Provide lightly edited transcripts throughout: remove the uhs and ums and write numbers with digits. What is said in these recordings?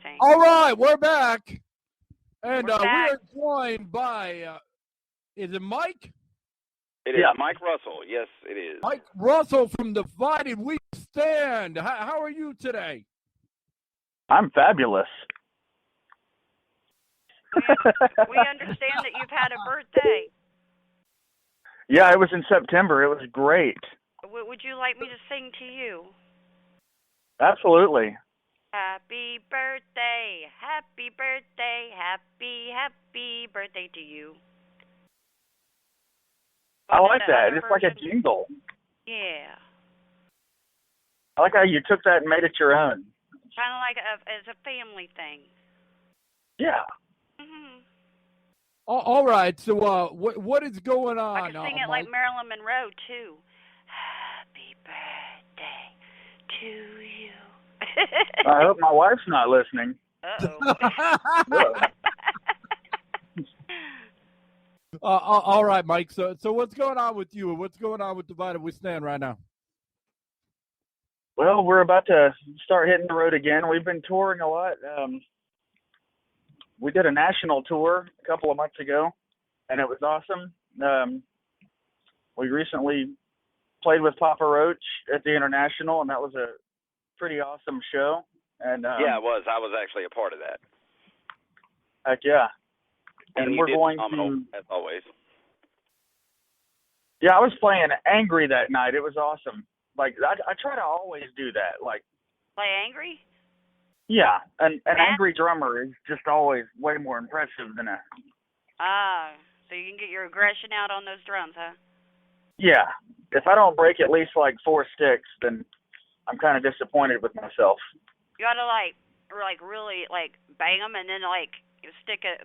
everything. All right, we're back. And We're back. we are joined by, is it Mike? It is Mike Russell. Yes, it is. Mike Russell from Divided We Stand. How are you today? I'm fabulous. We understand that you've had a birthday. Yeah, it was in September. It was great. Would you like me to sing to you? Absolutely. Happy birthday, happy birthday, happy birthday to you. I like that. It's like a jingle. Yeah. I like how you took that and made it your own. Kind of like as a family thing. Yeah. Mm-hmm. All right, so what is going on? I can sing it like Marilyn Monroe, too. Happy birthday to you. I hope my wife's not listening. Uh-oh. All right, Mike. So what's going on with you? What's going on with Divided We Stand right now? Well, we're about to start hitting the road again. We've been touring a lot. We did a national tour a couple of months ago, and it was awesome. We recently played with Papa Roach at the International, and that was a pretty awesome show. And yeah, it was. I was actually a part of that. Heck yeah. And we're going phenomenal, to, as always. Yeah, I was playing angry that night. It was awesome. Like I try to always do that. Like play angry? Yeah, an angry drummer is just always way more impressive than a. So you can get your aggression out on those drums, huh? Yeah, if I don't break at least like 4 sticks, then I'm kind of disappointed with myself. You ought to really bang them and then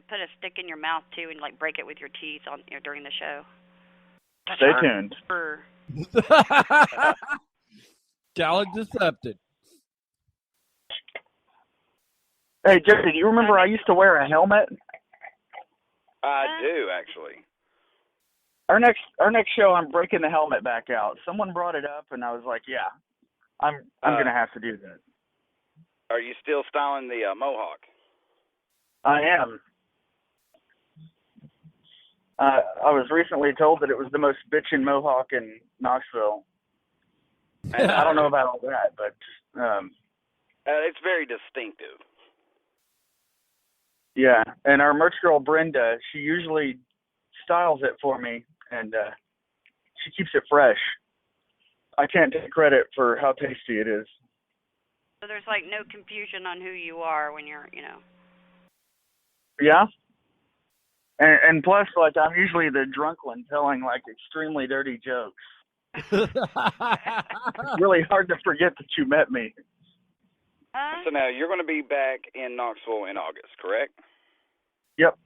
put a stick in your mouth too and break it with your teeth during the show. Stay tuned. Challenge accepted. Hey Jesse, do you remember I used to wear a helmet? I do actually. Our next show, I'm breaking the helmet back out. Someone brought it up, and I was like, yeah, I'm gonna have to do that. Are you still styling the mohawk? I am. I was recently told that it was the most bitchin' mohawk in Knoxville. And I don't know about all that, but it's very distinctive. Yeah, and our merch girl Brenda, she usually styles it for me, and she keeps it fresh. I can't take credit for how tasty it is. So there's no confusion on who you are when you're, Yeah. And plus, I'm usually the drunk one telling extremely dirty jokes. It's really hard to forget that you met me. So now you're going to be back in Knoxville in August, correct? Yep.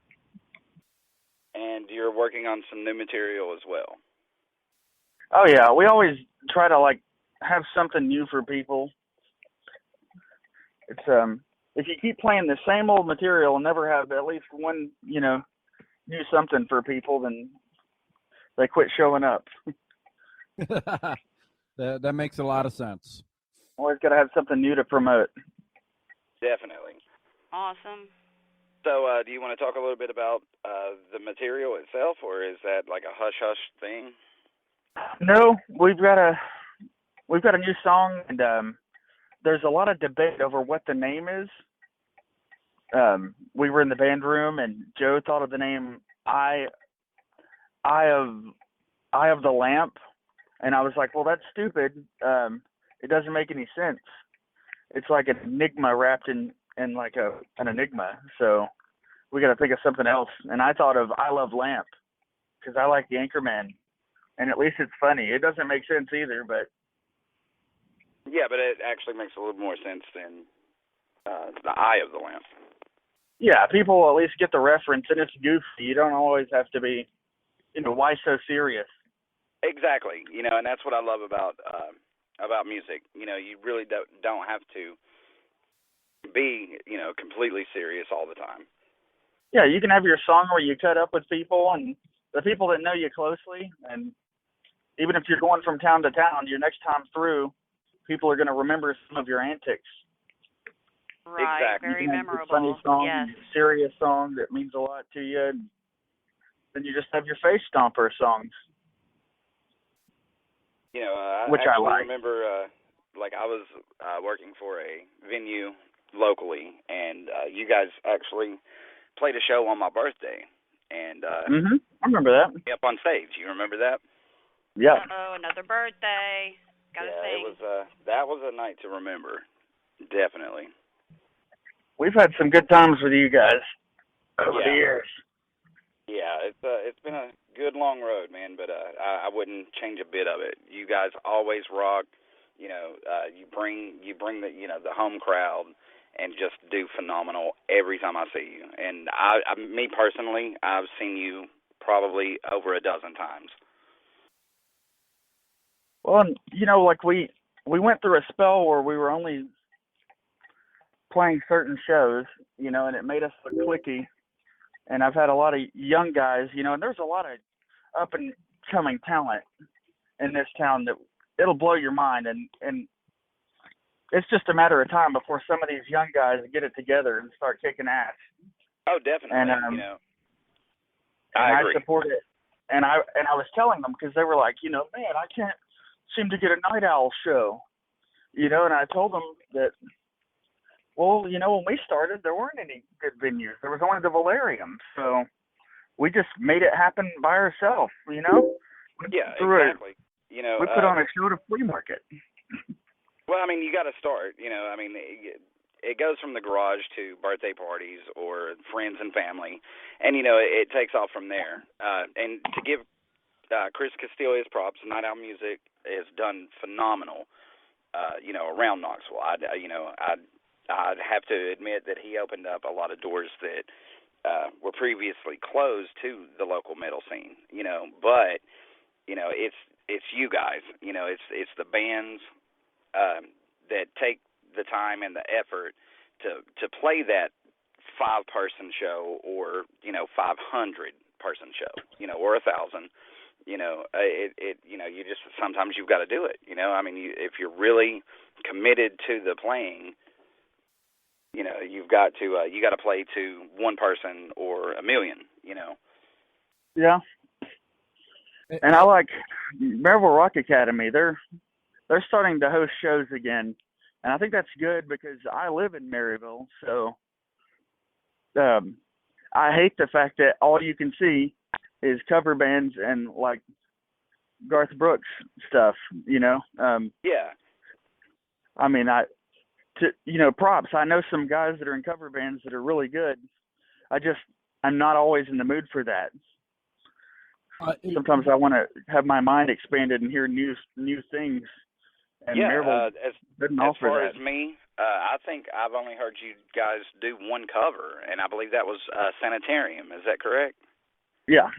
And you're working on some new material as well. Oh yeah, we always try to have something new for people. It's if you keep playing the same old material and never have at least one, new something for people, then they quit showing up. That makes a lot of sense. Always got to have something new to promote. Definitely. Awesome. So, do you want to talk a little bit about the material itself, or is that like a hush-hush thing? No, we've got a new song, and there's a lot of debate over what the name is. We were in the band room, and Joe thought of the name Eye of the Lamp, and I was like, well, that's stupid. It doesn't make any sense. It's like an enigma wrapped in an enigma. So we got to think of something else. And I thought of I Love Lamp because I like the Anchorman, and at least it's funny. It doesn't make sense either, but yeah, but it actually makes a little more sense than the Eye of the Lamp. Yeah, people will at least get the reference, and it's goofy. You don't always have to be, why so serious? Exactly, and that's what I love about music. You really don't have to be, completely serious all the time. Yeah, you can have your song where you cut up with people and the people that know you closely, and even if you're going from town to town, your next time through, people are going to remember some of your antics. Right. Exactly. Very You can have memorable. a funny song, Yes. a serious song that means a lot to you, and then you just have your face stomper songs. You know, I Which I actually like. remember, like I was working for a venue locally, and you guys actually played a show on my birthday, and I remember that. up on stage. You remember that? Yeah. Uh-oh, another birthday. Gotta Yeah, sing. it was. That was a night to remember. Definitely. We've had some good times with you guys over the years. Yeah, it's been a good long road, man. But I wouldn't change a bit of it. You guys always rock. You know, you bring the the home crowd, and just do phenomenal every time I see you. And me personally, I've seen you probably over a dozen times. Well, you know, like we went through a spell where we were only playing certain shows, you know, and it made us look cliquey. And I've had a lot of young guys, you know, and there's a lot of up and coming talent in this town that it'll blow your mind, and it's just a matter of time before some of these young guys get it together and start kicking ass. Oh, definitely. And you know, I agree. support it. And I was telling them, because they were like, you know, man, I can't seem to get a Night Owl show, you know, and I told them that, well, you know, when we started, there weren't any good venues. There was only the Valerium. So we just made it happen by ourselves, you know? Yeah, exactly. You know, we put on a show at a flea market. Well, I mean, you got to start. You know, I mean, it goes from the garage to birthday parties or friends and family, and you know, it takes off from there. And to give Chris Castillo his props, Night Owl Music has done phenomenal. You know, around Knoxville, I'd have to admit that he opened up a lot of doors that were previously closed to the local metal scene. You know, but you know, it's you guys. You know, it's the bands that take the time and the effort to play that 5-person show, or you know, 500-person show, you know, or 1,000. You know, you know, you just sometimes you've got to do it. You know, I mean, if you're really committed to the playing, you know, you got to play to one person or a million. You know. Yeah. And I like Maryville Rock Academy. They're starting to host shows again, and I think that's good because I live in Maryville, so I hate the fact that all you can see is cover bands and like Garth Brooks stuff, you know. Yeah. I mean, you know, props. I know some guys that are in cover bands that are really good. I'm not always in the mood for that. Sometimes I want to have my mind expanded and hear new things. And yeah, as far that. as me, I think I've only heard you guys do one cover, and I believe that was Sanitarium. Is that correct? Yeah.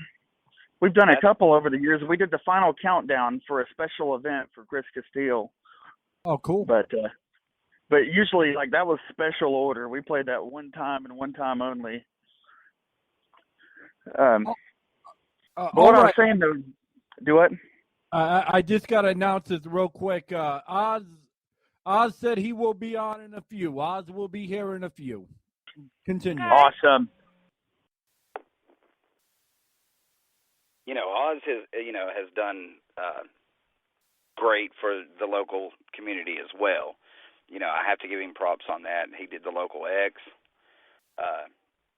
We've done a couple over the years. We did the final countdown for a special event for Chris Castillo. Oh, cool. But usually, like, that was special order. We played that one time and one time only. But what I was saying, though, do what? I just got to announce this real quick. Oz said he will be on in a few. Oz will be here in a few. Continue. Okay. Awesome. You know, Oz has done great for the local community as well. You know, I have to give him props on that. He did the LocalX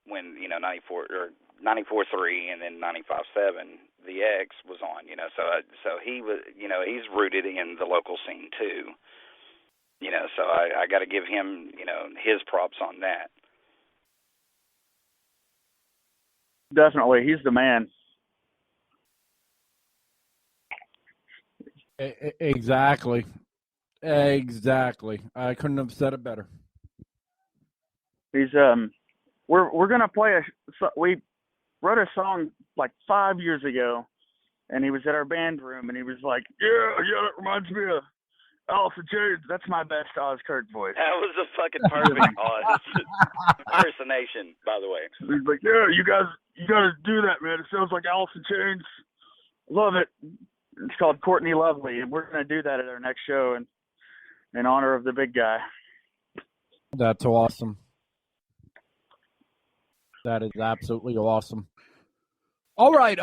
when, you know, 94.3 and then 95.7, the X was on, you know. So he was, you know, he's rooted in the local scene too. You know, so I got to give him, you know, his props on that. Definitely, he's the man. Exactly. I couldn't have said it better. He's we're gonna play we wrote a song like 5 years ago, and he was at our band room, and he was like, yeah, that reminds me of Alice in Chains. That's my best Oz Kirk voice. That was a fucking perfect Oz impersonation, by the way. He's like, yeah, you gotta do that, man. It sounds like Alice in Chains. Love it. It's called Courtney Lovely, and we're gonna do that at our next show in honor of the big guy. That's awesome. That is absolutely awesome. All right.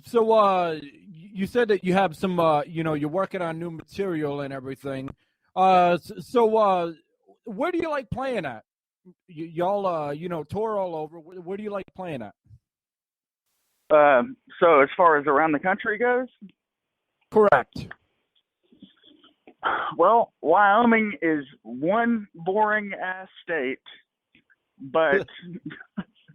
So you said that you have some you're working on new material and everything. So where do you like playing at? Y'all tour all over. Where do you like playing at? So as far as around the country goes? Correct. Well, Wyoming is one boring ass state, but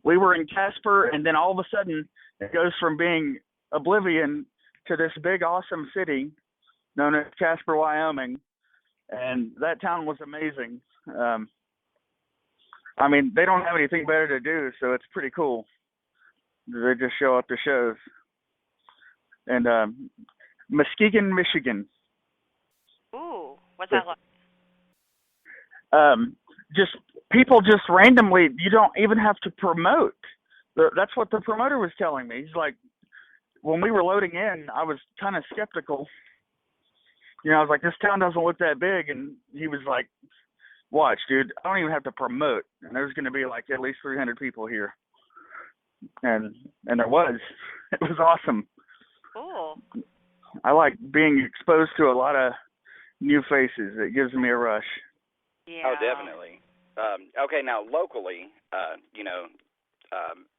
we were in Casper, and then all of a sudden it goes from being oblivion to this big awesome city known as Casper, Wyoming, and that town was amazing. I mean, they don't have anything better to do, so it's pretty cool. They just show up to shows. And Muskegon, Michigan. Ooh, what's that like? Just people just randomly, you don't even have to promote. That's what the promoter was telling me. He's like, when we were loading in, I was kind of skeptical. I was like, this town doesn't look that big. And he was like, watch, dude, I don't even have to promote. And there's going to be like at least 300 people here. And there was. It was awesome. Cool. I like being exposed to a lot of new faces. It gives me a rush. Yeah. Oh, definitely. Okay, now locally,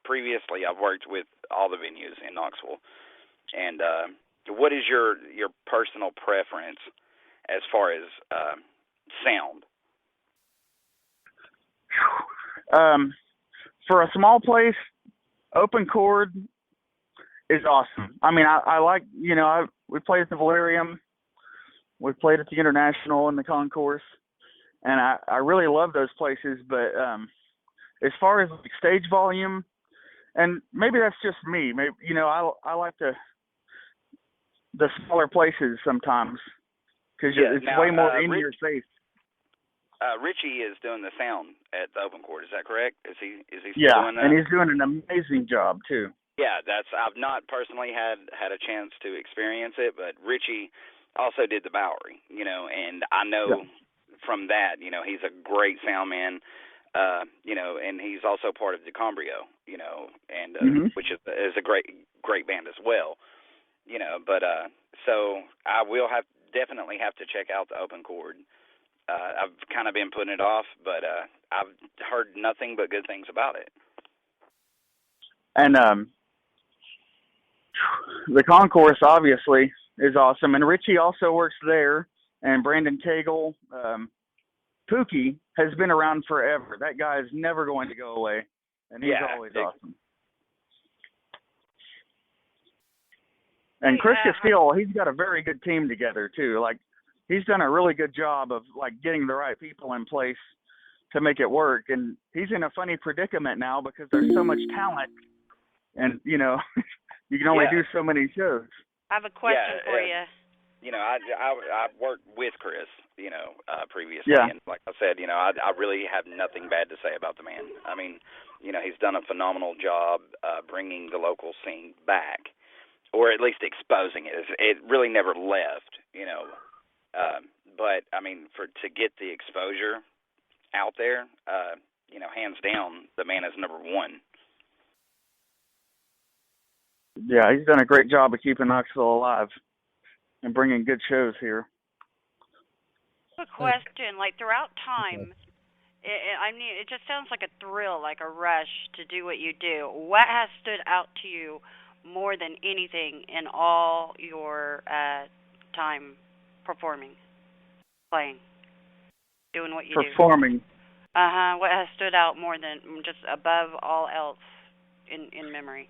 previously I've worked with all the venues in Knoxville, and what is your personal preference as far as sound? For a small place, open chord is awesome. I mean, I like, we played at the Valerium, we played at the International and the Concourse, and I really love those places. But as far as like stage volume, and maybe that's just me, maybe I like the smaller places sometimes because it's now, way more in your face. Richie is doing the sound at the open chord. Is that correct? Is he still doing that? And he's doing an amazing job too. Yeah, I've not personally had a chance to experience it, but Richie also did the Bowery, and I know from that, he's a great sound man, and he's also part of DeCambrio, and which is a great band as well, but so I will definitely have to check out the open chord. I've kind of been putting it off, but I've heard nothing but good things about it. And the Concourse obviously is awesome, and Richie also works there, and Brandon Cagle. Pookie has been around forever. That guy is never going to go away, and he's always awesome. And Chris Castile, he's got a very good team together too. Like, he's done a really good job of like getting the right people in place to make it work. And he's in a funny predicament now because there's so much talent, and you can only do so many shows. I have a question for you. I worked with Chris, previously, and like I said, I really have nothing bad to say about the man. I mean, he's done a phenomenal job bringing the local scene back, or at least exposing it. It really never left, but I mean, to get the exposure out there, hands down, the man is number one. Yeah, he's done a great job of keeping Knoxville alive and bringing good shows here. A question, like throughout time, it just sounds like a thrill, like a rush to do what you do. What has stood out to you more than anything in all your time performing, playing, doing what you do? Performing. What has stood out more than just above all else in memory?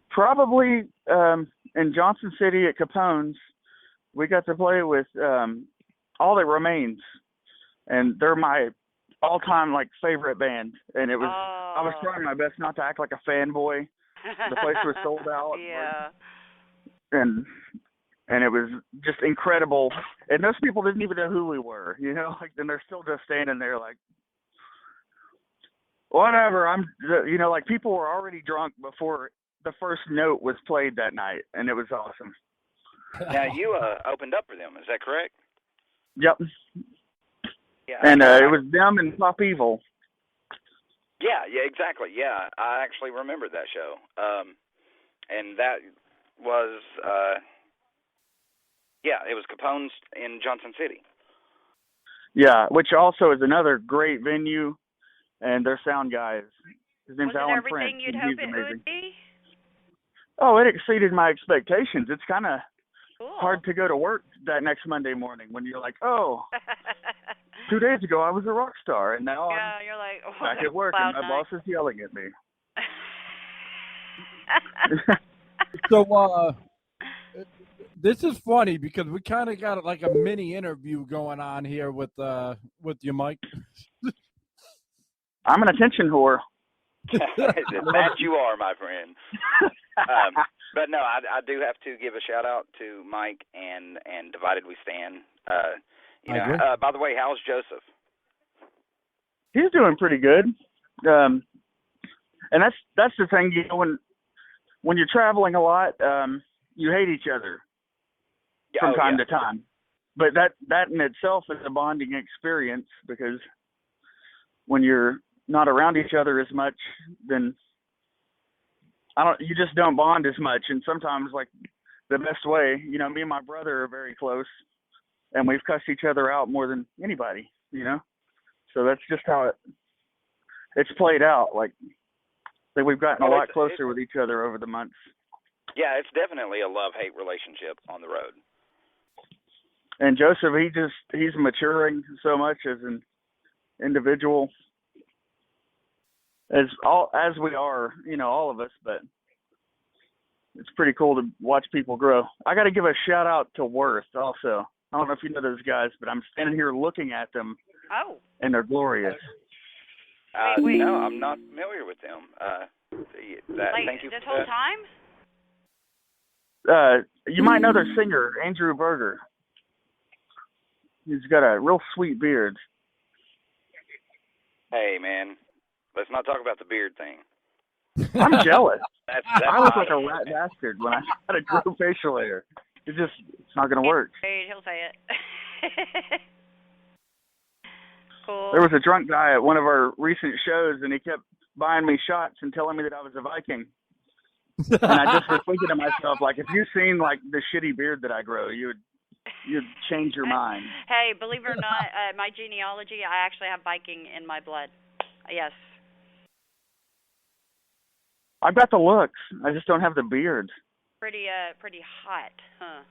Probably in Johnson City at Capone's, we got to play with All That Remains, and they're my all-time like favorite band. And it was I was trying my best not to act like a fanboy. The place was sold out. Yeah. And it was just incredible. And those people didn't even know who we were, and they're still just standing there like, whatever. Like people were already drunk before the first note was played that night, and it was awesome. Now, you opened up for them, is that correct? Yep. Yeah. And it was them and Pop Evil. Yeah, exactly. Yeah, I actually remembered that show. And that was, it was Capone's in Johnson City. Yeah, which also is another great venue, and their sound guy his name's Was it Alan everything French. you'd hope it would be? Oh, it exceeded my expectations. It's kind of Cool. hard to go to work that next Monday morning when you're like, oh, 2 days ago I was a rock star, and now I'm you're like, back at work, and my boss is yelling at me. So, this is funny because we kind of got like a mini interview going on here with you, Mike. I'm an attention whore. That you are, my friend. But no, I do have to give a shout out to Mike and Divided We Stand. By the way, how's Joseph? He's doing pretty good. And that's the thing, when you're traveling a lot, you hate each other from time to time. But that in itself is a bonding experience, because when you're not around each other as much, then you just don't bond as much. And sometimes, like, the best way, me and my brother are very close, and we've cussed each other out more than anybody, So that's just how it's played out. Like, we've gotten a lot closer with each other over the months. Yeah, it's definitely a love-hate relationship on the road. And Joseph, he's maturing so much as an individual, as we are, all of us. But it's pretty cool to watch people grow. I got to give a shout out to Worth also. I don't know if you know those guys, but I'm standing here looking at them. Oh. And they're glorious. Wait. No, I'm not familiar with them. Thank you this for whole that. time? You might know their singer, Andrew Berger. He's got a real sweet beard. Hey, man, let's not talk about the beard thing. I'm jealous. That's I look like a rat bastard when I got to grow facial hair. It's not going to work. He'll say it. Cool. There was a drunk guy at one of our recent shows, and he kept buying me shots and telling me that I was a Viking. And I just was thinking to myself, like, if you've seen, like, the shitty beard that I grow, you'd change your mind. Hey, believe it or not, my genealogy, I actually have Viking in my blood. Yes. I've got the looks. I just don't have the beard. Pretty hot, huh?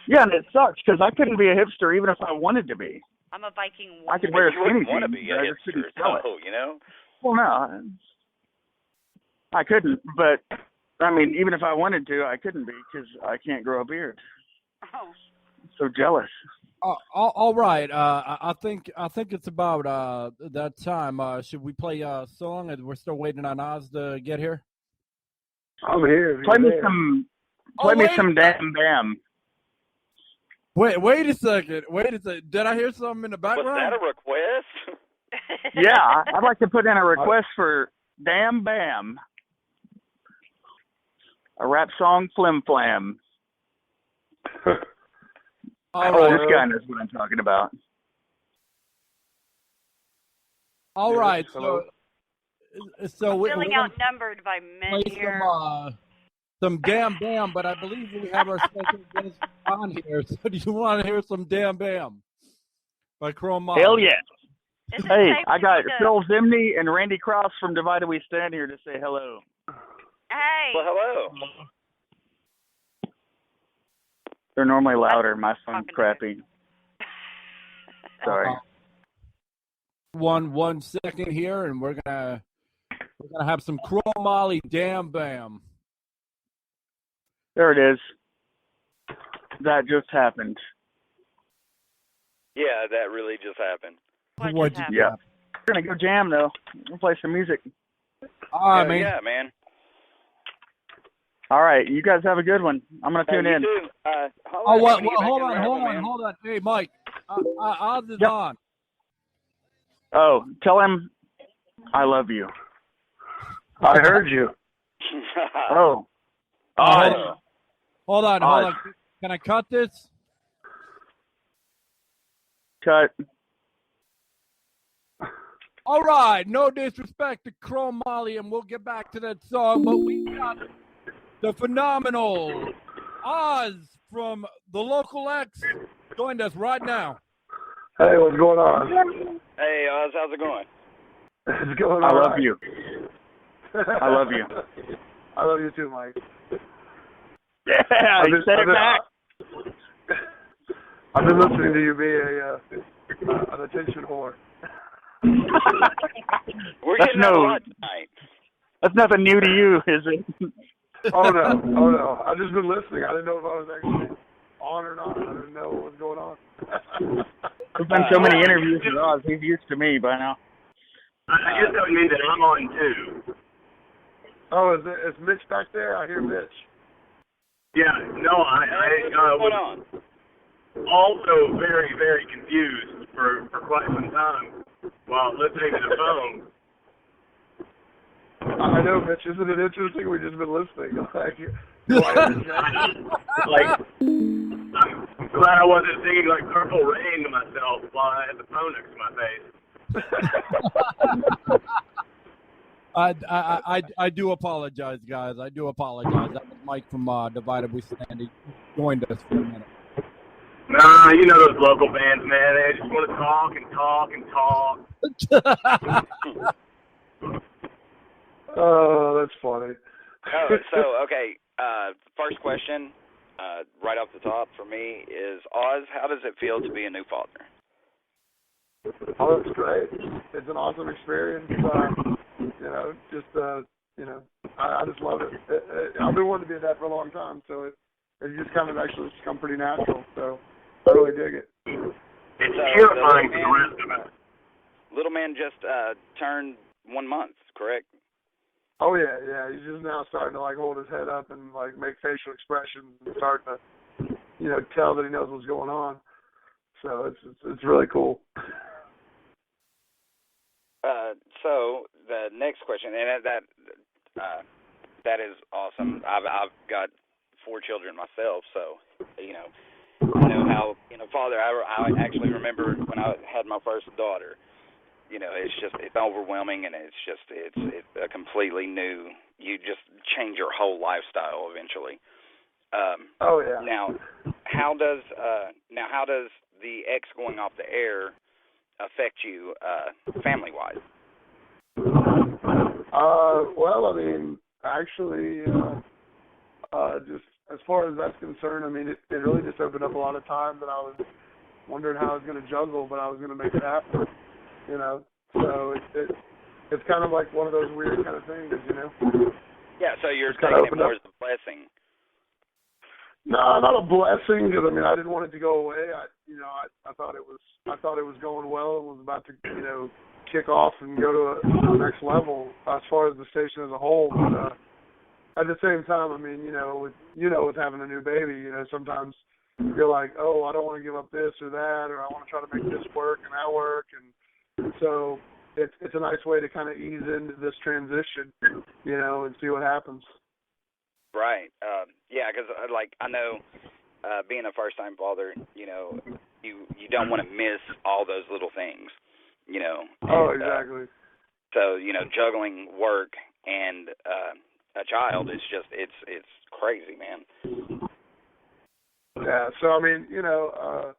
Yeah, and it sucks because I couldn't be a hipster even if I wanted to be. I'm a Viking woman. I could wear a skinny jeans, but I just couldn't sell it. Oh, Well, no, I couldn't. But I mean, even if I wanted to, I couldn't be because I can't grow a beard. Oh. So jealous. All right. I think it's about that time. Should we play a song? We're still waiting on Oz to get here. I'm here. Play me some Damn Bam. Wait a second. Did I hear something in the background? Was that a request? Yeah, I'd like to put in a request for Damn Bam. A rap song, Flim Flam. This guy knows what I'm talking about. All right. So I'm feeling outnumbered by men here. Some Damn Bam, but I believe we have our special guest on here. So do you want to hear some Damn Bam by Chrome? Hell yeah. Hey, I got Phil Zimney and Randy Cross from Divided We Stand here to say hello. Hey. Well, hello. They're normally louder. My phone's crappy. Sorry. One second here, and we're gonna have some Chrome Molly Damn Bam. There it is. That just happened. Yeah, that really just happened. What just happened? Yeah. We're going to go jam, though. We'll play some music. All right, man. Yeah, man. All right. You guys have a good one. I'm going to tune in. You too. Hold on. Hey, Mike. Oz is on. Oh, tell him I love you. I heard you. Oh. Hold on. Can I cut this? cut. All right, no disrespect to Chrome Molly, and we'll get back to that song, but we got the phenomenal Oz from the LocalX joined us right now. Hey, what's going on? Hey, Oz, how's it going? It's going I all love right. you. I love you. I love you too, Mike. Yeah, you said it back. I've been listening to you be an attention whore. We're That's getting that a no- lot tonight. That's nothing new to you, is it? Oh no. I've just been listening. I didn't know if I was actually on or not. I didn't know what was going on. There's been so many interviews with Oz. He's used to me by now. I guess that would mean that I'm on too. Oh, is Mitch back there? I hear Mitch. Yeah, no, I What's going on? was also very, very confused for quite some time while listening to the phone. I know, Mitch. Isn't it interesting? We've just been listening. Like, I'm glad I wasn't singing like Purple Rain to myself while I had the phone next to my face. I do apologize, guys. I do apologize. That was Mike from Divided We Stand. He joined us for a minute. Nah, you know those local bands, man. They just want to talk and talk and talk. Oh, that's funny. Oh, so, okay, first question, right off the top for me is, Oz, how does it feel to be a new father? Oh, it's great. It's an awesome experience. I just love it. I've been wanting to be a dad for a long time, so it just kind of actually just come pretty natural. So I really dig it. It's terrifying for the rest of us. Little man just turned 1 month, correct? Oh yeah. He's just now starting to like hold his head up and like make facial expressions and starting to, tell that he knows what's going on. So it's really cool. So the next question, and that is awesome. I've got 4 children myself, so I know how father. I actually remember when I had my first daughter. It's overwhelming, and it's a completely new. You just change your whole lifestyle eventually. Oh yeah. Now how does the X going off the air affect you family-wise? Well, I mean, actually, just as far as that's concerned, I mean, it really just opened up a lot of time that I was wondering how I was going to juggle, but I was going to make it happen, So it's kind of like one of those weird kind of things, Yeah, so you're Just kinda taking it opened more up. as a blessing. No, not a blessing, because I mean I didn't want it to go away. I thought it was going well and was about to kick off and go to the next level as far as the station as a whole. But at the same time, I mean with having a new baby, sometimes you're like, oh, I don't want to give up this or that, or I want to try to make this work and that work, and so it's a nice way to kind of ease into this transition, and see what happens. Right. Yeah, because I know being a first-time father, you don't want to miss all those little things, Oh, and, exactly. So juggling work and a child is just it's crazy, man. Yeah. So I mean, so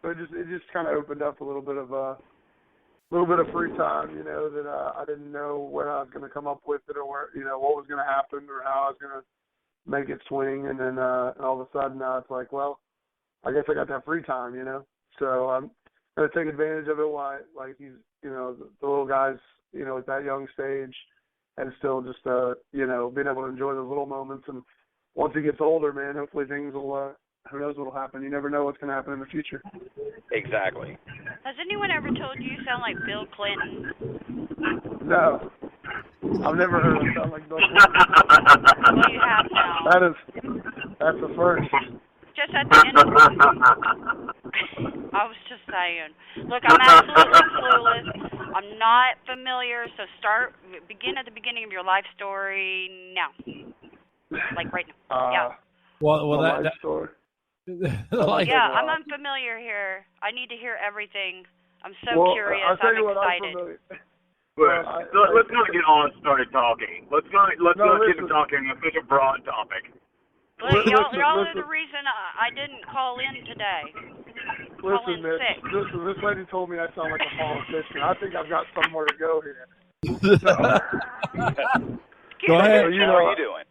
it just kind of opened up a little bit of free time, that I didn't know where I was going to come up with it, or where, what was going to happen, or how I was going to make it swing, and then all of a sudden now it's like, well, I guess I got that free time, So I'm going to take advantage of it while he's, the little guy's, at that young stage, and still just being able to enjoy those little moments. And once he gets older, man, hopefully things will. Who knows what'll happen? You never know what's going to happen in the future. Exactly. Has anyone ever told you sound like Bill Clinton? No. I've never heard him sound like Bill Clinton. Well, you have now. That's the first. Just at the end of I was just saying. Look, I'm absolutely clueless. I'm not familiar, so begin at the beginning of your life story now. Like right now. Yeah. Well, My life story. Like, Yeah, I'm unfamiliar here. I need to hear everything. I'm so curious. I'll tell I'm you what, excited. I'm familiar. Let's not get on started talking. Let's not get to talking on such a broad topic. Look, y'all are the reason I didn't call in today. Listen, Mitch, sick. this lady told me I sound like a politician. I think I've got somewhere to go here. Go ahead. So, how are you doing?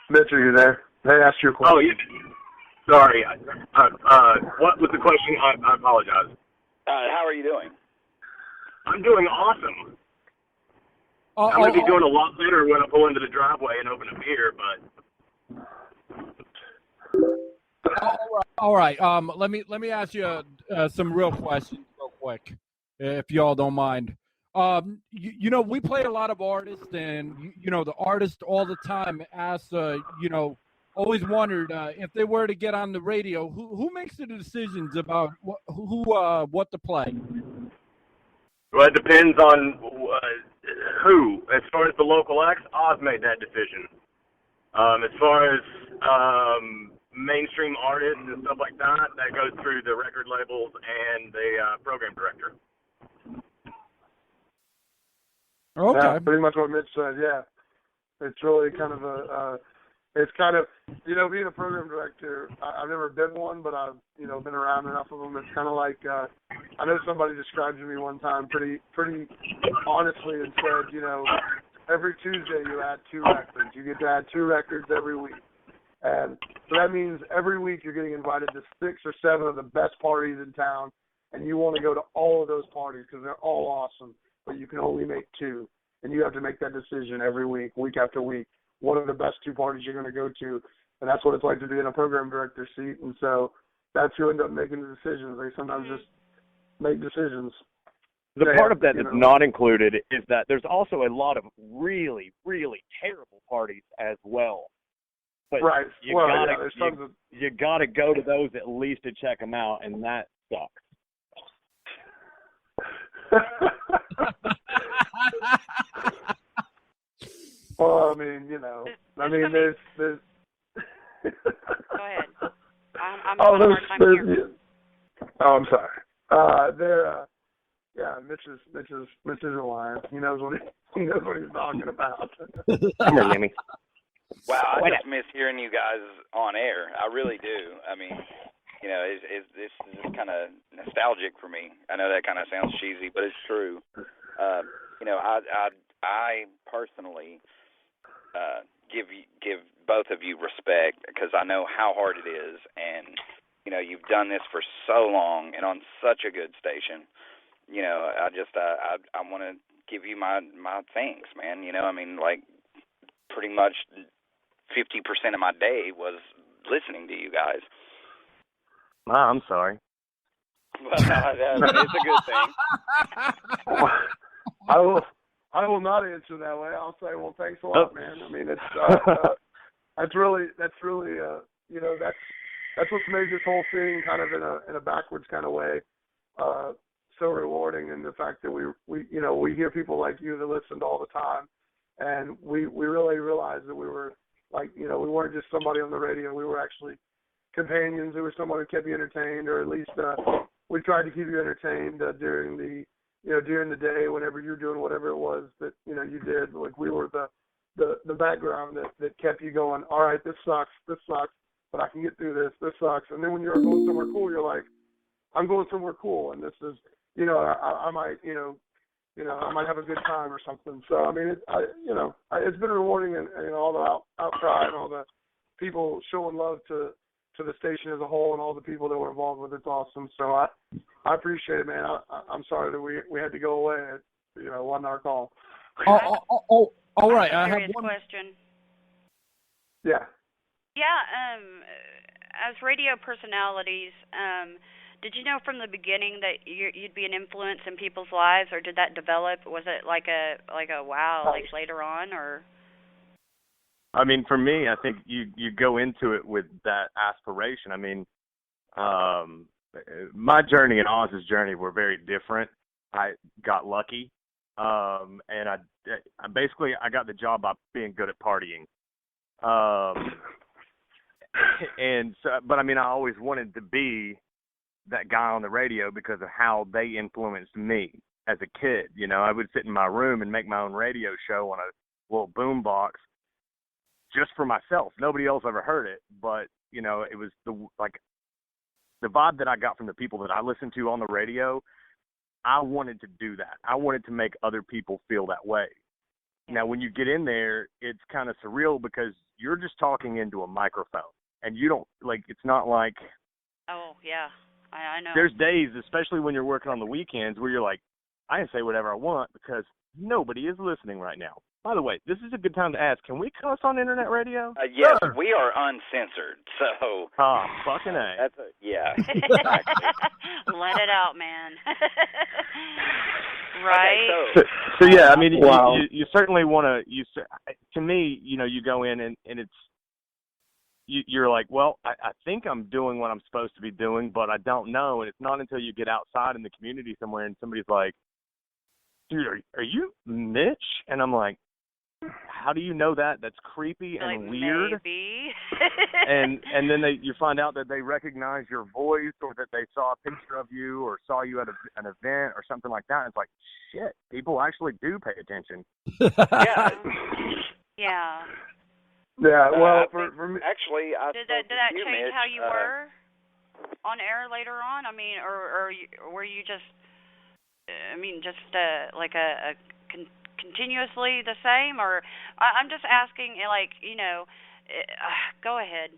Mitch, are you there? Hey, ask your question. Oh, yeah. Sorry. What was the question? I apologize. How are you doing? I'm doing awesome. I'm going to be doing a lot better when I pull into the driveway and open a beer, but... All right. Let me ask you some real questions real quick, if y'all don't mind. You know, we play a lot of artists, and you know, the artists all the time ask, you know, always wondered if they were to get on the radio, who makes the decisions about what to play? Well, it depends on who. As far as the LocalX, Oz made that decision. As far as mainstream artists and stuff like that, that goes through the record labels and the program director. Okay. Yeah, pretty much what Mitch said, yeah. It's really kind of it's kind of, you know, being a program director, I've never been one, but I've, you know, been around enough of them. It's kind of like, I know somebody described to me one time pretty honestly and said, you know, every Tuesday you add 2 records. You get to add 2 records every week. And so that means every week you're getting invited to 6 or 7 of the best parties in town, and you want to go to all of those parties because they're all awesome, but you can only make 2. And you have to make that decision every week, week after week. One of the best 2 parties you're going to go to, and that's what it's like to be in a program director seat. And so that's who end up making the decisions. They sometimes just make decisions. The part of that that's not included is that there's also a lot of really, really terrible parties as well. But right. You gotta go to those at least to check them out, and that sucks. Well, I mean, you know, there's. Go ahead. I'm I'm sorry. Yeah, Mitch is a lion. He knows what he's talking about. Come here, Jimmy. Wow, I just miss hearing you guys on air. I really do. I mean, you know, it's just kind of nostalgic for me. I know that kind of sounds cheesy, but it's true. You know, I personally give both of you respect because I know how hard it is, and you know, you've done this for so long and on such a good station. You know, I want to give you my thanks, man. You know, I mean, like pretty much 50% of my day was listening to you guys. I'm sorry. Well, it's a good thing. I will not answer that way. I'll say, well, thanks a lot, man. I mean, it's that's really you know, that's what's made this whole thing kind of in a backwards kind of way so rewarding, and the fact that we you know, we hear people like you that listened all the time, and we really realized that we were like, you know, we weren't just somebody on the radio. We were actually companions. We were someone who kept you entertained, or at least we tried to keep you entertained during the day whenever you're doing whatever it was that, you know, you did. Like, we were the background that kept you going, all right, this sucks, but I can get through this. This sucks. And then when you're going somewhere cool, you're like, I'm going somewhere cool, and this is, you know, I might, you know, I might have a good time or something. So, I mean, it's been rewarding, and you know, all the outcry and all the people showing love to the station as a whole and all the people that were involved with it's awesome. So I appreciate it, man. I'm sorry that we had to go away. You know, it wasn't our call. All right. I I have one one question. Yeah. Yeah. As radio personalities, did you know from the beginning that you'd be an influence in people's lives, or did that develop? Was it like a wow, like later on, or? I mean, for me, I think you go into it with that aspiration. I mean, my journey and Oz's journey were very different. I got lucky, and I basically got the job by being good at partying. And so, but I mean, I always wanted to be that guy on the radio because of how they influenced me as a kid. You know, I would sit in my room and make my own radio show on a little boom box just for myself. Nobody else ever heard it, but you know, it was the vibe that I got from the people that I listened to on the radio. I wanted to do that. I wanted to make other people feel that way. Now, when you get in there, it's kind of surreal because you're just talking into a microphone, and you don't, like, it's not like... Oh, yeah, I know. There's days, especially when you're working on the weekends, where you're like, I can say whatever I want because nobody is listening right now. By the way, this is a good time to ask, can we cuss on internet radio? Yes, Sure. we are uncensored, so... Oh, fucking A. That's yeah. Exactly. Let it out, man. Right? Okay, So yeah, I mean, Wow. you certainly want to, to me, you know, you go in and it's, you're like, well, I think I'm doing what I'm supposed to be doing, but I don't know. And it's not until you get outside in the community somewhere and somebody's like, dude, are you Mitch? And I'm like, how do you know that? That's creepy and like, weird. Maybe. and then you find out that they recognize your voice or that they saw a picture of you or saw you at an event or something like that. And it's like, shit, people actually do pay attention. Yeah. Yeah. Yeah, well, for me, Actually, I Did spoke that with you, change Mitch, how you were on air later on? I mean, or were you just, like a continuously the same? Or I'm just asking, like, you know, go ahead.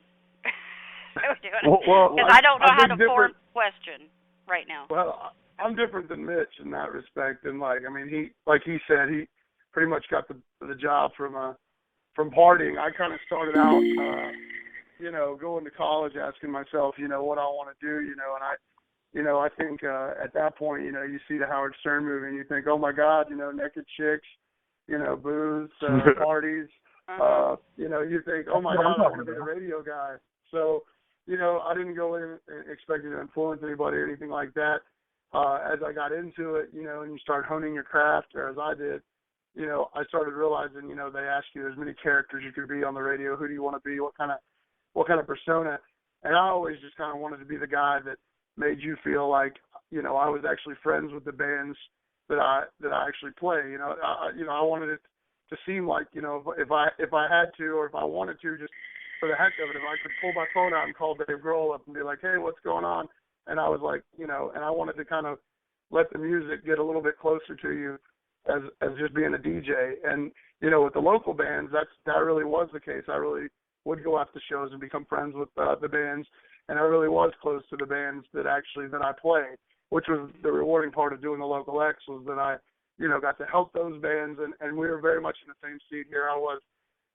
well, Because I don't know how to think form a question right now. Well, I'm different than Mitch in that respect, and like, I mean, he said, he pretty much got the job from partying. I kind of started out, you know, going to college, asking myself, you know, what I want to do, you know, and I think at that point, you know, you see the Howard Stern movie and you think, oh my God, you know, naked chicks, you know, booze, parties, you know, you think, oh my God, I want to be a radio guy. So, you know, I didn't go in expecting to influence anybody or anything like that. As I got into it, you know, and you start honing your craft, or as I did, you know, I started realizing, you know, they ask you there's many characters you could be on the radio. Who do you want to be? What kind of persona? And I always just kind of wanted to be the guy that made you feel like, you know, I was actually friends with the bands that I actually play. You know, I wanted it to seem like, you know, if I had to, or if I wanted to, just for the heck of it, if I could pull my phone out and call Dave Grohl up and be like, hey, what's going on? And I was like, you know, and I wanted to kind of let the music get a little bit closer to you as just being a DJ. And, you know, with the local bands, that really was the case. I really would go out to shows and become friends with the bands, and I really was close to the bands that I play, which was the rewarding part of doing the LocalX, was that I, you know, got to help those bands, and we were very much in the same seat here. I was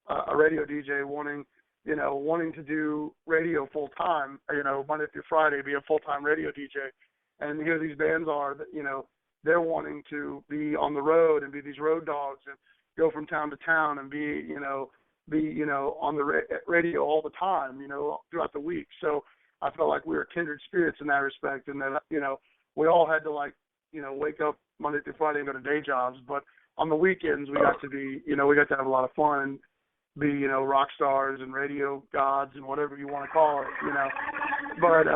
a radio DJ wanting to do radio full time, you know, Monday through Friday, be a full-time radio DJ. And here these bands are that, you know, they're wanting to be on the road and be these road dogs and go from town to town and be on the radio all the time, you know, throughout the week. So I felt like we were kindred spirits in that respect, and that, you know, we all had to, like, you know, wake up Monday through Friday and go to day jobs, but on the weekends we got to have a lot of fun and be, you know, rock stars and radio gods and whatever you want to call it, you know. But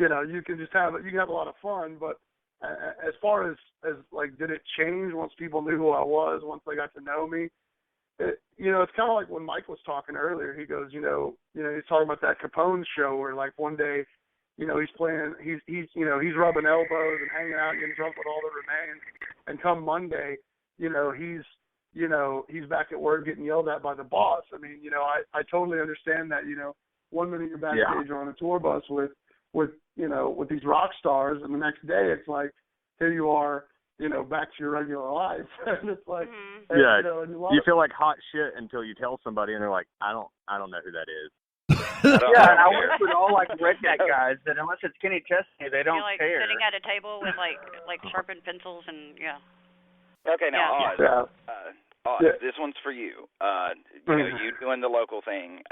you know, you can have a lot of fun. But as far as like, did it change once people knew who I was, once they got to know me? You know, it's kind of like when Mike was talking earlier. He goes, you know, he's talking about that Capone show where, like, one day, you know, he's rubbing elbows and hanging out, getting drunk with all the remains, and come Monday, you know, he's back at work getting yelled at by the boss. I mean, you know, I totally understand that. You know, 1 minute you're backstage or on a tour bus with these rock stars, and the next day it's like, here you are, you know, back to your regular life. And it's like, and, yeah, you know, and you feel like hot shit until you tell somebody, and they're like, I don't know who that is. Yeah, and I work with all, like, redneck guys that unless it's Kenny Chesney, they don't You're, like, care. sitting at a table with like sharpened pencils and Okay, now Oz. Oz, Yeah. this one's for you. You know, you doing the local thing.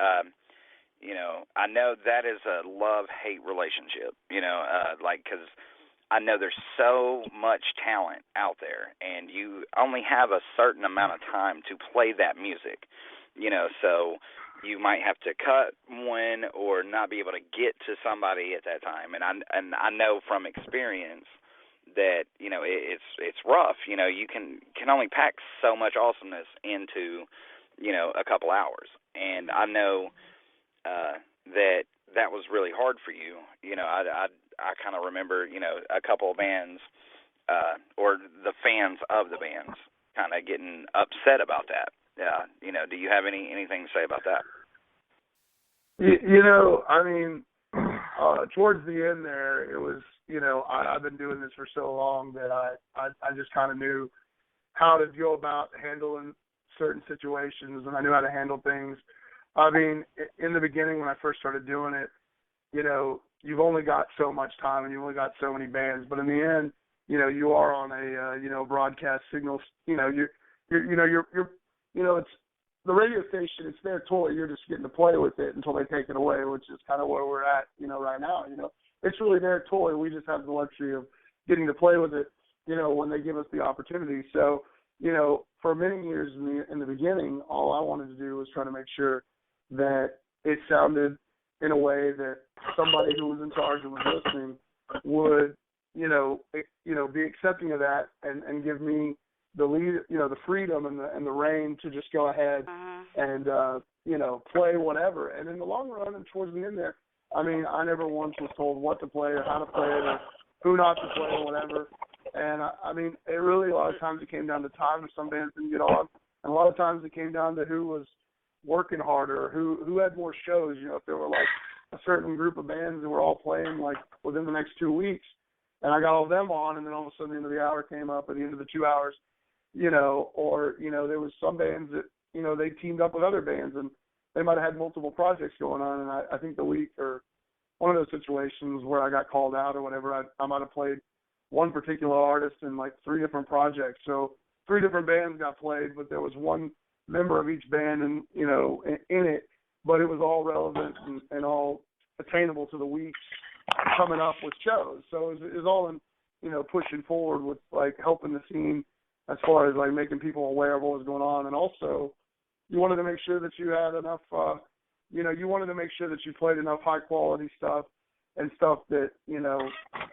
You know, I know that is a love-hate relationship. You know, because I know there's so much talent out there, and you only have a certain amount of time to play that music. You know, so you might have to cut one or not be able to get to somebody at that time. And I know from experience that, you know, it's rough. You know, you can only pack so much awesomeness into, you know, a couple hours. And I know that was really hard for you. You know, I kind of remember, you know, a couple of bands or the fans of the bands kind of getting upset about that. You know, do you have anything to say about that? You know, I mean, towards the end there, it was, you know, I've been doing this for so long that I just kind of knew how to go about handling certain situations, and I knew how to handle things. I mean, in the beginning when I first started doing it, you know, you've only got so much time and you've only got so many bands, but in the end, you know, you are on a you know, broadcast signal. You know, you're you know, it's the radio station. It's their toy. You're just getting to play with it until they take it away, which is kind of where we're at, you know, right now. You know, it's really their toy. We just have the luxury of getting to play with it, you know, when they give us the opportunity. So, you know, for many years in the beginning, all I wanted to do was try to make sure that it sounded in a way that somebody who was in charge and was listening would, you know, be accepting of that and give me the lead, you know, the freedom and the reign to just go ahead and you know, play whatever. And in the long run and towards the end there, I mean, I never once was told what to play or how to play it or who not to play or whatever. And I mean, it really a lot of times it came down to time. Some bands didn't get on, and a lot of times it came down to who was working harder, who had more shows. You know, if there were like a certain group of bands that were all playing like within the next 2 weeks, and I got all of them on, and then all of a sudden the end of the hour came up at the end of the 2 hours, you know, or, you know, there was some bands that, you know, they teamed up with other bands and they might have had multiple projects going on. And I think the week or one of those situations where I got called out or whatever, I might have played one particular artist in like 3 different projects. So 3 different bands got played, but there was one member of each band and, you know, in it, but it was all relevant and all attainable to the weeks coming up with shows. So it was all in, you know, pushing forward with like helping the scene as far as like making people aware of what was going on. And also you wanted to make sure that you had enough, you know, you wanted to make sure that you played enough high quality stuff and stuff that, you know,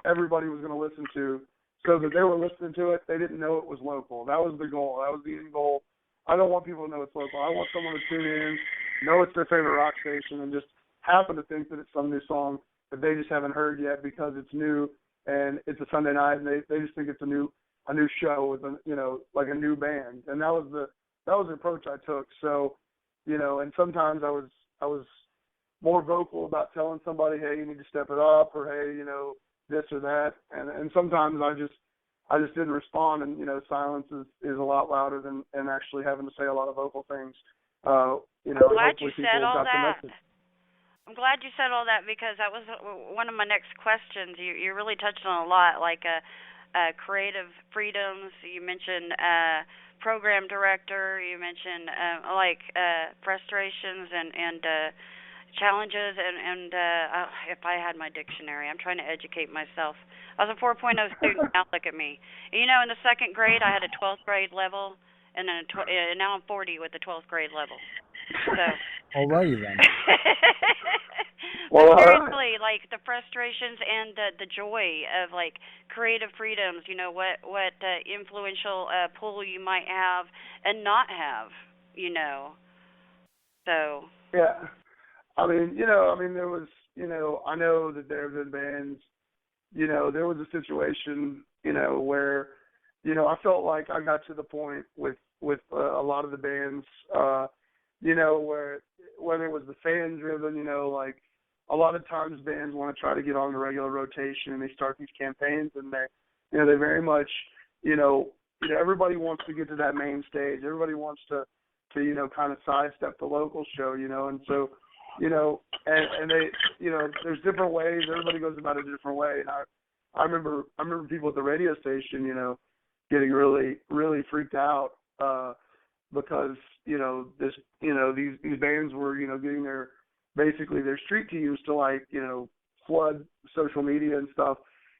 everybody was going to listen to, so that they were listening to it. They didn't know it was local. That was the goal. That was the end goal. I don't want people to know it's local. I want someone to tune in, know it's their favorite rock station, and just happen to think that it's some new song that they just haven't heard yet because it's new and it's a Sunday night and they just think it's a new show with a, you know, like a new band. And that was the approach I took. So, you know, and sometimes I was more vocal about telling somebody, hey, you need to step it up, or hey, you know, this or that. And sometimes I just didn't respond, and, you know, silence is a lot louder than actually having to say a lot of vocal things. You know, I'm glad you hopefully said people all got the that. message. I'm glad you said all that, because that was one of my next questions. You really touched on a lot, like creative freedoms. You mentioned program director. You mentioned frustrations and challenges. And if I had my dictionary, I'm trying to educate myself. I was a 4.0 student. Now look at me. You know, in the 2nd grade, I had a 12th grade level, and then now I'm 40 with the 12th grade level. So. Alrighty then. Well, seriously, like the frustrations and the joy of like creative freedoms. You know, what influential pull you might have and not have. You know, so. Yeah, I mean, there was, you know, I know that there have been bands. You know, there was a situation, you know, where, you know, I felt like I got to the point with a lot of the bands, you know, where whether it was the fan driven, you know, like a lot of times bands want to try to get on the regular rotation and they start these campaigns and they very much, you know, everybody wants to get to that main stage. Everybody wants to, you know, kind of sidestep the local show, you know, and so, you know, and they, you know, there's different ways. Everybody goes about it a different way. And I remember people at the radio station, you know, getting really, really freaked out, because, you know, this, you know, these bands were, you know, getting basically their street teams to, like, you know, flood social media and stuff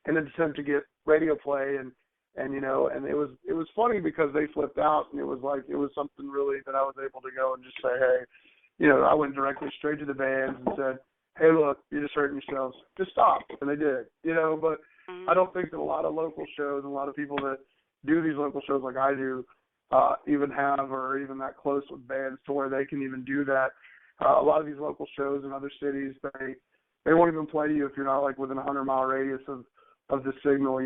in an attempt to get radio play, and you know, and it was funny because they flipped out, and it was something really that I was able to go and just say, hey, I went directly straight to the bands and said, hey, look, you're just hurting yourselves. Just stop. And they did, but I don't think that a lot of local shows and a lot of people that do these local shows like I do even have or even that close with bands to where they can even do that. A lot of these local shows in other cities, they won't even play you if you're not like within a 100-mile radius of the signal,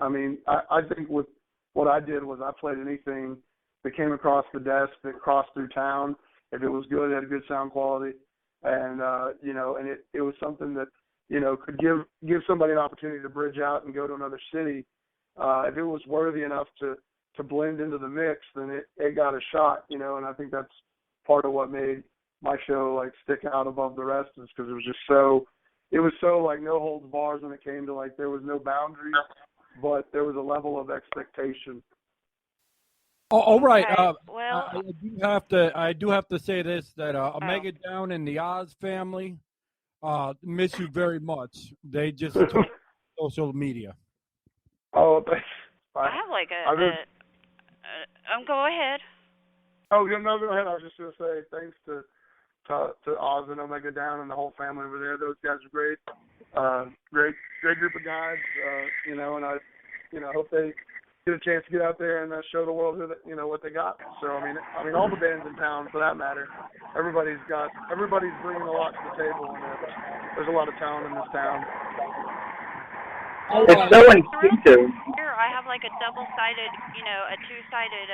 I mean, I think with what I did was I played anything that came across the desk that crossed through town. If it was good, it had good sound quality. And, and it was something that, could give somebody an opportunity to bridge out and go to another city. If it was worthy enough to blend into the mix, then it got a shot, and I think that's part of what made my show like stick out above the rest is because it was so like no holds bars when it came to like there was no boundaries, but there was a level of expectation. Oh, all right. Okay. Well, I do have to say this that Omega Down and the Oz family miss you very much. They just took social media. Oh, thanks. I have like go ahead. Oh, no, go ahead. I was just going to say thanks to Oz and Omega Down and the whole family over there. Those guys are great. Great group of guys, and I, hope they get a chance to get out there and show the world what they got. So, I mean, all the bands in town, for that matter, everybody's bringing a lot to the table, and there's a lot of talent in this town. It's so instinctive. Here, I have like a double-sided, a two-sided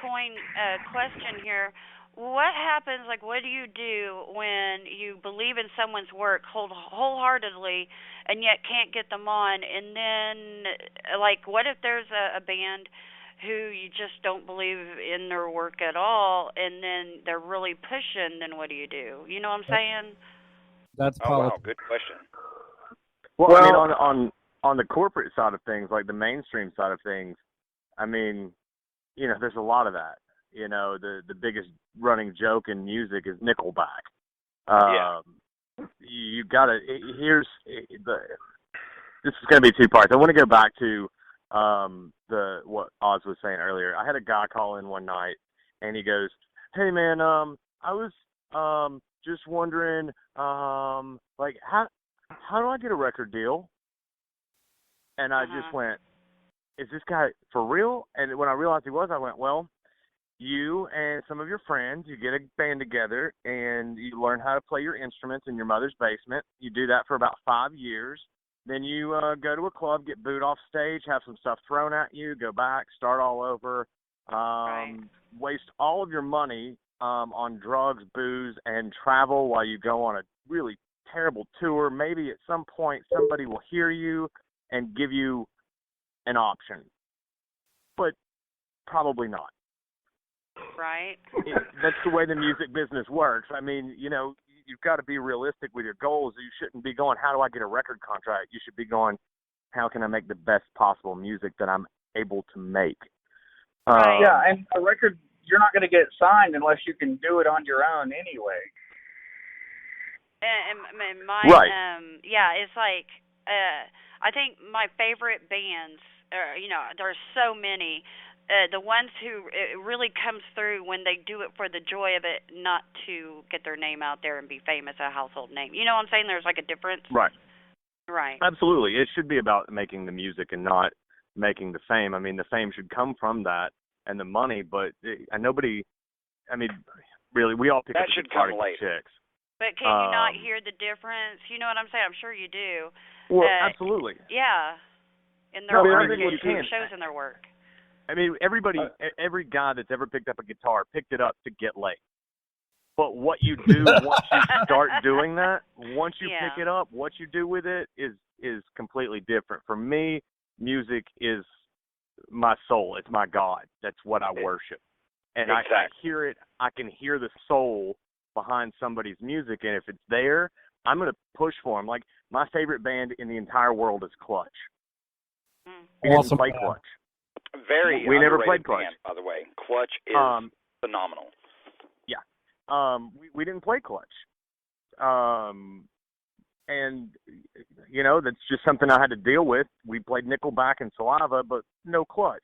coin question here. What happens, like, what do you do when you believe in someone's work wholeheartedly and yet can't get them on? And then, like, what if there's a band who you just don't believe in their work at all, and then they're really pushing, then what do you do? You know what I'm saying? That's wow, good question. Well, I mean, on the corporate side of things, like the mainstream side of things, I mean, there's a lot of that. The biggest running joke in music is Nickelback. You gotta. This is gonna be two parts. I want to go back to what Oz was saying earlier. I had a guy call in one night, and he goes, "Hey man, I was just wondering, like how do I get a record deal?" And I just went, "Is this guy for real?" And when I realized he was, I went, "Well, you and some of your friends, you get a band together and you learn how to play your instruments in your mother's basement. You do that for about 5 years. Then you go to a club, get booed off stage, have some stuff thrown at you, go back, start all over, waste all of your money on drugs, booze, and travel while you go on a really terrible tour. Maybe at some point somebody will hear you and give you an option, but probably not." Right. That's the way the music business works. I mean, you've got to be realistic with your goals. You shouldn't be going, how do I get a record contract? You should be going, how can I make the best possible music that I'm able to make? Yeah, and a record, you're not going to get signed unless you can do it on your own anyway. And my, right. It's like, I think my favorite bands, there's so many. The ones who it really comes through when they do it for the joy of it, not to get their name out there and be famous, a household name. You know what I'm saying? There's like a difference. Right. Right. Absolutely. It should be about making the music and not making the fame. I mean, the fame should come from that and the money, but really, we all pick up the guitar to get chicks. But can you not hear the difference? You know what I'm saying? I'm sure you do. Well, absolutely. Yeah. In their work, it shows in their work. I mean, every guy that's ever picked up a guitar picked it up to get laid. But what you do once you start doing that, once you pick it up, what you do with it is completely different. For me, music is my soul. It's my God. That's what I worship. And exactly. I hear it. I can hear the soul behind somebody's music. And if it's there, I'm going to push for them. Like, my favorite band in the entire world is Clutch. We didn't play Clutch. We never played Clutch. Band, by the way. Clutch is phenomenal. Yeah. We didn't play Clutch. And, that's just something I had to deal with. We played Nickelback and Saliva, but no Clutch.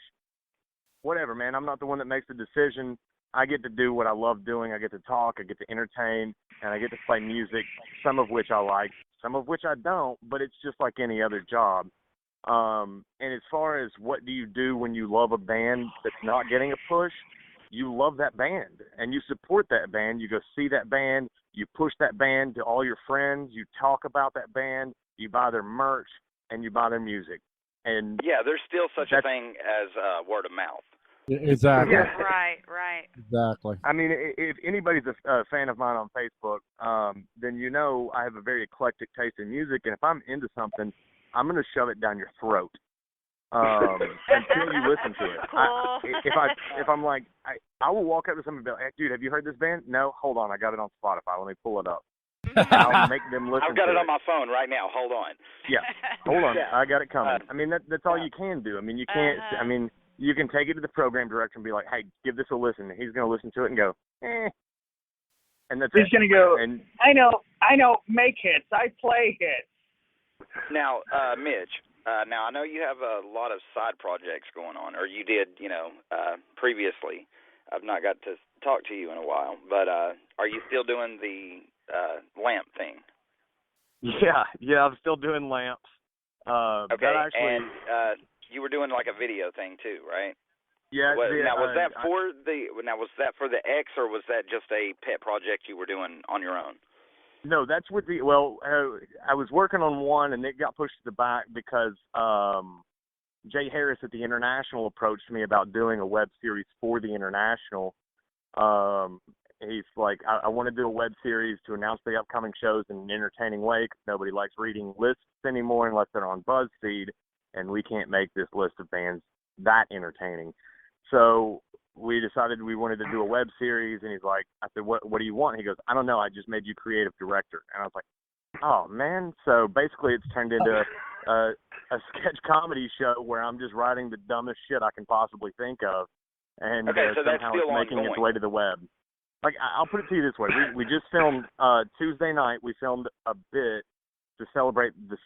Whatever, man. I'm not the one that makes the decision. I get to do what I love doing. I get to talk, I get to entertain, and I get to play music, some of which I like, some of which I don't, but it's just like any other job. And as far as what do you do when you love a band that's not getting a push, you love that band, and you support that band. You go see that band, you push that band to all your friends, you talk about that band, you buy their merch, and you buy their music. And yeah, there's still such a thing as word of mouth. Exactly. Yeah. Right. Exactly. I mean, if anybody's a fan of mine on Facebook, then you know I have a very eclectic taste in music, and if I'm into something, I'm going to shove it down your throat until you listen to it. Cool. If I'm like, I will walk up to somebody and be like, hey, dude, have you heard this band? No, hold on, I got it on Spotify. Let me pull it up. I'll make them listen to it. I've got it on my phone right now. Hold on. Yeah, hold on. Yeah. I got it coming. I mean, that's all you can do. I mean, you can't. I mean, you can take it to the program director and be like, hey, give this a listen. He's going to listen to it and go, and that's He's going to go, and I know, make hits. I play hits. Now, Mitch, now I know you have a lot of side projects going on, or you did, previously. I've not got to talk to you in a while, but are you still doing the lamp thing? Yeah, I'm still doing lamps. Okay, that actually, and you were doing like a video thing too, right? Yeah. Was that for the X, or was that just a pet project you were doing on your own? No, that's with the I was working on one and it got pushed to the back because Jay Harris at the International approached me about doing a web series for the International. He's like, I want to do a web series to announce the upcoming shows in an entertaining way because nobody likes reading lists anymore unless they're on BuzzFeed, and we can't make this list of bands that entertaining. So we decided we wanted to do a web series, and he's like, I said, what do you want? He goes, I don't know, I just made you creative director. And I was like, oh, man. So basically it's turned into a sketch comedy show where I'm just writing the dumbest shit I can possibly think of, and so that's somehow still it's making ongoing. its way to the web. Like, I'll put it to you this way. We just filmed Tuesday night. We filmed a bit to celebrate the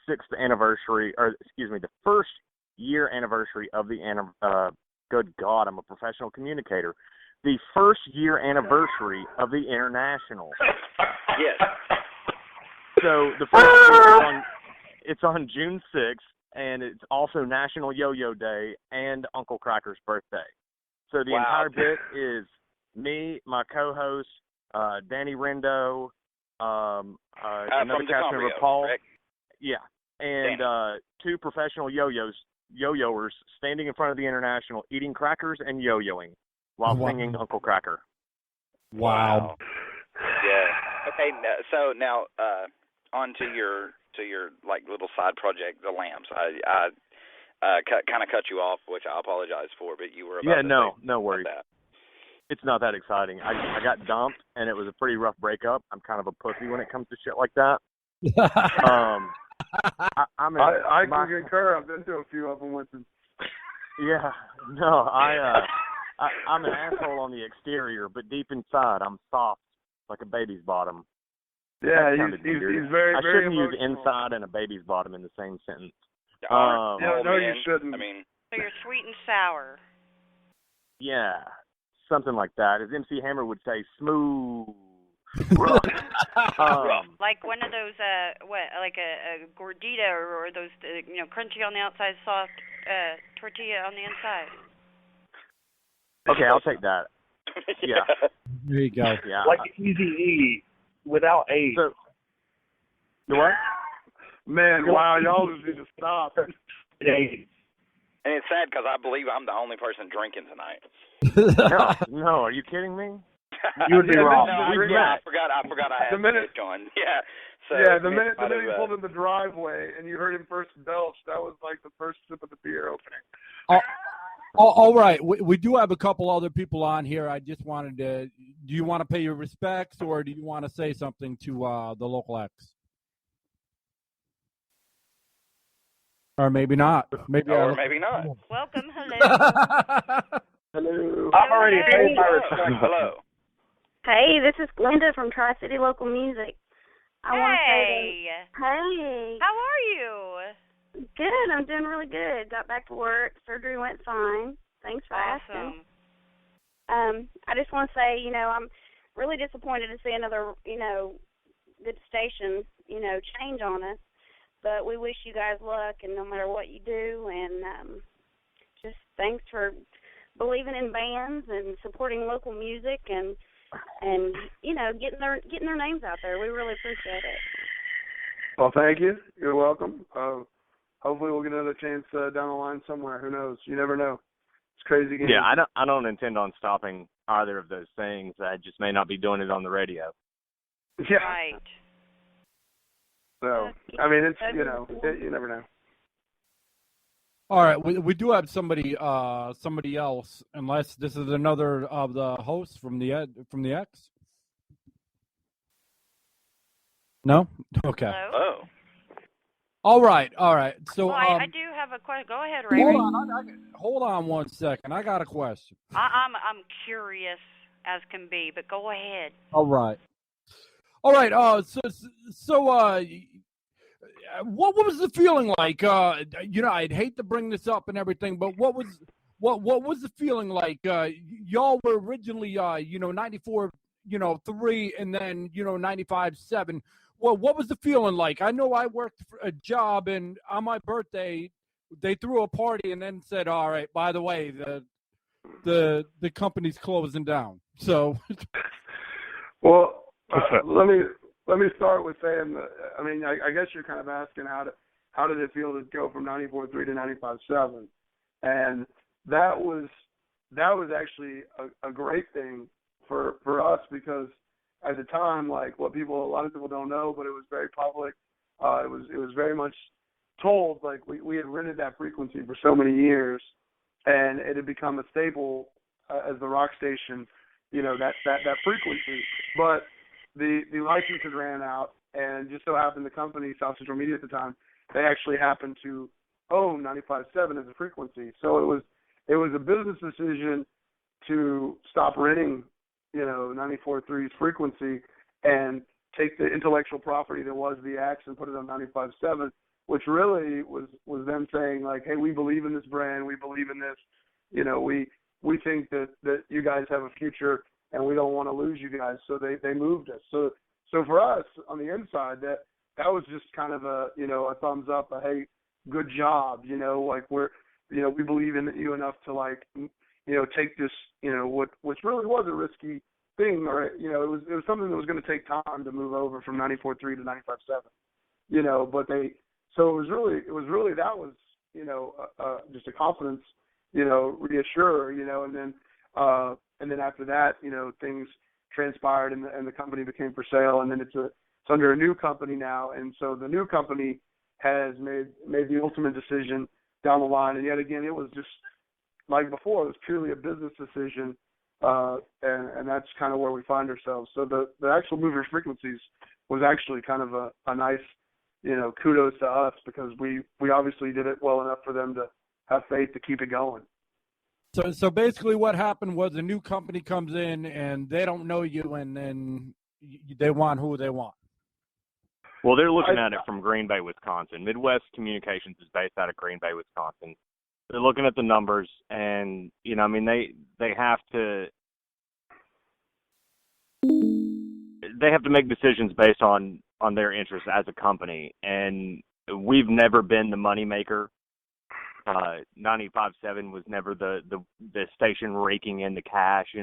first year anniversary of the good God, I'm a professional communicator. The first year anniversary of the International. Yes. So the first it's on June 6th, and it's also National Yo-Yo Day and Uncle Cracker's birthday. So the entire bit is me, my co-host, Danny Rindo, another cast member, Paul. Correct? Yeah, and two professional yo-yoers standing in front of the International, eating crackers and yo-yoing while singing Uncle Cracker. Wow. Yeah. Okay. So now, on to your like little side project, the lamps. I kind of cut you off, which I apologize for, but you were about to say no worries. that. It's not that exciting. I got dumped, and it was a pretty rough breakup. I'm kind of a pussy when it comes to shit like that. I can concur. I've been to a few of them with him. Yeah, no, I'm an asshole on the exterior, but deep inside, I'm soft like a baby's bottom. Yeah, he's very, I very shouldn't use emotional. inside and a baby's bottom in the same sentence. No, you shouldn't. I mean, So you're sweet and sour. Yeah, something like that. As MC Hammer would say, smooth. Like one of those, like a gordita or those, crunchy on the outside, soft tortilla on the inside. Okay, I'll take that. Yeah. There you go. Yeah. Like Easy E without A. So, the what? Man, wow, y'all just need to stop. and it's sad because I believe I'm the only person drinking tonight. No, are you kidding me? You would be wrong. I forgot I had Mitch on. Yeah. So the minute he pulled in the driveway and you heard him first belch, that was like the first sip of the beer opening. All right. We do have a couple other people on here. I just wanted to. Do you want to pay your respects, or do you want to say something to the LocalX? Or maybe not. Maybe or maybe not. Welcome. Hello. Hello. I'm already paid my respect. Hello. Hey, this is Glenda from Tri-City Local Music. I want to say hey. How are you? Good. I'm doing really good. Got back to work. Surgery went fine. Thanks for asking. I just want to say, I'm really disappointed to see another, good station, change on us. But we wish you guys luck, and no matter what you do, and just thanks for believing in bands and supporting local music, and getting their names out there. We really appreciate it. Well, thank you. You're welcome. Hopefully we'll get another chance down the line somewhere. Who knows? You never know. It's crazy game. Yeah, I don't intend on stopping either of those things. I just may not be doing it on the radio. Yeah. Right. So, I mean, it's, you never know. All right, we do have somebody else, unless this is another of the hosts from the X. No? Okay. Hello? Oh. All right. So I do have a question. Go ahead, Ray. Hold on one second. I got a question. I'm curious as can be, but go ahead. All right. What was the feeling like? I'd hate to bring this up and everything, but what was the feeling like? Y'all were originally 94, 3, and then 95, 7. Well, what was the feeling like? I know I worked a job, and on my birthday, they threw a party and then said, "All right, by the way, the company's closing down." So, well, let me start with saying that, I mean, I guess you're kind of asking how did it feel to go from 94.3 to 95.7, and that was actually a great thing for us, because at the time, like a lot of people don't know, but it was very public. It was very much told, like we had rented that frequency for so many years, and it had become a staple as the rock station, that frequency. But the license had ran out, and just so happened the company, South Central Media at the time, they actually happened to own 95.7 as a frequency. So it was a business decision to stop renting 94.3's frequency and take the intellectual property that was the X and put it on 95.7, which really was them saying, like, hey, we believe in this brand, we believe in this, we think that you guys have a future and we don't want to lose you guys. So they moved us. So for us on the inside, that was just kind of a thumbs up, a hey, good job, like we believe in you enough to take this, which really was a risky thing, or it was something that was going to take time to move over from 94.3 to 95.7, but so it was really that was just a confidence, reassure, and then after that, things transpired and the company became for sale, and then it's under a new company now, and so the new company has made the ultimate decision down the line, and yet again it was just like before, it was purely a business decision, and that's kind of where we find ourselves. So the actual moving frequencies was actually kind of a nice, kudos to us, because we obviously did it well enough for them to have faith to keep it going. So basically what happened was a new company comes in and they don't know you, and then they want who they want. Well, they're looking at it from Green Bay, Wisconsin. Midwest Communications is based out of Green Bay, Wisconsin. They're looking at the numbers, and they have to make decisions based on their interests as a company, and we've never been the moneymaker. 95.7 was never the station raking in the cash.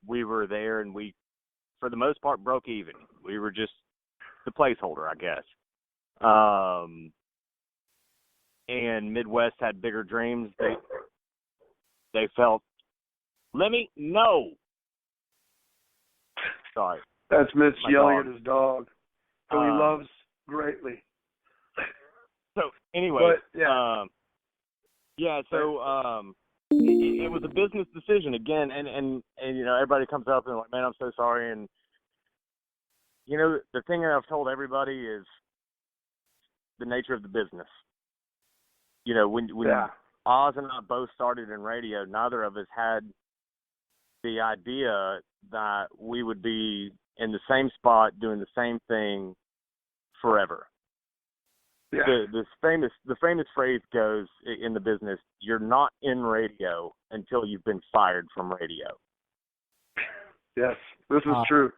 We were there, and we, for the most part, broke even. We were just the placeholder, I guess. And Midwest had bigger dreams. They felt, let me know. Sorry. That's Mitch yelling dog. at his dog, who he loves greatly. So anyway, but, yeah. It was a business decision again, and everybody comes up and like, man, I'm so sorry. And the thing that I've told everybody is the nature of the business. When Oz and I both started in radio, neither of us had the idea that we would be in the same spot doing the same thing forever. the famous phrase goes in the business: you're not in radio until you've been fired from radio. Yes, this is true.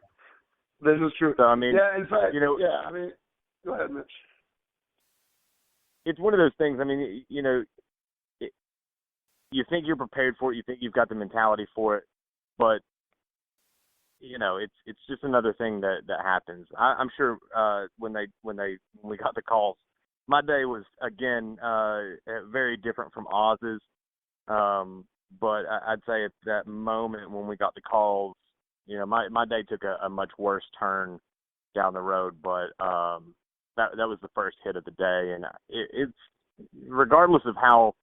This is true. So I mean, yeah, in fact, yeah, I mean, go ahead, Mitch. It's one of those things. I mean, you think you're prepared for it, you think you've got the mentality for it, but it's just another thing that happens. I'm sure when we got the calls, my day was again very different from Oz's. But I'd say at that moment when we got the calls, my day took a much worse turn down the road. But that was the first hit of the day, and it's regardless of how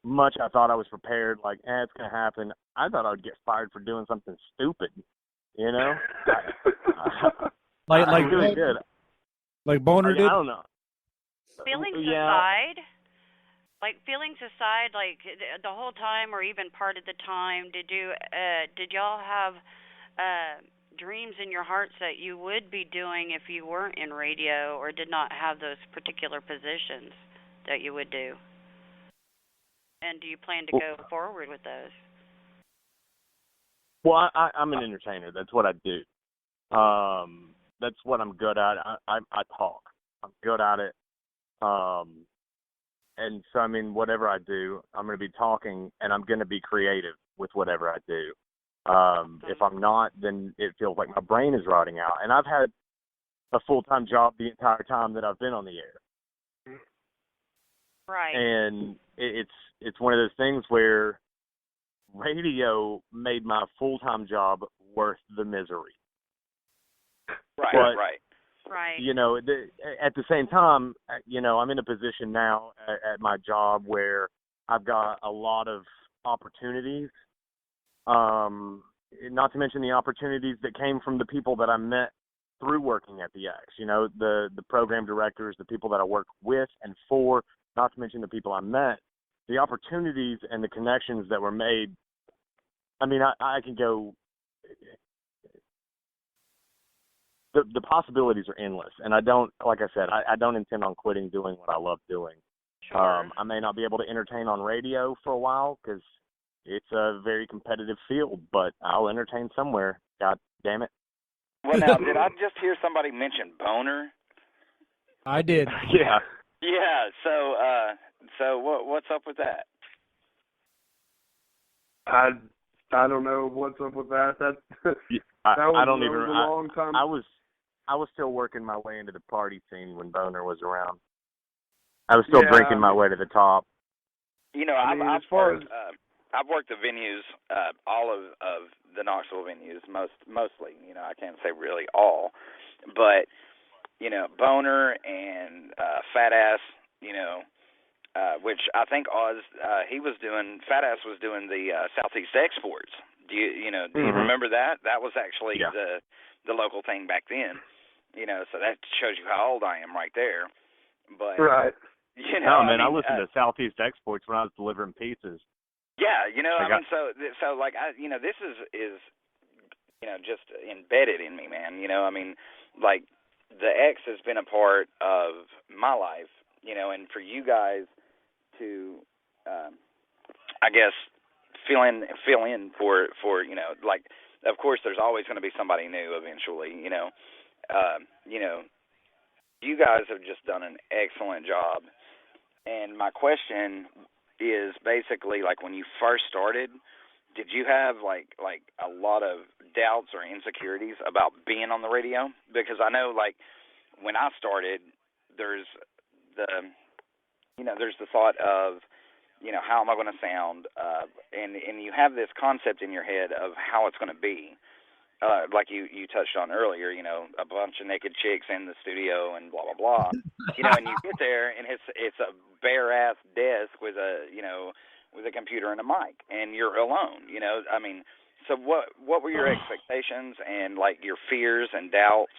much I thought I was prepared, like, it's going to happen, I thought I would get fired for doing something stupid, like I really did. Like Boner did? I don't know. Feelings yeah. feelings aside, like the whole time or even part of the time, did y'all have dreams in your hearts that you would be doing if you weren't in radio or did not have those particular positions that you would do? And do you plan to go forward with those? Well, I'm an entertainer. That's what I do. That's what I'm good at. I talk. I'm good at it. And so, I mean, whatever I do, I'm going to be talking, and I'm going to be creative with whatever I do. If I'm not, then it feels like my brain is rotting out. And I've had a full-time job the entire time that I've been on the air. Right. And it's one of those things where radio made my full-time job worth the misery. Right, but, right. At the same time, I'm in a position now at my job where I've got a lot of opportunities, not to mention the opportunities that came from the people that I met through working at the X, the program directors, the people that I work with and for, not to mention the people I met, the opportunities and the connections that were made. I mean, I can go, the possibilities are endless. And I don't, like I said, I don't intend on quitting doing what I love doing. Sure. I may not be able to entertain on radio for a while because it's a very competitive field, but I'll entertain somewhere. God damn it. Well, now, did I just hear somebody mention Boner? I did. Yeah. Yeah. So what's up with that? I don't know what's up with that. That I don't even. A long time. I was still working my way into the party scene when Boner was around. I was still drinking my way to the top. I've worked the venues, all of the Knoxville venues, mostly. I can't say really all, but Boner and Fat Ass, which I think Oz, Fat Ass was doing the Southeast Exports. Do you remember that? That was actually the local thing back then. So that shows you how old I am right there. But right. I listened to Southeast Exports when I was delivering pizzas. Yeah, so like this is just embedded in me, man. Like the X has been a part of my life, and for you guys to, I guess, fill in for like, of course, there's always going to be somebody new eventually, you guys have just done an excellent job, and my question is basically, like, when you first started, did you have like a lot of doubts or insecurities about being on the radio? Because I know, like, when I started, there's the thought of, how am I going to sound, and you have this concept in your head of how it's going to be, like you touched on earlier, a bunch of naked chicks in the studio and blah blah blah, and you get there and it's a bare ass desk with a computer and a mic, and you're alone. So what were your expectations and like your fears and doubts,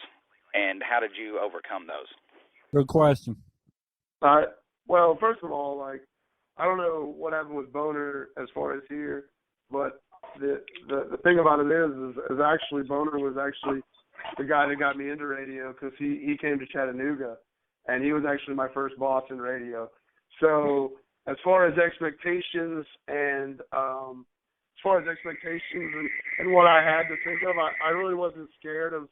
and how did you overcome those? Good question. Well, first of all, like, I don't know what happened with Boner as far as here, but the thing about it is actually Boner was actually the guy that got me into radio, because he came to Chattanooga, and he was actually my first boss in radio. So as far as expectations and what I had to think of, I really wasn't scared of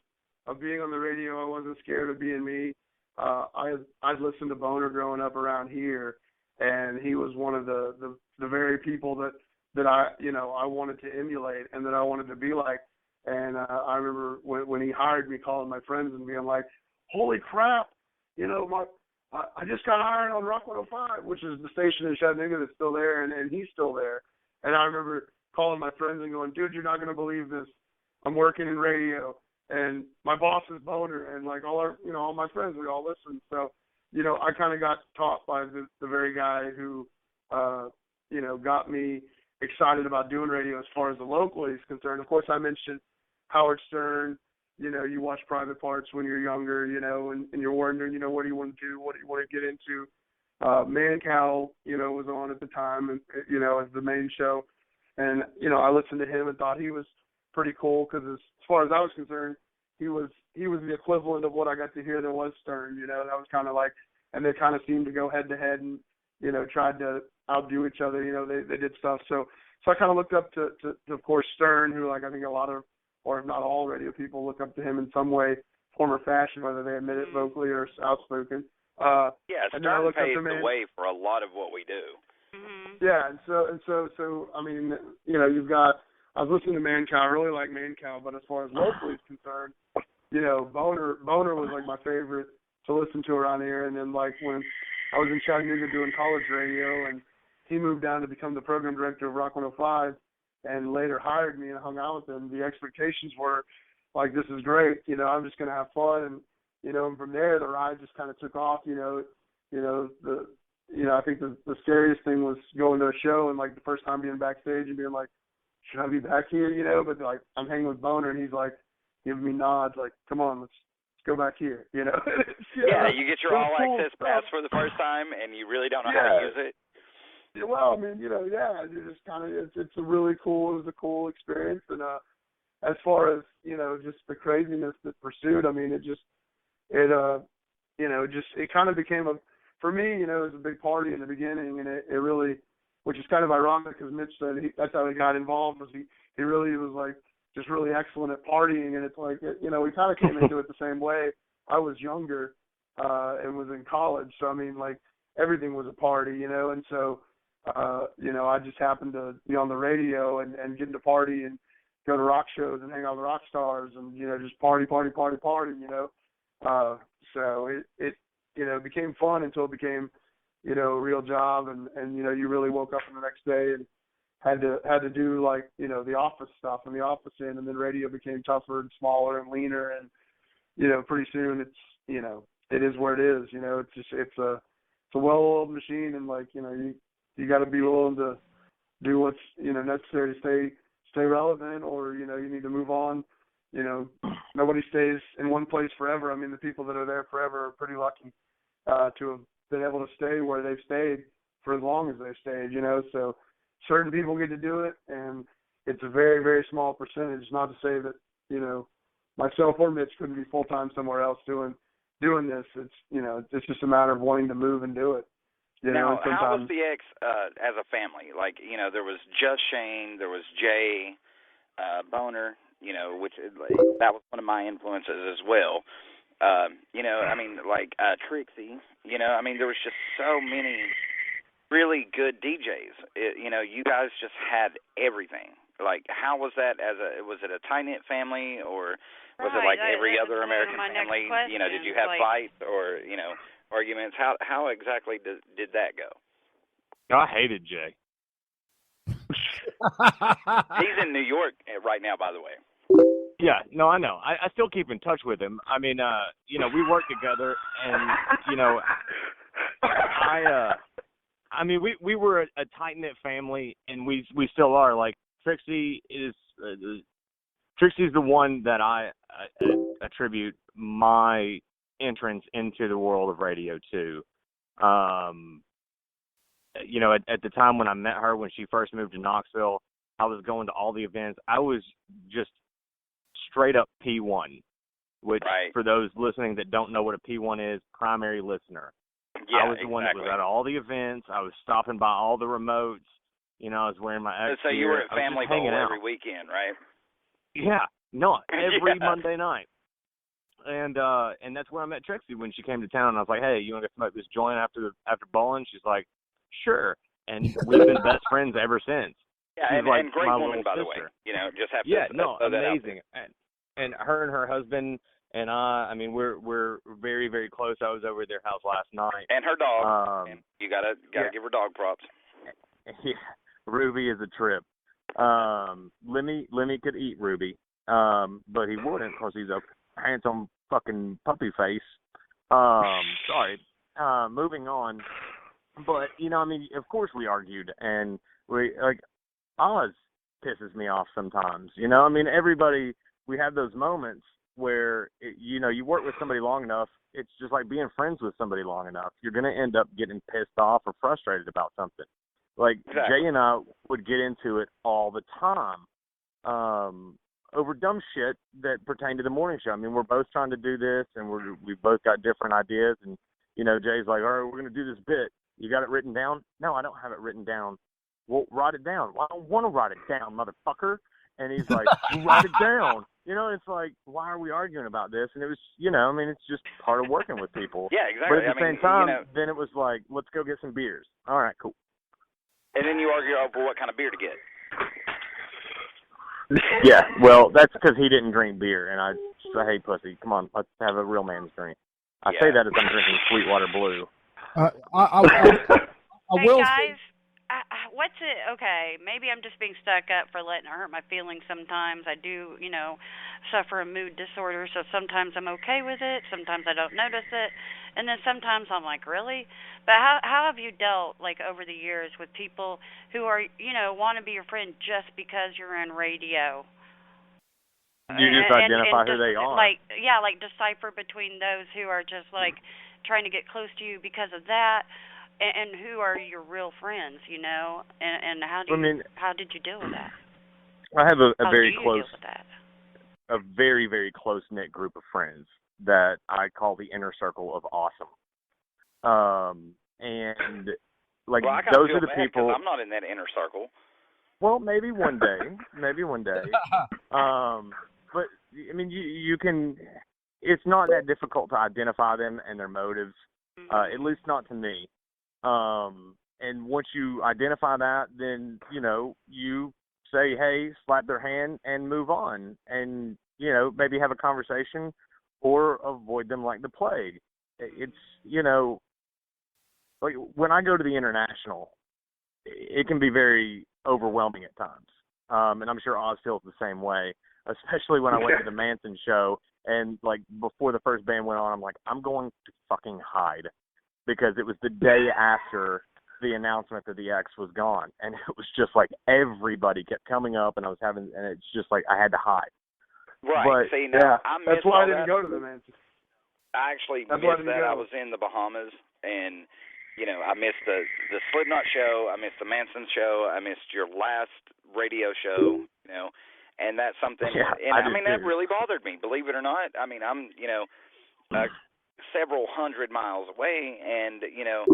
being on the radio. I wasn't scared of being me. I'd listened to Boner growing up around here, and he was one of the very people that I wanted to emulate and that I wanted to be like. And I remember when he hired me, calling my friends and being like, "Holy crap! I just got hired on Rock 105, which is the station in Chattanooga that's still there, and he's still there." And I remember calling my friends and going, "Dude, you're not going to believe this. I'm working in radio, and my boss is Boner, and like all my friends, we all listen." So, I kind of got taught by the very guy who, got me excited about doing radio as far as the local is concerned. Of course, I mentioned Howard Stern. You watch Private Parts when you're younger, and you're wondering, what do you want to do? What do you want to get into? Mancow, was on at the time, and, as the main show. And, I listened to him and thought he was pretty cool because as far as I was concerned, he was the equivalent of what I got to hear that was Stern, that was kind of like, and they kind of seemed to go head to head and, tried to outdo each other, they did stuff. So I kind of looked up to of course, Stern, who I think a lot of, or if not all radio people look up to him in some way, form or fashion, whether they admit it vocally or outspoken. Stern paved the way for a lot of what we do. Mm-hmm. Yeah, and so I mean, you've got, I was listening to Mancow, I really like Mancow, but as far as locally is concerned, Boner was like my favorite to listen to around here. And then like when I was in Chattanooga doing college radio, and he moved down to become the program director of Rock 105, and later hired me and hung out with him, the expectations were like, this is great, I'm just going to have fun. And, and from there, the ride just kind of took off, I think the scariest thing was going to a show and like the first time being backstage and being like, should I be back here, but like I'm hanging with Boner and he's like giving me nods like, come on, let's go back here, you get your all access pass for the first time and you really don't know how to use it. Well, I mean, you just kind of, it was a cool experience. And as far as, just the craziness that pursued, I mean, it kind of became for me, it was a big party in the beginning, and it really, which is kind of ironic because Mitch said that's how he got involved, was he really was like just really excellent at partying. And it's like, we kind of came into it the same way. I was younger and was in college. So, I mean, like everything was a party, and so, I just happened to be on the radio and get into party and go to rock shows and hang out with rock stars and, just party. So it became fun until it became, a real job. And you really woke up the next day and had to do like, the office stuff and the office end, and then radio became tougher and smaller and leaner. And, pretty soon it's, it is where it is, it's a well-oiled machine. And like, you got to be willing to do what's, necessary to stay relevant, or, you need to move on. Nobody stays in one place forever. I mean, the people that are there forever are pretty lucky to have been able to stay where they've stayed for as long as they've stayed, So certain people get to do it, and it's a very, very small percentage. Not to say that, myself or Mitch couldn't be full-time somewhere else doing this. It's, it's just a matter of wanting to move and do it. Now, how was the X as a family? Like, there was just Shane, there was Jay, Boner, which that was one of my influences as well. I mean, like Trixie, there was just so many really good DJs. You guys just had everything. Like, how was that was it a tight-knit family, or was it like every other American family? Did you have fights or, arguments? How exactly did that go? I hated Jay. He's in New York right now, by the way. Yeah, no, I know. I still keep in touch with him. I mean, we work together, and I mean, we were a tight knit family, and we still are. Like Trixie's the one that I attribute my entrance into the world of radio to. At the time when I met her, when she first moved to Knoxville, I was going to all the events. I was just straight up P1. which for those listening that don't know what a P1 is, primary listener. Yeah, I was the one that was at all the events. I was stopping by all the remotes. You know, I was wearing my X So you were at Family Bowl every out. weekend, right? Yeah, no, every Monday night. And that's where I met Trixie when she came to town. And I was like, hey, you want to smoke this joint after bowling? She's like, sure. And we've been best friends ever since. Yeah, and great woman, by the way. You know, just have to amazing. And her and her husband and I mean, we're very, very close. I was over at their house last night. And her dog. And you gotta give her dog props. Yeah, Ruby is a trip. Lemmy could eat Ruby, but he wouldn't because he's a handsome fucking puppy face. Sorry. Moving on. But, you know, I mean, of course we argued, and Oz pisses me off sometimes. You know, I mean, everybody, we have those moments where, you know, you work with somebody long enough, it's just like being friends with somebody long enough. You're going to end up getting pissed off or frustrated about something. Like, exactly. Jay and I would get into it all the time over dumb shit that pertained to the morning show. I mean, we're both trying to do this, and we've both got different ideas. And, you know, Jay's like, all right, we're going to do this bit. You got it written down? No, I don't have it written down. Well, write it down. Well, I don't want to write it down, motherfucker. And he's like, well, write it down. You know, it's like, why are we arguing about this? And it was, you know, I mean, it's just part of working with people. Yeah, exactly. But at the same time, then it was like, let's go get some beers. All right, cool. And then you argue over what kind of beer to get. Yeah, well, that's because he didn't drink beer. And I say, hey, pussy, come on, let's have a real man's drink. I say that as I'm drinking Sweetwater Blue. I hey will guys, what's it? Okay, maybe I'm just being stuck up for letting it hurt my feelings sometimes. I do, you know, suffer a mood disorder, so sometimes I'm okay with it, sometimes I don't notice it, and then sometimes I'm like, really? But how have you dealt, like, over the years with people who are, you know, want to be your friend just because you're in radio? You just identify who they are. Like, yeah, like decipher between those who are just, like, trying to get close to you because of that, and who are your real friends, you know, and how did you deal with that? I have a very close, a very, very close knit group of friends that I call the inner circle of awesome. And like, well, those are the people. I'm not in that inner circle. Well, maybe one day, but I mean, you can. It's not that difficult to identify them and their motives, at least not to me. And once you identify that, then, you know, you say, hey, slap their hand and move on. And, you know, maybe have a conversation or avoid them like the plague. It's, you know, like when I go to the International, it can be very overwhelming at times. And I'm sure Oz feels the same way, especially when I went to the Manson show. And, like, before the first band went on, I'm like, I'm going to fucking hide. Because it was the day after the announcement that the X was gone. And it was just like everybody kept coming up, and it's just like I had to hide. Right. But, see, now, I missed that's why I all didn't that. go to the Manson. I actually missed that. I was in the Bahamas, and, you know, I missed the Slipknot show. I missed the Manson show. I missed your last radio show, you know. And that's something, that really bothered me, believe it or not. I mean, I'm, you know, several hundred miles away, and, you know,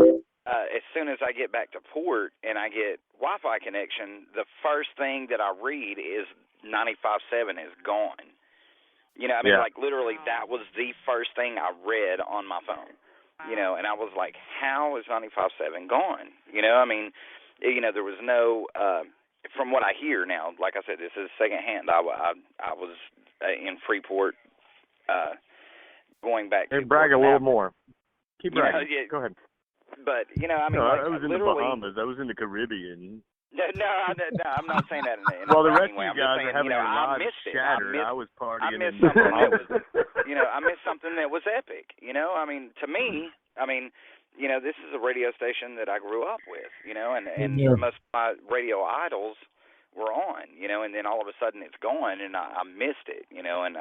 as soon as I get back to port and I get Wi-Fi connection, the first thing that I read is 95.7 is gone. You know, I mean, like, literally, that was the first thing I read on my phone, you know, and I was like, how is 95.7 gone? You know, I mean, you know, there was no, from what I hear now, like I said, this is secondhand. I was in Freeport, going back to brag a little more. Keep bragging. Yeah, go ahead. But, you know, I mean, I was in the Bahamas. I was in the Caribbean. No, I'm not saying that. Well, the rest of way. you guys saying, are having your lives shattered. I was partying. I missed something that was, you know, I missed something that was epic. You know, I mean, to me, I mean, you know, this is a radio station that I grew up with. You know, and most of my radio idols were on, you know, and then all of a sudden it's gone, and I missed it, you know, and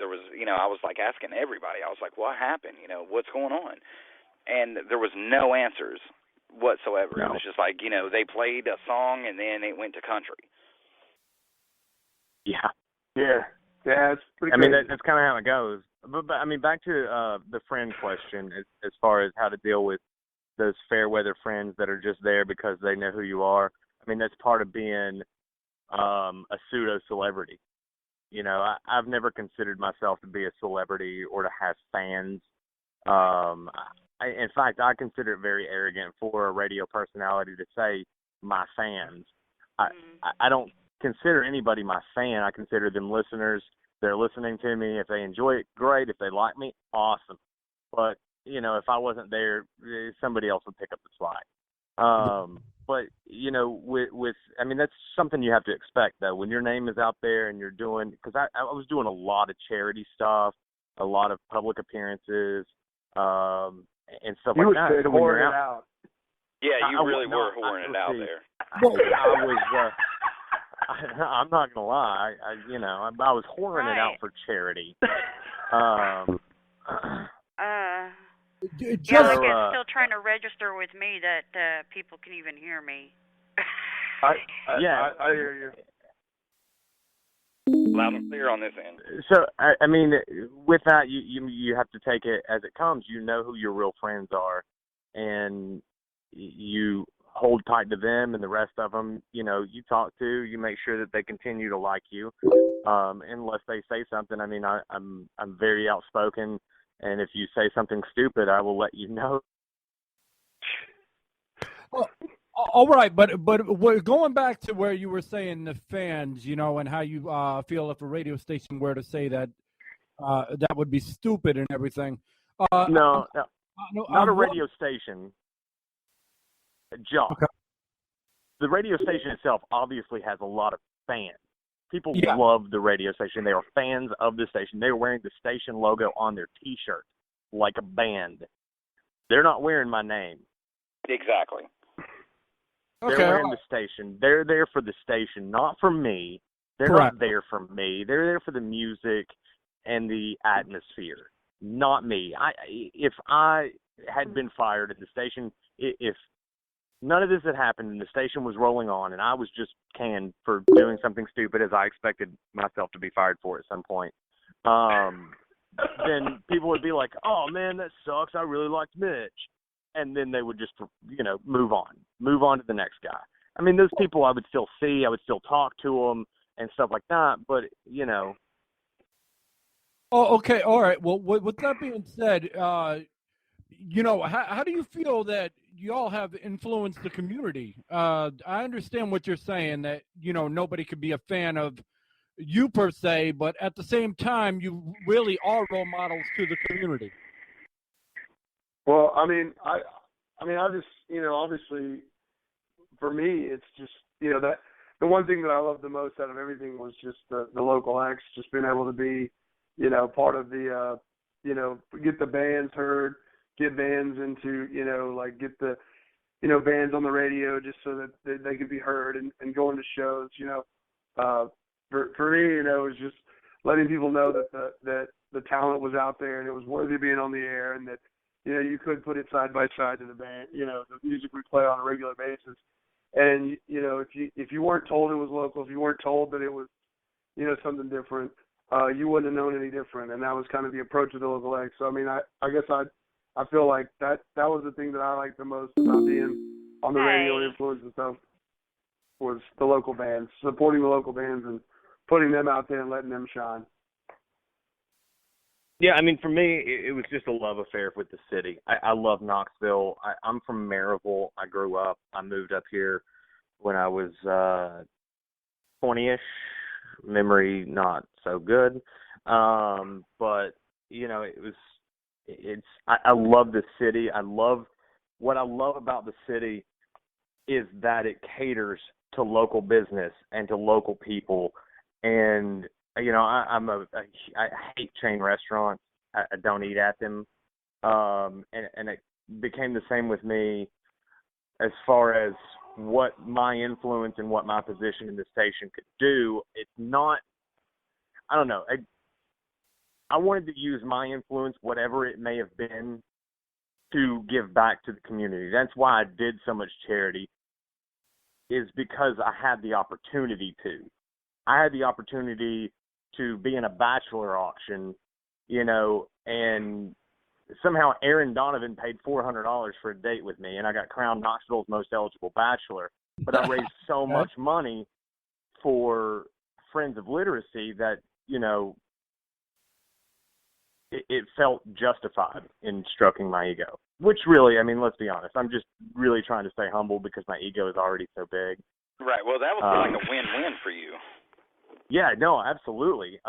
there was, you know, I was like asking everybody, I was like, what happened, you know, what's going on? And there was no answers whatsoever. No. It was just like, you know, they played a song and then it went to country. Yeah. Yeah, it's pretty. I mean, that's kind of how it goes. But I mean, back to the friend question, as far as how to deal with those fair weather friends that are just there because they know who you are. I mean, that's part of being a pseudo celebrity. You know, I've never considered myself to be a celebrity or to have fans. In fact, I consider it very arrogant for a radio personality to say my fans. I don't consider anybody my fan. I consider them listeners. They're listening to me. If they enjoy it, great. If they like me, awesome. But, you know, if I wasn't there, somebody else would pick up the slack. But, you know, with I mean, that's something you have to expect, though. When your name is out there and you're doing, because I was doing a lot of charity stuff, a lot of public appearances, and stuff like that. You were whoring it out. Yeah, you really were whoring it out there. I was, I'm not going to lie, I was whoring it out for charity. It's still trying to register with me that people can even hear me. I hear you. Loud and clear on this end. So, I mean, with that, you have to take it as it comes. You know who your real friends are, and you hold tight to them, and the rest of them, you know, you talk to. You make sure that they continue to like you, unless they say something. I mean, I'm very outspoken, and if you say something stupid, I will let you know. Well, all right, but we're going back to where you were saying the fans, you know, and how you feel if a radio station were to say that that would be stupid and everything. No, not a radio station. Jock. Okay. The radio station itself obviously has a lot of fans. People love the radio station. They are fans of the station. They're wearing the station logo on their T-shirt like a band. They're not wearing my name. Exactly. They're wearing the station. They're there for the station, not for me. They're not there for me. They're there for the music and the atmosphere, not me. If I had been fired at the station, if none of this had happened and the station was rolling on and I was just canned for doing something stupid as I expected myself to be fired for at some point, then people would be like, oh, man, that sucks. I really liked Mitch. And then they would just, you know, move on to the next guy. I mean, those people I would still see. I would still talk to them and stuff like that. But, you know. Oh, okay. All right. Well, with that being said, you know, how do you feel that you all have influenced the community? I understand what you're saying, that, you know, nobody could be a fan of you per se, but at the same time, you really are role models to the community. Well, I mean, I just, you know, obviously, for me, it's just, you know, that the one thing that I loved the most out of everything was just the LocalX, just being able to be, you know, part of the, you know, get the bands heard, get bands into, you know, like get the, you know, bands on the radio just so that they could be heard and going to shows, you know. For me, you know, it was just letting people know that the talent was out there and it was worthy of being on the air, and that, you know, you could put it side by side to the band, you know, the music we play on a regular basis. And, you know, if you weren't told it was local, if you weren't told that it was, you know, something different, you wouldn't have known any different. And that was kind of the approach of the LocalX. So, I mean, I guess I feel like that was the thing that I liked the most about being on the radio, influence and stuff, was the local bands, supporting the local bands and putting them out there and letting them shine. Yeah, I mean, for me, it was just a love affair with the city. I love Knoxville. I'm from Maryville. I grew up. I moved up here when I was 20-ish. Memory not so good. But, you know, I love the city. What I love about the city is that it caters to local business and to local people. And, you know, I hate chain restaurants. I don't eat at them. And it became the same with me as far as what my influence and what my position in the station could do. It's not, I don't know. I wanted to use my influence, whatever it may have been, to give back to the community. That's why I did so much charity, is because I had the opportunity to. I had the opportunity to be in a bachelor auction, you know, and somehow Aaron Donovan paid $400 for a date with me, and I got crowned Knoxville's most eligible bachelor. But I raised so much money for Friends of Literacy that, you know, it felt justified in stroking my ego. Which really, I mean, let's be honest, I'm just really trying to stay humble because my ego is already so big. Right. Well, that was like a win-win for you. Yeah, no, absolutely.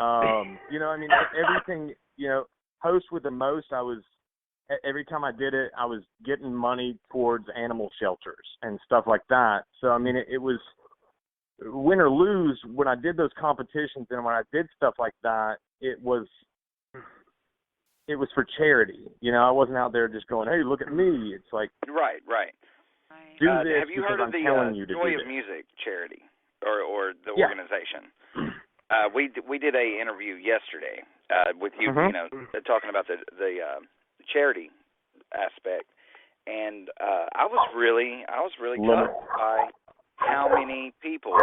You know, I mean, everything, you know, host with the most, every time I did it, I was getting money towards animal shelters and stuff like that. So, I mean, it was win or lose when I did those competitions and when I did stuff like that, it was for charity. You know, I wasn't out there just going, hey, look at me. It's like, right. Do this have you because heard of I'm the telling you to Joy do of this. Music charity or the organization? We did a interview yesterday with you, you know, talking about the charity aspect, and I was really touched by how many people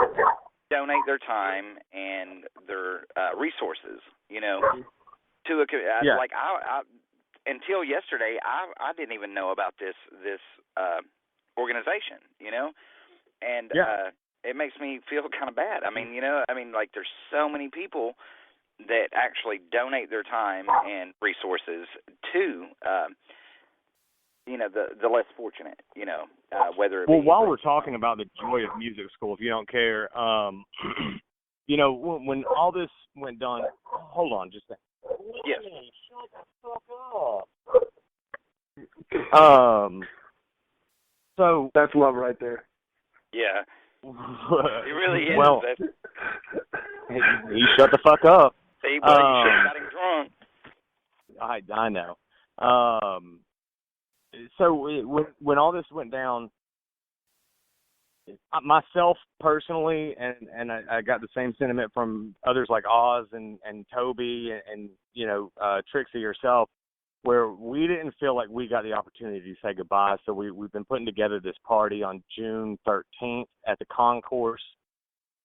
donate their time and their resources, you know, to a like I until yesterday I didn't even know about this organization, you know, and it makes me feel kind of bad. I mean, you know, like there's so many people that actually donate their time and resources to, you know, the less fortunate, you know, whether it be. Well, while we're talking about the Joy of Music School, if you don't care, you know, when all this went down, hold on just a second. Yes. Shut the fuck up. So that's love right there. Yeah. It really is. Well, he shut the fuck up. See, but you should have got him drunk. I know. So when all this went down, myself personally, and I got the same sentiment from others like Oz and Toby and you know, Trixie herself, where we didn't feel like we got the opportunity to say goodbye. So we've been putting together this party on June 13th at the Concourse.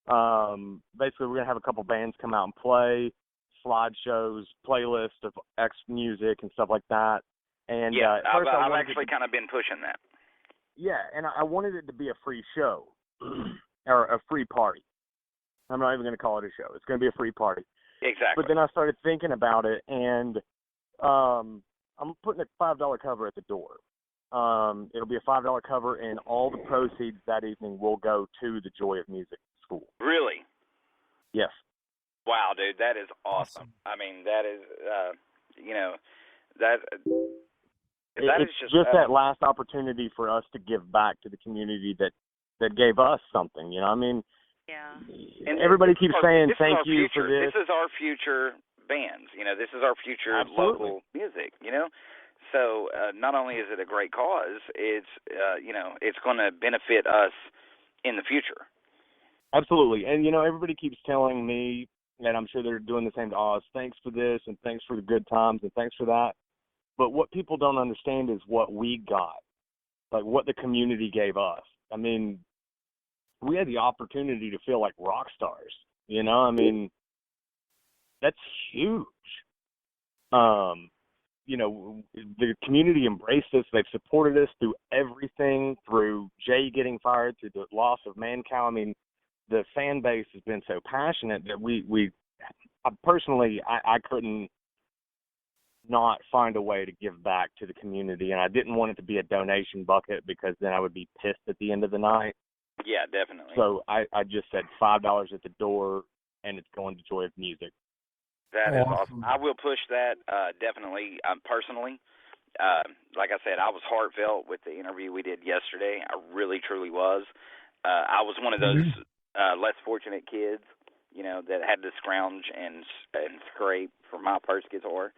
Basically, we're going to have a couple bands come out and play, slideshows, playlist of X music and stuff like that. And I've actually kind of been pushing that. Yeah, and I wanted it to be a free show or a free party. I'm not even going to call it a show. It's going to be a free party. Exactly. But then I started thinking about it, and I'm putting a $5 cover at the door. It'll be a $5 cover, and all the proceeds that evening will go to the Joy of Music School. Really? Yes. Wow, dude, that is awesome. I mean, that is, you know, that it's is just that last opportunity for us to give back to the community that gave us something. You know, I mean, and everybody keeps saying thank you future. for this. This is our future bands. You know, this is our future local music. You know, so not only is it a great cause, it's you know, it's going to benefit us in the future. Absolutely, and you know, everybody keeps telling me, and I'm sure they're doing the same to Oz. Thanks for this, and thanks for the good times, and thanks for that. But what people don't understand is what we got, like what the community gave us. I mean, we had the opportunity to feel like rock stars, you know? I mean, that's huge. You know, the community embraced us. They've supported us through everything, through Jay getting fired, through the loss of Mancow. I mean, the fan base has been so passionate that I couldn't not find a way to give back to the community, and I didn't want it to be a donation bucket because then I would be pissed at the end of the night. Yeah, definitely. So I just said $5 at the door, and it's going to Joy of Music. That is awesome. I will push that definitely personally. Like I said, I was heartfelt with the interview we did yesterday. I really, truly was. I was one of those less fortunate kids, you know, that had to scrounge and scrape for my first guitar.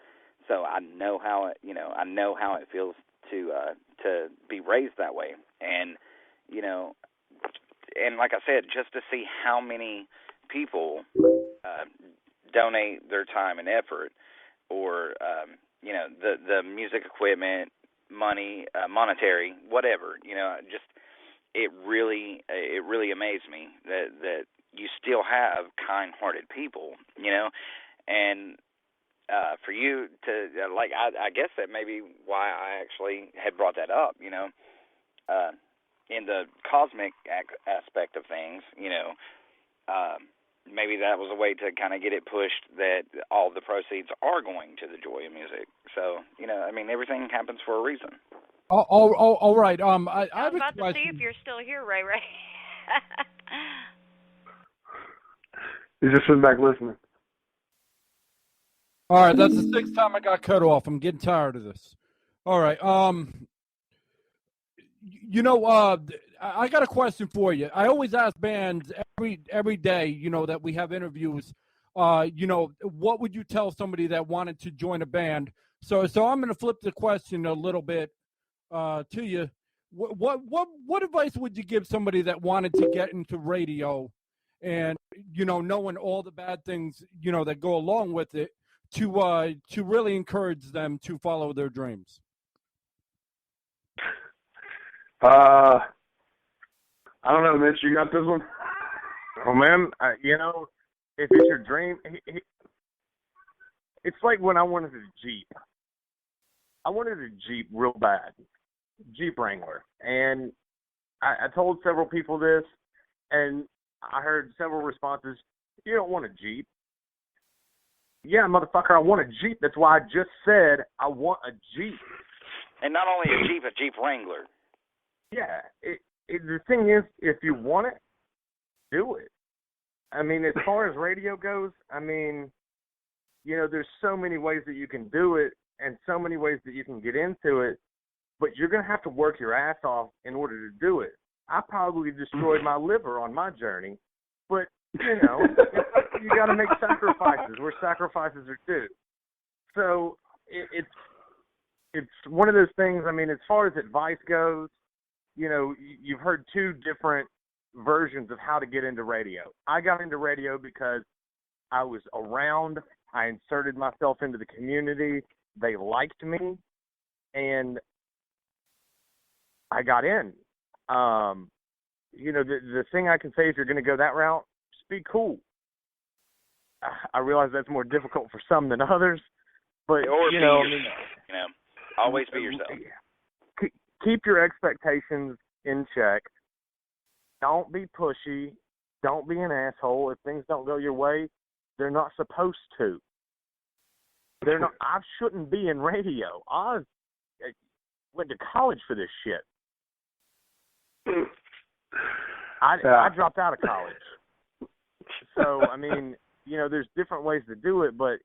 So I know how it feels to be raised that way, and you know, and like I said, just to see how many people donate their time and effort, or you know, the music equipment, money, monetary, whatever, you know, just it really amazed me that you still have kind-hearted people, and for you to, I guess that may be why I actually had brought that up, in the cosmic aspect of things, maybe that was a way to kind of get it pushed that all the proceeds are going to the joy of music. So, everything happens for a reason. All right. I was have about a question. to see if you're still here, Ray. He's just sitting back listening. All right, that's the sixth time I got cut off. I'm getting tired of this. All right. I got a question for you. I always ask bands every day, that we have interviews, what would you tell somebody that wanted to join a band? So I'm going to flip the question a little bit to you. What advice would you give somebody that wanted to get into radio and, knowing all the bad things, that go along with it, to really encourage them to follow their dreams? I don't know, Mitch. You got this one? Oh, man, if it's your dream, it's like when I wanted a Jeep. I wanted a Jeep real bad, Jeep Wrangler. And I told several people this, and I heard several responses. You don't want a Jeep. Yeah, motherfucker, I want a Jeep. That's why I just said I want a Jeep. And not only a Jeep Wrangler. Yeah, the thing is, if you want it, do it. I mean, as far as radio goes, there's so many ways that you can do it and so many ways that you can get into it, but you're going to have to work your ass off in order to do it. I probably destroyed my liver on my journey, but, you got to make sacrifices where sacrifices are due. So it's one of those things, as far as advice goes, you've heard two different versions of how to get into radio. I got into radio because I was around, I inserted myself into the community, they liked me, and I got in. The thing I can say, if you're going to go that route, just be cool. I realize that's more difficult for some than others, but, always be yourself. Keep your expectations in check. Don't be pushy. Don't be an asshole. If things don't go your way, they're not supposed to. They're not. I shouldn't be in radio. Oz went to college for this shit. I dropped out of college. So, there's different ways to do it, but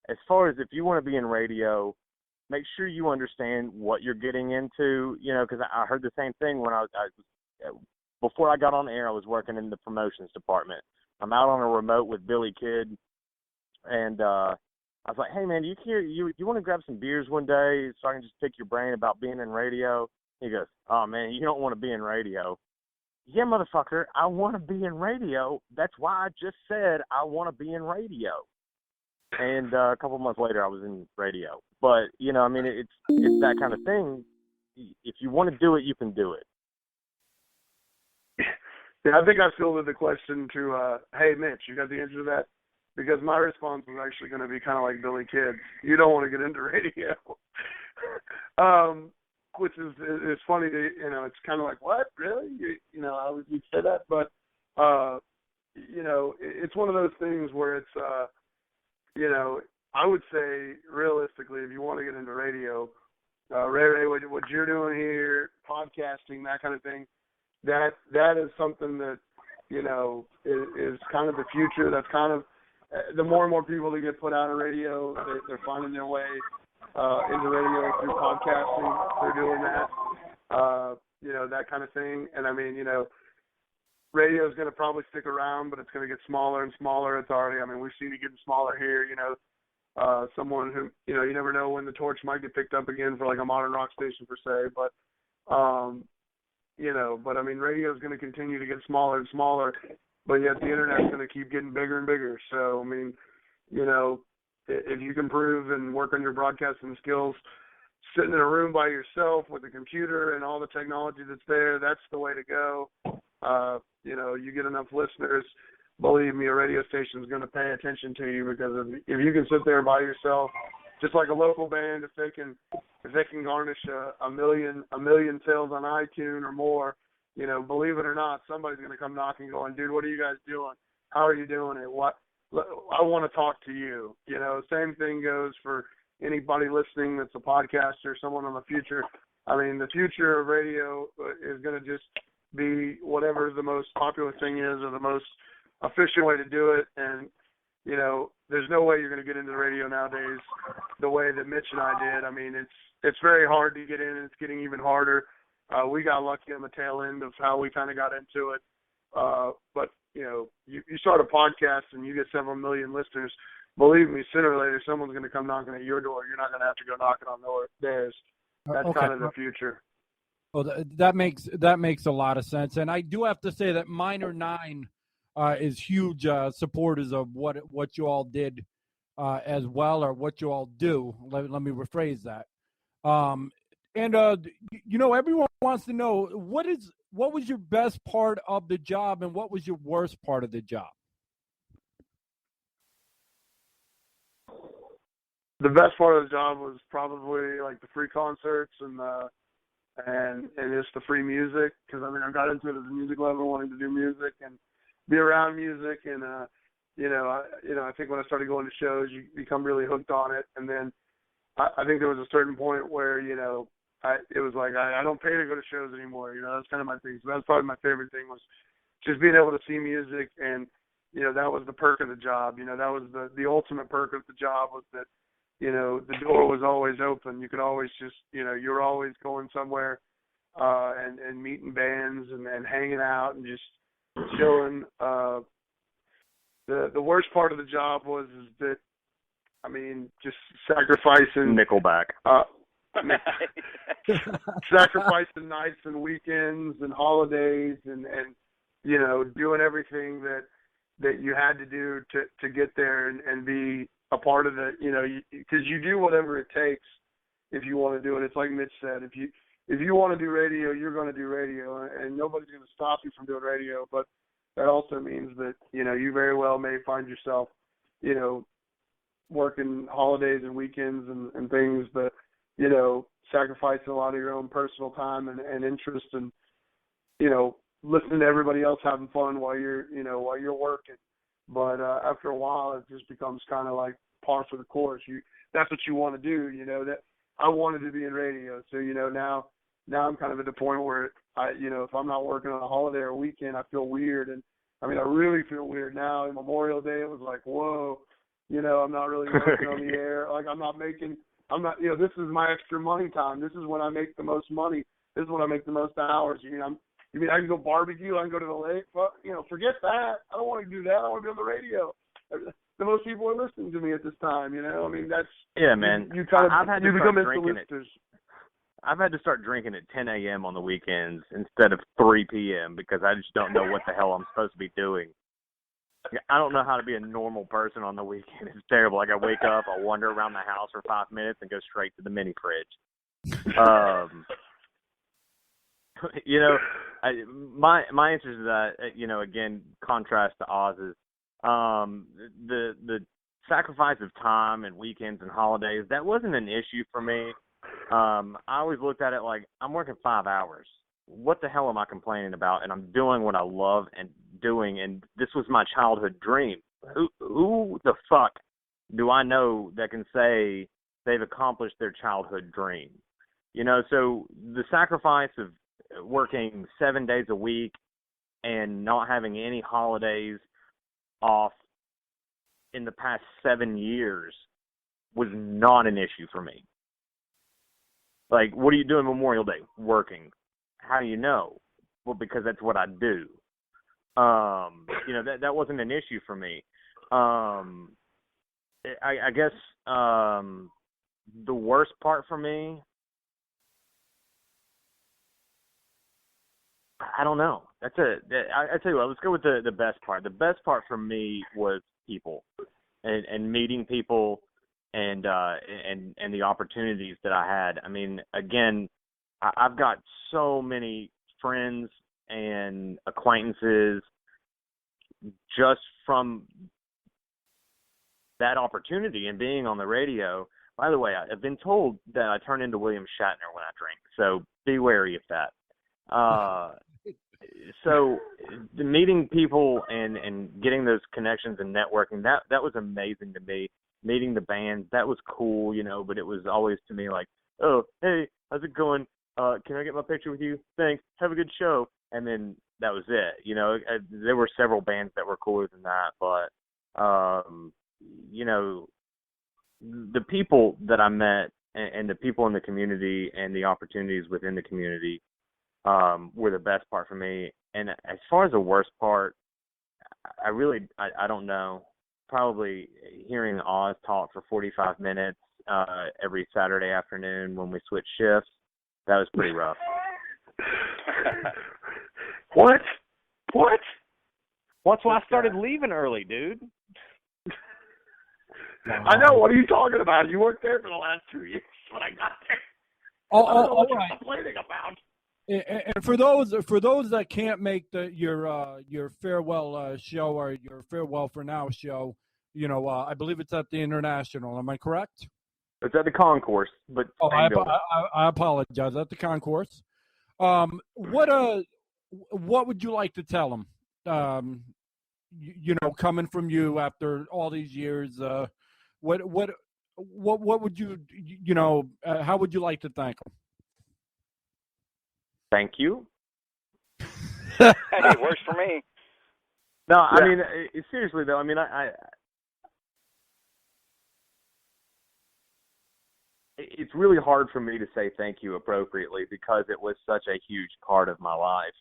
as far as if you want to be in radio, make sure you understand what you're getting into, because I heard the same thing when before I got on the air, I was working in the promotions department. I'm out on a remote with Billy Kidd, and I was like, hey, man, you want to grab some beers one day so I can just pick your brain about being in radio? He goes, oh, man, you don't want to be in radio. Yeah, motherfucker, I want to be in radio. That's why I just said I want to be in radio. And a couple months later, I was in radio. But, it's that kind of thing. If you want to do it, you can do it. Yeah, I think I fielded the question to, hey, Mitch, you got the answer to that? Because my response was actually going to be kind of like Billy Kidd. You don't want to get into radio. Which is funny. It's kind of like, what, really? I would say that, but it's one of those things where it's I would say realistically, if you want to get into radio, Ray, what you're doing here, podcasting, that kind of thing, that is something that is kind of the future. That's kind of the more and more people that get put out of radio, they're finding their way into radio through podcasting. They're doing that, that kind of thing. And radio is going to probably stick around, but it's going to get smaller and smaller. It's already, we've seen it getting smaller here. Someone who, you never know when the torch might get picked up again for like a modern rock station per se, but radio is going to continue to get smaller and smaller, but yet the internet's going to keep getting bigger and bigger. So, if you can prove and work on your broadcasting skills, sitting in a room by yourself with a computer and all the technology that's there, that's the way to go. You get enough listeners believe me, a radio station is going to pay attention to you, because if you can sit there by yourself, just like a local band, if they can garnish a million sales on iTunes or more, you know, believe it or not, somebody's going to come knocking, going, dude, what are you guys doing? How are you doing it? I want to talk to you. You know, same thing goes for anybody listening that's a podcaster, someone in the future. I mean, the future of radio is going to just be whatever the most popular thing is, or the most efficient way to do it. And, you know, there's no way you're going to get into the radio nowadays the way that Mitch and I did. I mean, it's very hard to get in, and it's getting even harder. We got lucky on the tail end of how we kind of got into it. But, you know, you start a podcast and you get several million listeners. Believe me, sooner or later, someone's going to come knocking at your door. You're not going to have to go knocking on theirs. That's Okay. kind of the future. Well, that makes a lot of sense. And I do have to say that Minor 9 is huge supporters of what you all did as well, or what you all do. Let me rephrase that. You know, everyone wants to know what was your best part of the job, and what was your worst part of the job? The best part of the job was probably like the free concerts and just the free music, because I mean, I got into it as a music lover, wanting to do music and be around music, and I think when I started going to shows, you become really hooked on it, and then I think there was a certain point where, you know, it was like I don't pay to go to shows anymore. You know, that's kind of my thing. So that's probably my favorite thing, was just being able to see music, and you know, that was the perk of the job. You know, that was the ultimate perk of the job, was that, you know, the door was always open. You could always just, you know, you're always going somewhere and meeting bands and hanging out and just chilling. The worst part of the job is that, I mean, just sacrificing Nickelback. Sacrificing nights and weekends and holidays and you know, doing everything that you had to do to get there and be a part of it, you know, because you do whatever it takes if you want to do it. It's like Mitch said, if you want to do radio, you're going to do radio, and nobody's going to stop you from doing radio. But that also means that, you know, you very well may find yourself, you know, working holidays and weekends and things, but, you know, sacrificing a lot of your own personal time and interest, and, you know, listening to everybody else having fun while you're working. But after a while, it just becomes kind of like par for the course. That's what you want to do, you know. That I wanted to be in radio, so, you know, now I'm kind of at the point where you know, if I'm not working on a holiday or a weekend, I feel weird. And I mean, I really feel weird now. In Memorial Day, it was like, whoa, you know, I'm not really working on the air. Like, I'm not, you know, this is my extra money time. This is when I make the most money. This is when I make the most hours. You mean I can go barbecue? I can go to the lake? Well, you know, forget that. I don't want to do that. I want to be on the radio. The most people are listening to me at this time, you know? I mean, that's... Yeah, man. You kind of, I've had to you become instant listeners. I've had to start drinking at 10 a.m. on the weekends instead of 3 p.m. because I just don't know what the hell I'm supposed to be doing. I don't know how to be a normal person on the weekend. It's terrible. Like, I wake up, I wander around the house for 5 minutes and go straight to the mini fridge. You know, my answer to that, you know, again, contrast to Oz's, the sacrifice of time and weekends and holidays, that wasn't an issue for me. I always looked at it like, I'm working 5 hours. What the hell am I complaining about? And I'm doing what I love and doing, and this was my childhood dream. Who the fuck do I know that can say they've accomplished their childhood dream? You know, so the sacrifice of working 7 days a week and not having any holidays off in the past 7 years was not an issue for me. Like, what are you doing Memorial Day? Working. How do you know? Well, because that's what I do. You know, that wasn't an issue for me. I guess the worst part for me, I don't know. I tell you what, let's go with the best part. The best part for me was people and meeting people and the opportunities that I had. I mean, again, I've got so many friends and acquaintances just from that opportunity and being on the radio. By the way, I've been told that I turn into William Shatner when I drink, so be wary of that. So meeting people and getting those connections and networking, that was amazing to me. Meeting the bands, that was cool, but it was always to me like, oh, hey, how's it going? Can I get my picture with you? Thanks. Have a good show. And then that was it. There were several bands that were cooler than that, but, the people that I met and the people in the community and the opportunities within the community were the best part for me. And as far as the worst part, I don't know. Probably hearing Oz talk for 45 minutes every Saturday afternoon when we switched shifts, that was pretty rough. What? That's why I started leaving early, dude. I know. What are you talking about? You weren't there for the last 2 years when I got there. I don't know what you're complaining about. And for those that can't make your farewell show or your farewell for now show, I believe it's at the International. Am I correct? It's at the Concourse, but I apologize. At the Concourse. What would you like to tell them? Coming from you after all these years, what would you how would you like to thank them? Thank you. Hey, it works for me. No, yeah. I mean, seriously though. I mean, it's really hard for me to say thank you appropriately because it was such a huge part of my life.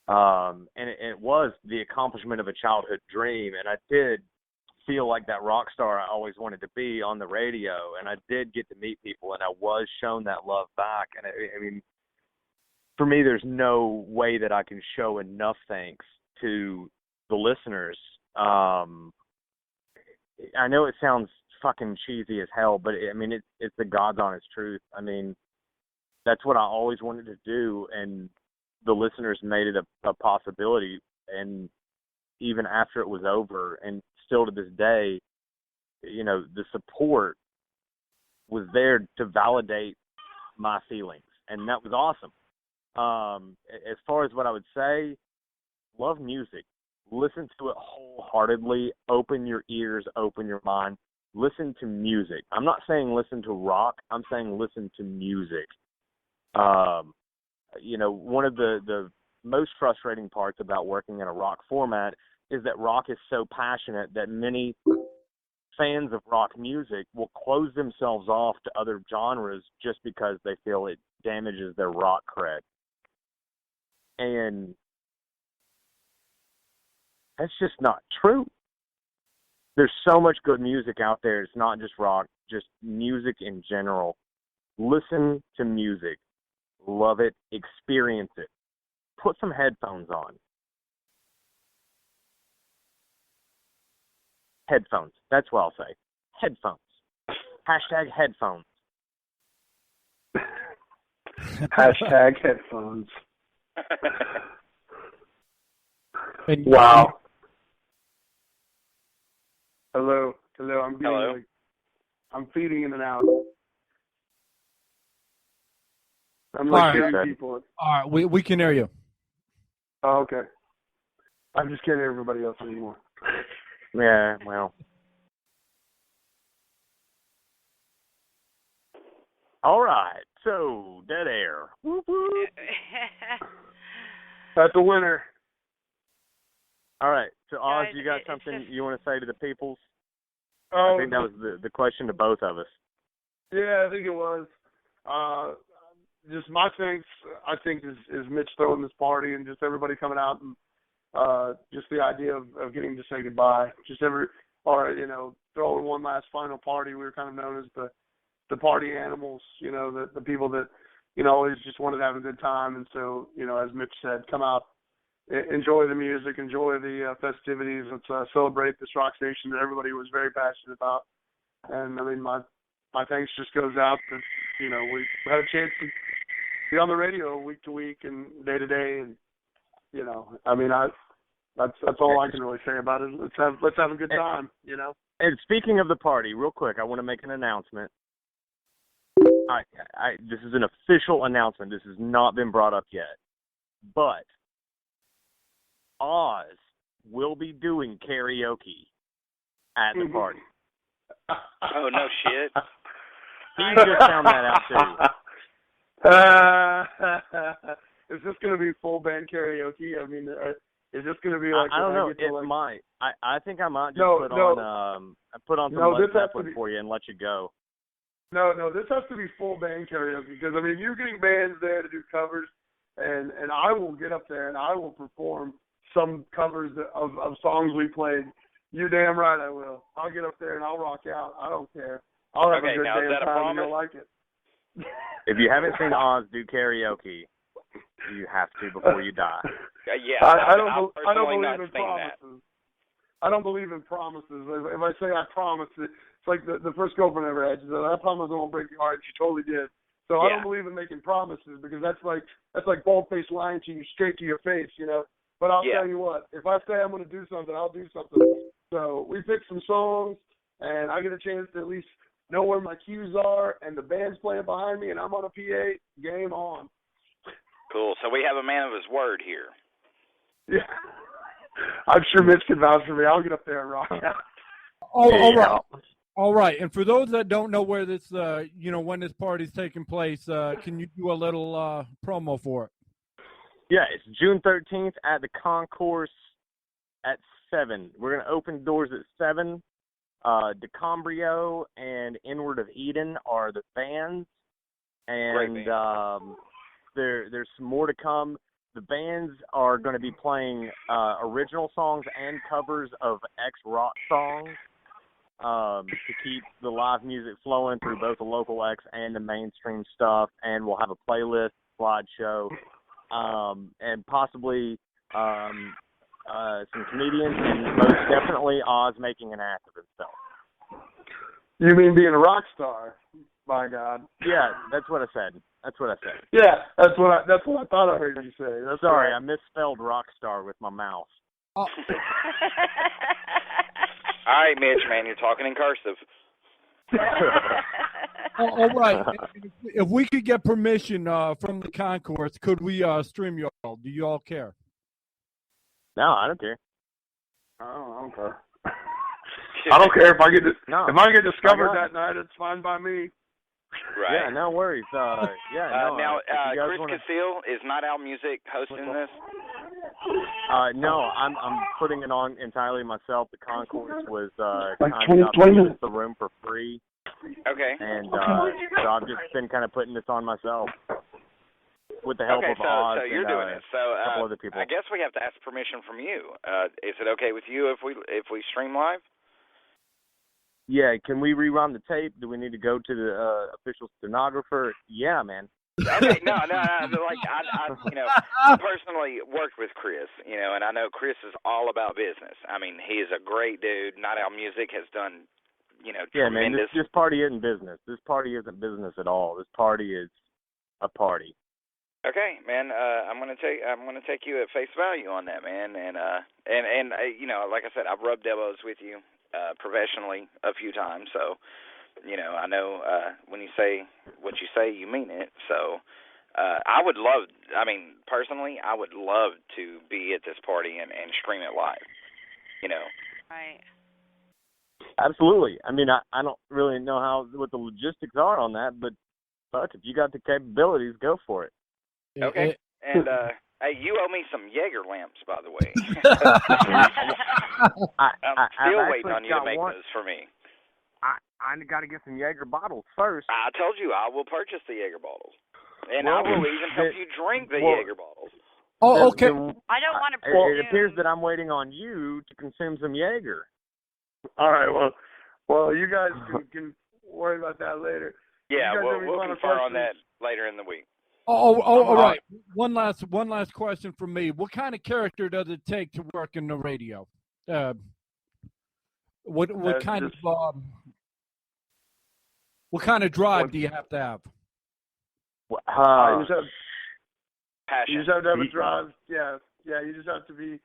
And it was the accomplishment of a childhood dream. And I did feel like that rock star I always wanted to be on the radio. And I did get to meet people, and I was shown that love back. And I mean, for me, there's no way that I can show enough thanks to the listeners. I know it sounds fucking cheesy as hell, but I mean, it's the God's honest truth. I mean, that's what I always wanted to do, and the listeners made it a possibility. And even after it was over, and still to this day, the support was there to validate my feelings, and that was awesome. As far as what I would say, love music. Listen to it wholeheartedly. Open your ears, open your mind. Listen to music. I'm not saying listen to rock. I'm saying listen to music. One of the most frustrating parts about working in a rock format is that rock is so passionate that many fans of rock music will close themselves off to other genres just because they feel it damages their rock cred. And that's just not true. There's so much good music out there. It's not just rock, just music in general. Listen to music. Love it. Experience it. Put some headphones on. Headphones. That's what I'll say. Headphones. Hashtag headphones. Hashtag headphones. Wow. Hello. I'm feeding in and out. I'm like hearing people. All right, we can hear you. Oh, okay. I just can't hear everybody else anymore. Yeah, well. All right, so dead air. Whoop, whoop. That's a winner. All right, so Oz, you got something you want to say to the peoples? I think that was the question to both of us. Yeah, I think it was. Just my thanks, I think, is Mitch throwing this party and just everybody coming out and just the idea of getting to say goodbye. Just throw in one last final party. We were kind of known as the party animals, the people that, always just wanted to have a good time. And so, as Mitch said, come out, enjoy the music, enjoy the festivities. Let's celebrate this rock station that everybody was very passionate about. And, I mean, my thanks just goes out that, we had a chance to be on the radio week to week and day to day. And, I mean, That's all I can really say about it. Let's have a good time, you know. And speaking of the party, real quick, I want to make an announcement. This is an official announcement. This has not been brought up yet, but Oz will be doing karaoke at the party. Oh, no shit. He just found that out too. Is this going to be full band karaoke? I mean, is this going to be like? I don't know. It might. I think I might just put on some Led Zeppelin for you and let you go. No, this has to be full band karaoke because I mean you're getting bands there to do covers, and I will get up there and I will perform some covers of songs we played. You damn right I will. I'll get up there and I'll rock out. I don't care. I'll have a good now, damn time and you'll like it. If you haven't seen Oz do karaoke, you have to before you die. Yeah, I don't believe in promises. promises. I don't believe in promises. If I say I promise, it's like the first girlfriend I ever had. She said, "I promise I won't break your heart." She totally did. So I don't believe in making promises because that's like bald-faced lying to you straight to your face, you know. But I'll tell you what, if I say I'm going to do something, I'll do something. So we picked some songs, and I get a chance to at least know where my cues are, and the band's playing behind me, and I'm on a PA. Game on. Cool. So we have a man of his word here. Yeah. I'm sure Mitch can vouch for me. I'll get up there and rock out. All right. All right. And for those that don't know where this, when this party's taking place, can you do a little promo for it? Yeah, it's June 13th at the Concourse at 7. We're going to open doors at 7. DeCambrio and Inward of Eden are the bands. And there's some more to come. The bands are going to be playing original songs and covers of ex-rock songs to keep the live music flowing through both the LocalX and the mainstream stuff. And we'll have a playlist, slideshow, and possibly some comedians, and most definitely Oz making an ass of himself. You mean being a rock star? My God. Yeah, that's what I said. Yeah, that's what I thought I heard you say. That's Sorry, right. I misspelled rock star with my mouth. Oh. All right, Mitch, man, you're talking in cursive. All right. If we could get permission from the Concourse, could we stream you all? Do you all care? No, I don't care. I don't care. I don't care if I get discovered that night. It's fine by me. Right. Yeah, no worries. Now, Chris Casile is Not Out Music hosting this? No, I'm putting it on entirely myself. The Concourse was kind enough to give us the room for free. Okay. And so I've just been kind of putting this on myself with the help of Oz so you're and doing it. So a couple other people. I guess we have to ask permission from you. Is it okay with you if we stream live? Yeah, can we rerun the tape? Do we need to go to the official stenographer? Yeah, man. Okay, no. Like I personally worked with Chris, and I know Chris is all about business. I mean, he is a great dude. Not Out Music has done, yeah, tremendous. Man, this party isn't business. This party isn't business at all. This party is a party. Okay, man. I'm gonna take you at face value on that, man. And like I said, I've rubbed elbows with you professionally a few times, so I know when you say what you say, you mean it. So personally, I would love to be at this party and stream it live. Right. Absolutely. I mean, I don't really know what the logistics are on that, but if you got the capabilities, go for it. Okay. And hey, you owe me some Jaeger lamps, by the way. I'm still waiting on you to make those for me. I got to get some Jaeger bottles first. I told you I will purchase the Jaeger bottles, and I will even help you drink the Jaeger bottles. Oh, okay. I don't want to. It appears that I'm waiting on you to consume some Jaeger. All right. Well, you guys can worry about that later. Yeah, we'll confer on that later in the week. All right. One last question from me. What kind of character does it take to work in the radio? What kind of drive do you have to have? You just have Passion. You just have to have a drive. Yeah. You just have to be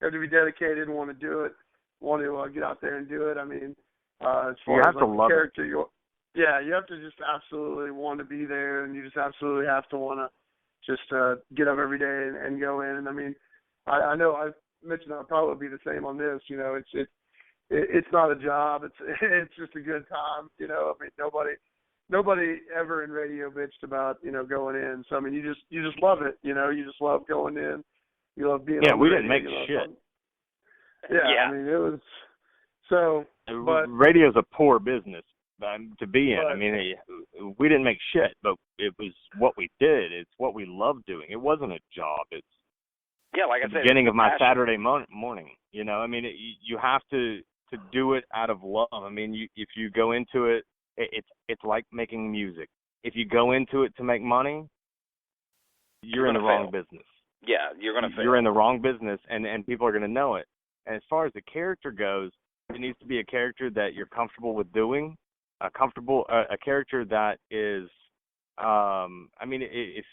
have to be dedicated and want to do it, want to get out there and do it. I mean, as far You as have to like, love the character, you have to just absolutely want to be there, and you just absolutely have to want to just get up every day and go in. And I mean, I know I've mentioned I'll probably be the same on this. You know, it's not a job. It's just a good time. You know, I mean, nobody ever in radio bitched about, you know, going in. So I mean, you just love it. You know, you just love going in. You love being. Yeah, on we the didn't make radio, shit. Yeah, I mean, it was so. But radio's a poor business to be in. But, I mean, we didn't make shit, but it was what we did. It's what we loved doing. It wasn't a job. It's like I said, the beginning of my passion. Saturday morning. You know, I mean, you have to do it out of love. I mean, if you go into it, it's like making music. If you go into it to make money, you're in the wrong business. Yeah, you're going to fail. You're in the wrong business, and people are going to know it. And as far as the character goes, it needs to be a character that you're comfortable with doing, a character that is, I mean, if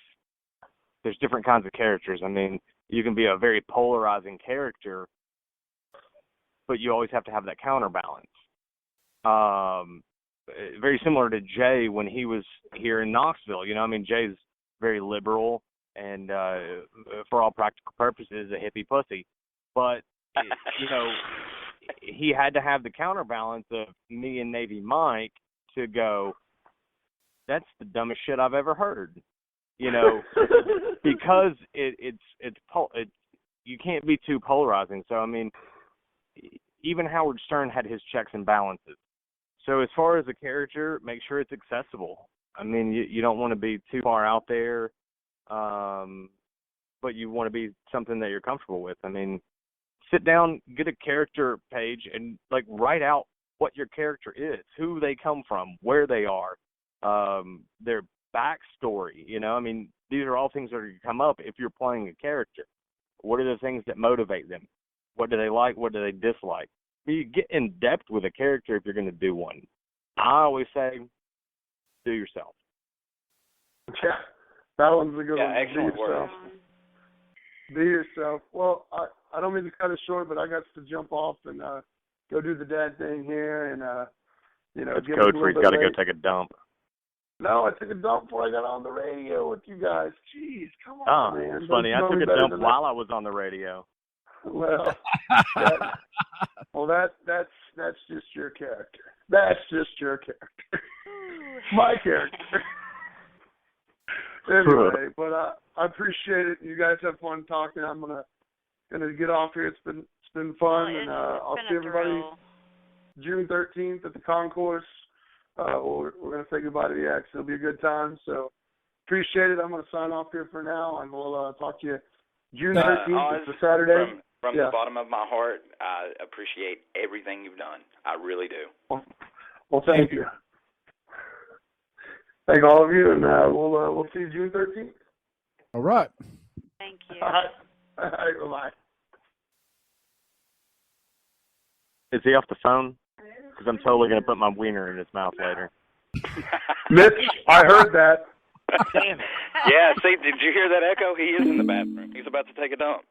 there's different kinds of characters. I mean, you can be a very polarizing character, but you always have to have that counterbalance. Very similar to Jay when he was here in Knoxville. You know, I mean, Jay's very liberal and, for all practical purposes, a hippie pussy. But, you know, he had to have the counterbalance of me and Navy Mike to go, that's the dumbest shit I've ever heard. You know, because you can't be too polarizing. So, I mean, even Howard Stern had his checks and balances. So as far as the character, make sure it's accessible. I mean, you don't want to be too far out there, but you want to be something that you're comfortable with. I mean, sit down, get a character page, and, like, write out what your character is, who they come from, where they are, their backstory. You know, I mean, these are all things that are going to come up if you're playing a character. What are the things that motivate them? What do they like? What do they dislike? You get in depth with a character if you're going to do one. I always say, do yourself. Yeah, that one's a good one. Excellent Be yourself. Be yourself. Well, I don't mean to cut it short, but I got to jump off and go do the dad thing here, and you know, it's code for he's got to go take a dump. No, I took a dump before I got on the radio with you guys. Jeez, come on, man. It's funny. I took a dump while I was on the radio. Well, that's just your character. That's just your character. My character. Anyway, but I appreciate it. You guys have fun talking. I'm gonna get off here. It's been fun, and I'll see everybody June 13th at the Concourse. We're gonna say goodbye to the X. It'll be a good time. So appreciate it. I'm gonna sign off here for now, and we'll talk to you June 13th. It's a Saturday. From the bottom of my heart, I appreciate everything you've done. I really do. Well, thank you. Thank all of you, and we'll see you June 13th. All right. Thank you. All right. Bye. Is he off the phone? Because I'm totally going to put my wiener in his mouth later. Mitch, I heard that. Damn it. Yeah, see, did you hear that echo? He is in the bathroom. He's about to take a dump.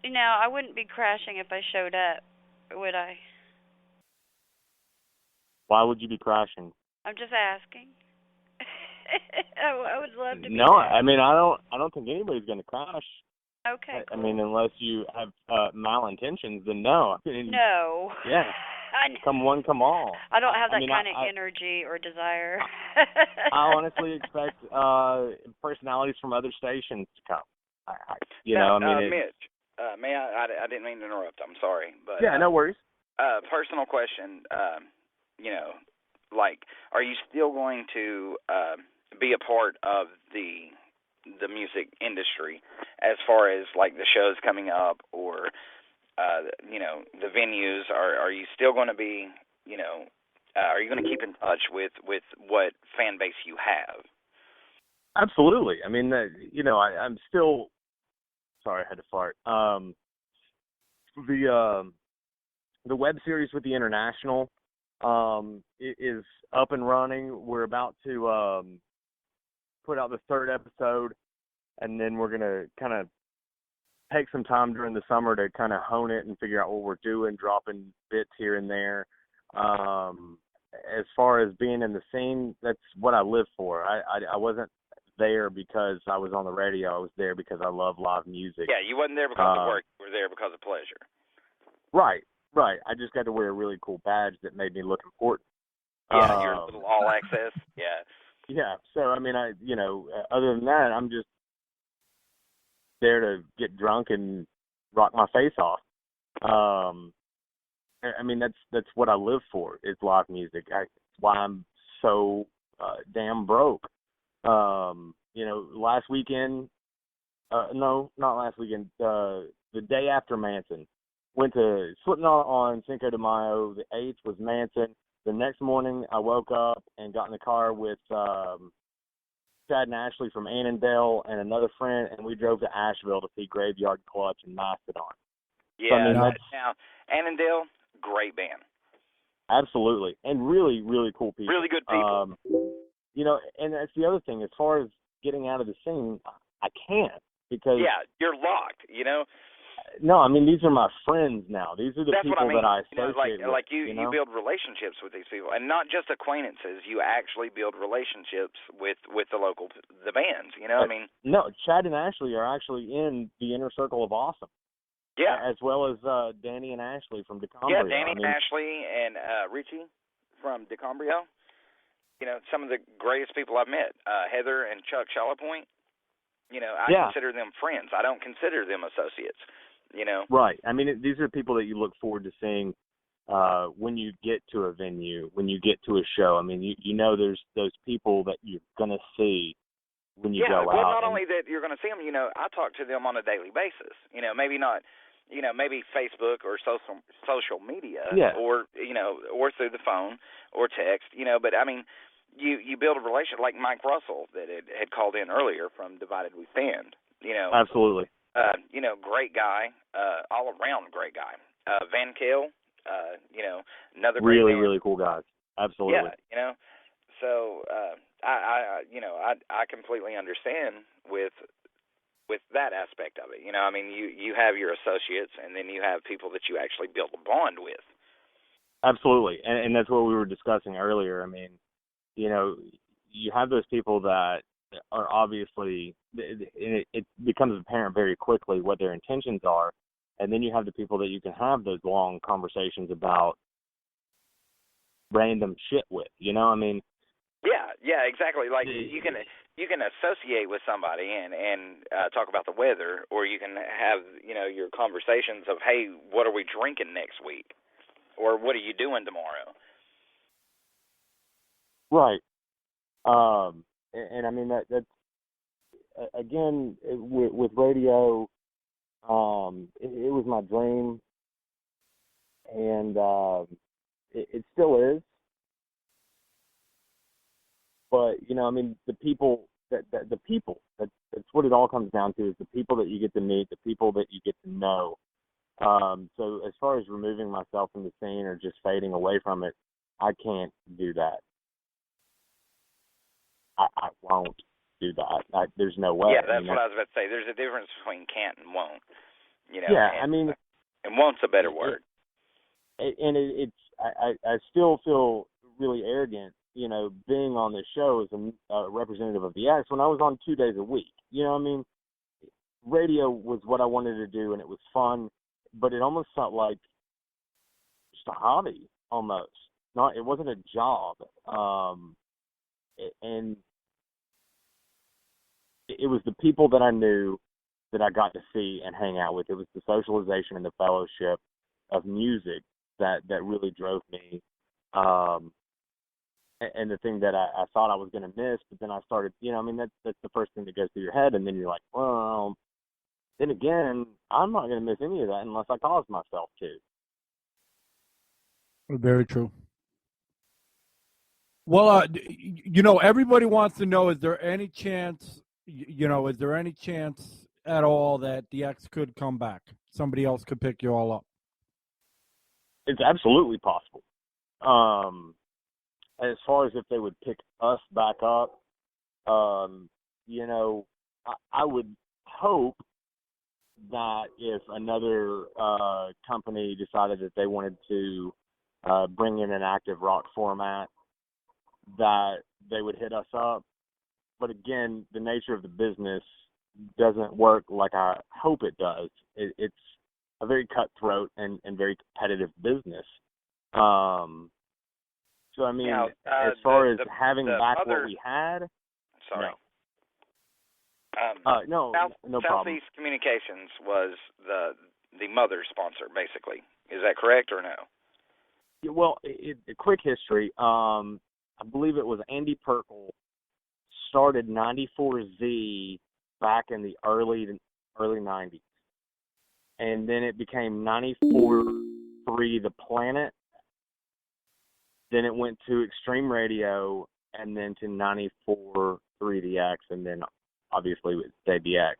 You know, I wouldn't be crashing if I showed up, would I? Why would you be crashing? I'm just asking. I would love to be No, there. I mean, I don't think anybody's going to crash. Okay, cool. I mean, unless you have malintentions, then no. I mean, no. Yeah. Come one, come all. I don't have that kind of I energy or desire. I honestly expect personalities from other stations to come. Mitch, may I didn't mean to interrupt. I'm sorry, but yeah, no worries. Personal question. You know, like, are you still going to be a part of the music industry as far as like the shows coming up or you know, the venues? Are you still going to be, you know, are you going to keep in touch with what fan base you have? Absolutely. I mean, you know, I'm still. Sorry, I had to fart. The web series with the International is up and running. We're about to put out the third episode, and then we're going to kind of take some time during the summer to kind of hone it and figure out what we're doing, dropping bits here and there. As far as being in the scene, that's what I live for. I wasn't there because I was on the radio. I was there because I love live music. Yeah, you wasn't there because of work. You were there because of pleasure. Right. I just got to wear a really cool badge that made me look important. Yeah, your little all access. Yeah. Yeah. So I mean, other than that, I'm just there to get drunk and rock my face off. I mean, that's what I live for, is live music. It's why I'm so damn broke. Last weekend, no, not last weekend, the day after Manson, went to Slipknot on Cinco de Mayo. The 8th was Manson. The next morning, I woke up and got in the car with Chad and Ashley from Annandale and another friend, and we drove to Asheville to see Graveyard Clutch and Mastodon. Yeah, so, I mean, now, Annandale, great band. Absolutely. And really, really cool people. Really good people. And that's the other thing. As far as getting out of the scene, I can't because... Yeah, you're locked, No, I mean, these are my friends now. These are the That's people what I mean. that I associate with. Like you build relationships with these people, and not just acquaintances. You actually build relationships with the bands. You know what I mean? No, Chad and Ashley are actually in the inner circle of awesome. Yeah. As well as Danny and Ashley from DeCambrio. Yeah, Danny and Ashley and Richie from DeCambrio. Some of the greatest people I've met. Heather and Chuck Shalapoint. I consider them friends. I don't consider them associates. Right. I mean, these are people that you look forward to seeing when you get to a venue, when you get to a show. I mean, there's those people that you're going to see when you go out. Yeah, well, not only that you're going to see them, I talk to them on a daily basis. Maybe not, maybe Facebook or social media or, or through the phone or text, but I mean, you build a relationship like Mike Russell that had called in earlier from Divided We Stand, Absolutely. Great guy, all around great guy. Van Kale, another great really, band. really cool guys. Absolutely. Yeah, so I completely understand with that aspect of it. I mean, you have your associates, and then you have people that you actually build a bond with. Absolutely, and that's what we were discussing earlier. I mean, you have those people that are obviously, it becomes apparent very quickly what their intentions are, and then you have the people that you can have those long conversations about random shit with. I mean. Yeah, exactly. Like you can associate with somebody and talk about the weather, or you can have your conversations of, hey, what are we drinking next week, or what are you doing tomorrow? Right. And I mean that's again with radio. It was my dream, and it still is. But I mean, the people that's what it all comes down to, is the people that you get to meet, the people that you get to know. So as far as removing myself from the scene or just fading away from it, I can't do that. I won't do that. There's no way. Yeah, that's what I was about to say. There's a difference between can't and won't. And won't's a better word. I still feel really arrogant, being on this show as a representative of the X when I was on 2 days a week. I mean, radio was what I wanted to do, and it was fun, but it almost felt like just a hobby almost. It wasn't a job. And it was the people that I knew that I got to see and hang out with. It was the socialization and the fellowship of music that really drove me. And the thing that I thought I was going to miss, but then I started, that's the first thing that goes through your head, and then you're like, well, then again, I'm not going to miss any of that unless I cause myself to. Very true. Well, everybody wants to know, is there any chance at all that the X could come back? Somebody else could pick you all up? It's absolutely possible. As far as if they would pick us back up, I would hope that if another company decided that they wanted to bring in an active rock format, that they would hit us up. But again, the nature of the business doesn't work like I hope it does. It's a very cutthroat and very competitive business. So, I mean, Now, as far as the having back other, what we had, sorry. no, no problem. Southeast Communications was the mother sponsor, basically. Is that correct or no? Yeah, well, a quick history. I believe it was Andy Perkle started 94Z back in the early 90s. And then it became 94.3 The Planet. Then it went to Extreme Radio, and then to 94.3 The X, and then obviously it stayed The X.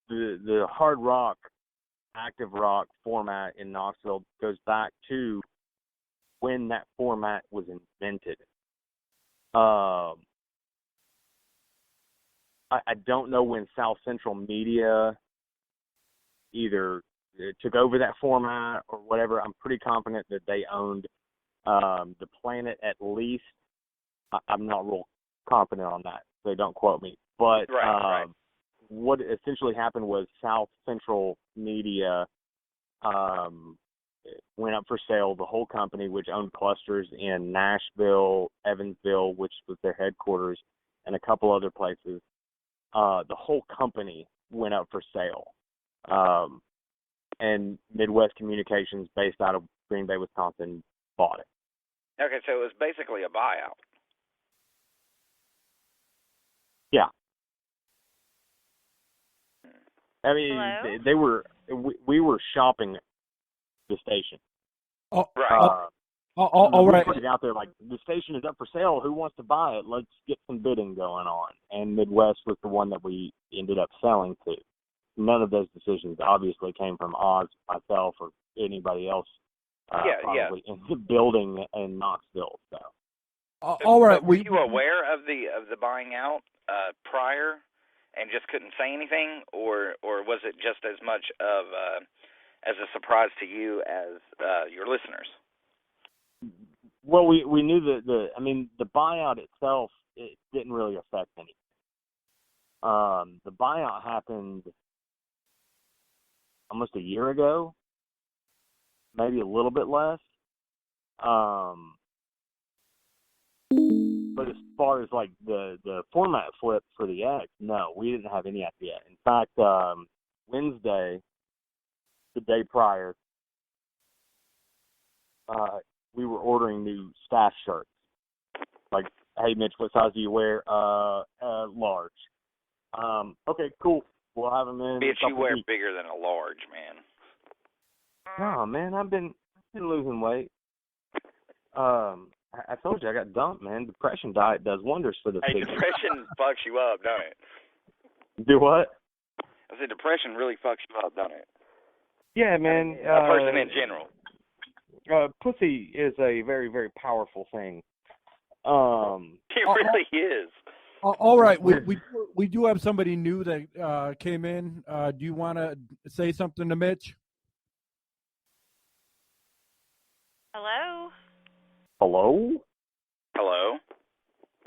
The hard rock, active rock format in Knoxville goes back to when that format was invented. I don't know when South Central Media either took over that format or whatever. I'm pretty confident that they owned The Planet at least. I'm not real confident on that, so don't quote me. But right. What essentially happened was South Central Media went up for sale, the whole company, which owned clusters in Nashville, Evansville, which was their headquarters, and a couple other places. The whole company went up for sale. And Midwest Communications, based out of Green Bay, Wisconsin, bought it. Okay, so it was basically a buyout. Yeah. I mean, Hello? we were shopping the station. Oh, Right. all we right. put it out there like, the station is up for sale. Who wants to buy it? Let's get some bidding going on. And Midwest was the one that we ended up selling to. None of those decisions obviously came from Oz, myself, or anybody else probably in the building in Knoxville. So. All right. Were you aware of the buying out prior, and just couldn't say anything, or was it just as much of as a surprise to you as your listeners? Well, we knew the buyout itself, it didn't really affect anything. The buyout happened almost a year ago, maybe a little bit less. But as far as like the format flip for the X, no, we didn't have any idea. In fact, Wednesday, the day prior, we were ordering new staff shirts. Like, hey, Mitch, what size do you wear? Large. Okay, cool. We'll have them in. Bitch, you wear bigger than a large, man. No, man, I've been losing weight. I told you I got dumped, man. Depression diet does wonders for the figure. Depression fucks you up, don't it? Do what? I said depression really fucks you up, don't it? Yeah, man. A person in general. Pussy is a very, very powerful thing. It really is. All right, we do have somebody new that came in. Do you want to say something to Mitch? Hello? Hello? Hello?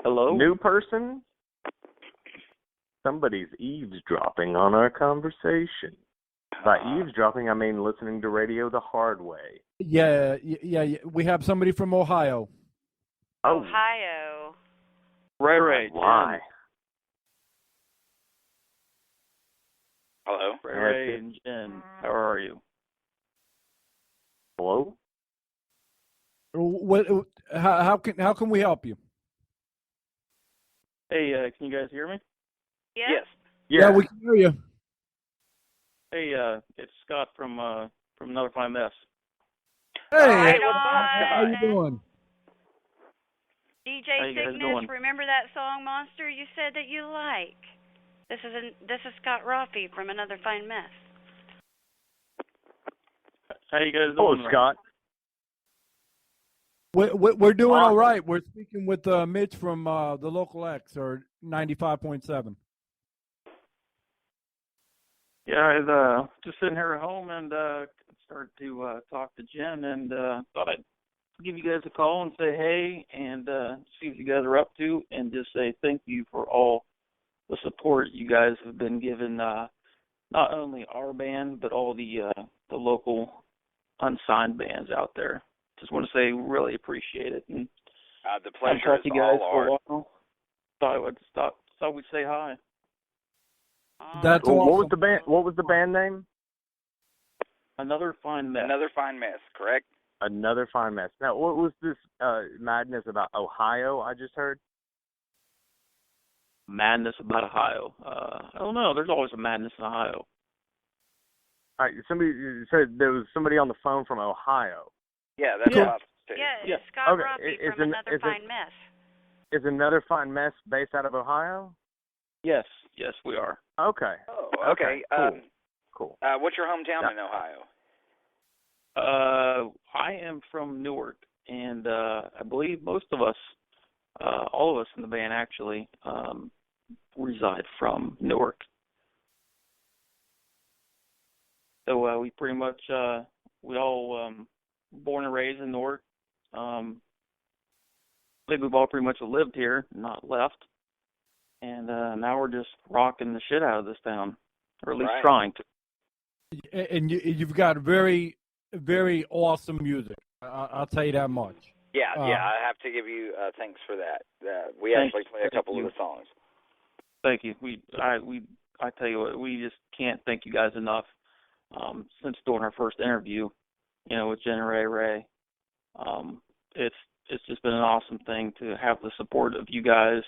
Hello? New person? Somebody's eavesdropping on our conversation. By eavesdropping, I mean listening to radio the hard way. Yeah. We have somebody from Ohio. Oh. Ohio. Right. Why? Hello? Ray and Jen, how are you? Hello? What? How can we help you? Hey, can you guys hear me? Yes. Yeah, we can hear you. Hey, it's Scott from Another Fine Mess. Hey, what's up? how you doing? DJ How you guys Sicness, doing? remember that song Monster you said that you like? This is Scott Rafi from Another Fine Mess. How you guys Hello, doing? Scott. We're doing all right. We're speaking with Mitch from the LocalX, or 95.7. Yeah, I just sitting here at home and started to talk to Jen, and thought I'd give you guys a call and say hey, and see what you guys are up to, and just say thank you for all the support you guys have been giving, not only our band but all the local unsigned bands out there. Just want to say really appreciate it, and the pleasure is you guys all for ours. a while. Thought we'd say hi. That's Well, awesome. What was the band name? Another Fine Mess. Another Fine Mess, correct? Another Fine Mess. Now, what was this madness about Ohio I just heard? Madness about Ohio. I don't know. There's always a madness in Ohio. All right, somebody said there was somebody on the phone from Ohio. Yeah, that's Yeah. awesome too. Yeah, Yeah. Scott Okay, Robbie is from an- Another is Fine it- Mess. Is Another Fine Mess based out of Ohio? Yes, we are. Okay. Oh, Okay, okay. Cool. What's your hometown Yeah. in Ohio? I am from Newark, and I believe most of us, all of us in the band actually, reside from Newark. So we pretty much, we all born and raised in Newark. I think we've all pretty much lived here, not left. And now we're just rocking the shit out of this town, or at least Right. trying to. And you've got very, very awesome music. I'll tell you that much. Yeah, I have to give you thanks for that. We Thanks. actually play a couple Thank of the songs. Thank you. I tell you what, we just can't thank you guys enough. Since doing our first interview, with Jen Ray, it's just been an awesome thing to have the support of you guys.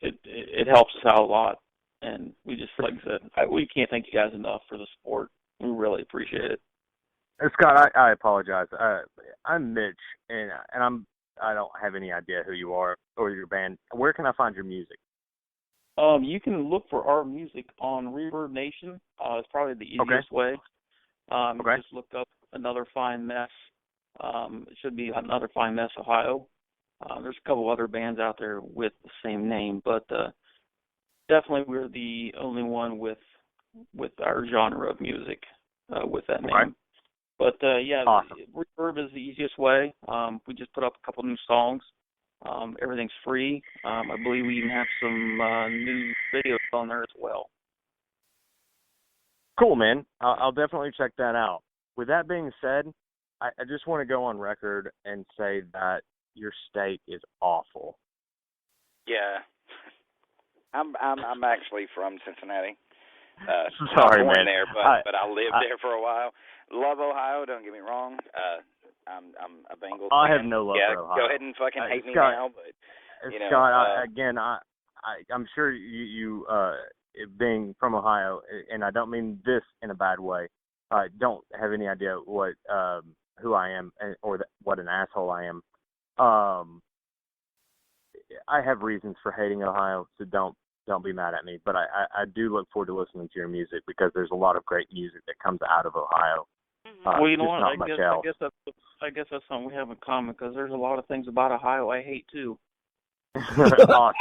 It helps us out a lot, and we just, like I said, we can't thank you guys enough for the support. We really appreciate it. Scott, I apologize. I'm Mitch, and I don't have any idea who you are or your band. Where can I find your music? You can look for our music on Reverb Nation. It's probably the easiest way. Just look up Another Fine Mess. It should be Another Fine Mess, Ohio. There's a couple other bands out there with the same name, but definitely we're the only one with our genre of music with that name. But awesome. Reverb is the easiest way. We just put up a couple new songs. Everything's free. I believe we even have some new videos on there as well. Cool, man. I'll definitely check that out. With that being said, I just want to go on record and say that your state is awful. Yeah, I'm actually from Cincinnati. Sorry, born man. there, but I lived there for a while. Love Ohio. Don't get me wrong. I'm a Bengals I fan. have no love for Ohio. Go ahead and fucking hate me Scott, now, but Scott, I'm sure you being from Ohio, and I don't mean this in a bad way. Don't have any idea what who I am or what an asshole I am. I have reasons for hating Ohio, so don't be mad at me. But I do look forward to listening to your music because there's a lot of great music that comes out of Ohio. Well, you know what? I guess that's something we have in common because there's a lot of things about Ohio I hate too. Awesome.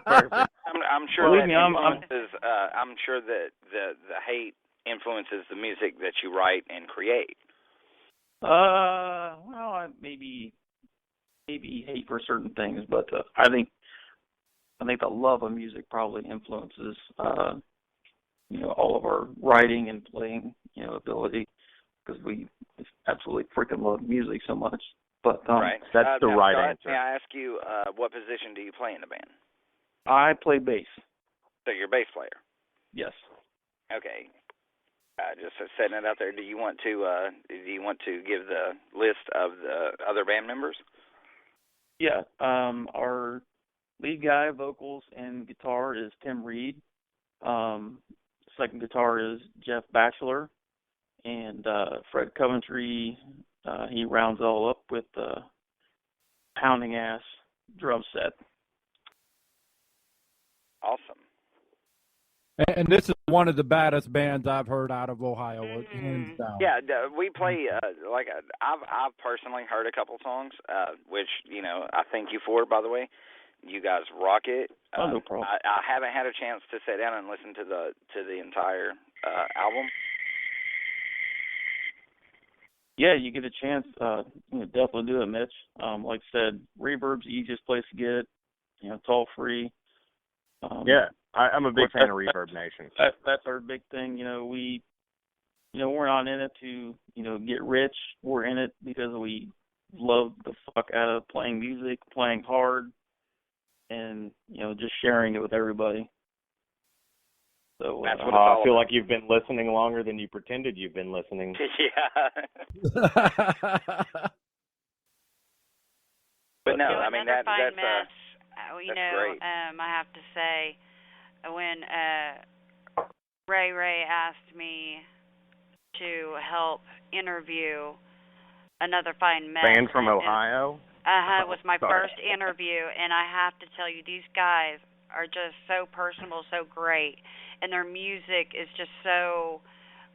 Perfect. I'm sure Believe that me, I'm influences. I'm sure that the hate influences the music that you write and create. Well, I maybe hate for certain things, but I think the love of music probably influences all of our writing and playing ability because we absolutely freaking love music so much. But right, that's the now, right Scott, answer. May I ask you what position do you play in the band? I play bass. So you're a bass player. Yes. Okay. Just setting it out there. Do you want to give the list of the other band members? Yeah. Our lead guy, vocals and guitar is Tim Reed. Second guitar is Jeff Batchelor, and Fred Coventry. He rounds it all up with pounding ass drum set. Awesome. And this is one of the baddest bands I've heard out of Ohio, hands down. Yeah, we play I've personally heard a couple songs, which I thank you for, by the way. You guys rock it. No problem. I haven't had a chance to sit down and listen to the entire album. Yeah, you get a chance. Definitely do it, Mitch. Like I said, Reverb's the easiest place to get it. It's all free. I'm a big fan of Reverb Nation. That's our big thing. We're not in it to get rich. We're in it because we love the fuck out of playing music, playing hard, and just sharing it with everybody. So that's what I feel like you've been listening longer than you pretended you've been listening. Yeah. But no, I mean that's great. I have to say, when Ray asked me to help interview another fine mess band from Ohio. It was my first interview, and I have to tell you, these guys are just so personable, so great, and their music is just so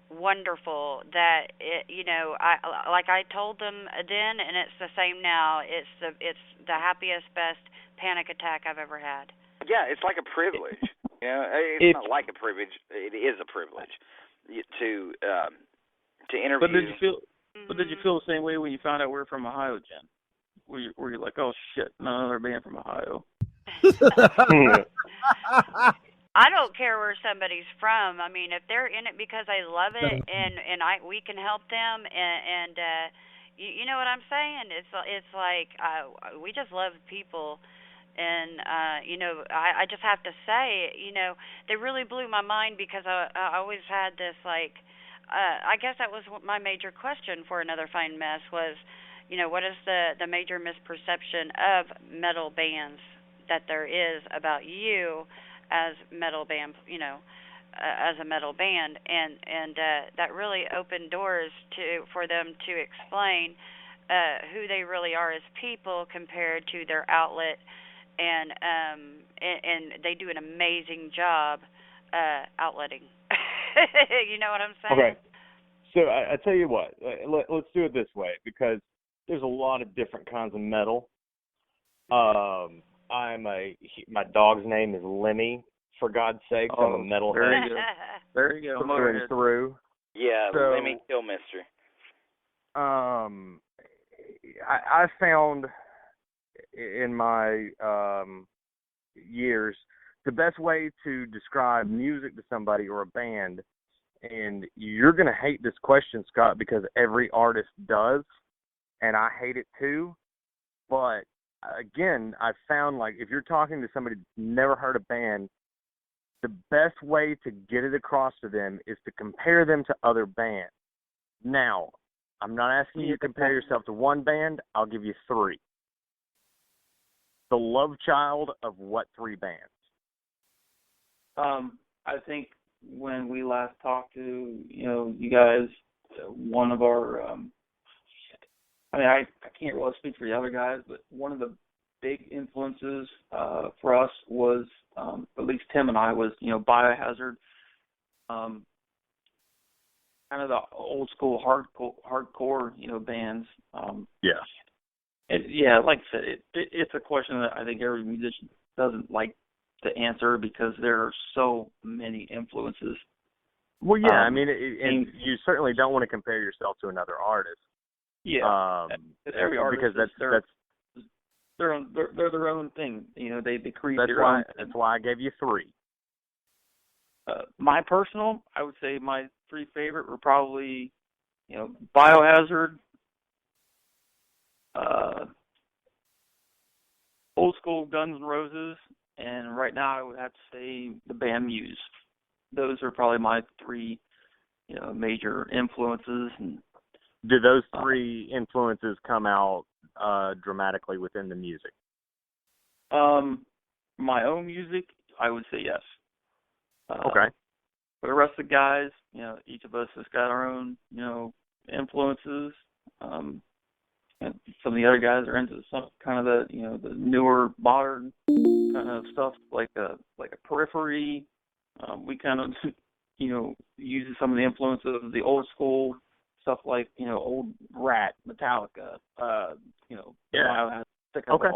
wonderful that I told them then, and it's the same now. It's the happiest, best panic attack I've ever had. Yeah, it's like a privilege. It's not like a privilege. It is a privilege to interview. But did you feel? But did you feel the same way when you found out we were from Ohio, Jen? Were you like, oh shit, another band from Ohio? I don't care where somebody's from. I mean, if they're in it because they love it, and we can help them, and you know what I'm saying? It's like we just love people, and I just have to say, they really blew my mind because I always had this like. I guess that was my major question for Another Fine Mess was, what is the major misperception of metal bands that there is about you as metal band, as a metal band, and that really opened doors for them to explain who they really are as people compared to their outlet, and they do an amazing job outletting. You know what I'm saying? Okay. So I tell you what, let's do it this way because there's a lot of different kinds of metal. My dog's name is Lemmy. For God's sake, I'm a metalhead. There you go. Through and through. Yeah, so, Lemmy Killmister. I found in my years the best way to describe music to somebody or a band, and you're going to hate this question, Scott, because every artist does, and I hate it too, but again, I found like if you're talking to somebody that's never heard a band, the best way to get it across to them is to compare them to other bands. Now, I'm not asking you to compare yourself to one band. I'll give you three. The love child of what three bands? I think when we last talked to, you guys, one of our, I can't really speak for the other guys, but one of the big influences for us was, at least Tim and I, was, Biohazard, kind of the old school hardcore, bands. Yeah, like I said, it's a question that I think every musician doesn't like to answer because there are so many influences. Well, yeah, and you certainly don't want to compare yourself to another artist. Yeah, every artist because they're their own thing. They create their own. That's why I gave you three. My personal, I would say my three favorite were probably, Biohazard, old school Guns N' Roses, and right now I would have to say the band Muse. Those are probably my three, major influences. And do those three influences come out dramatically within the music? My own music, I would say yes. Okay. For the rest of the guys, each of us has got our own, influences. And some of the other guys are into some kind of the newer modern kind of stuff like a Periphery. We kind of use some of the influence of the old school stuff like old Rat, Metallica. Yeah. Okay.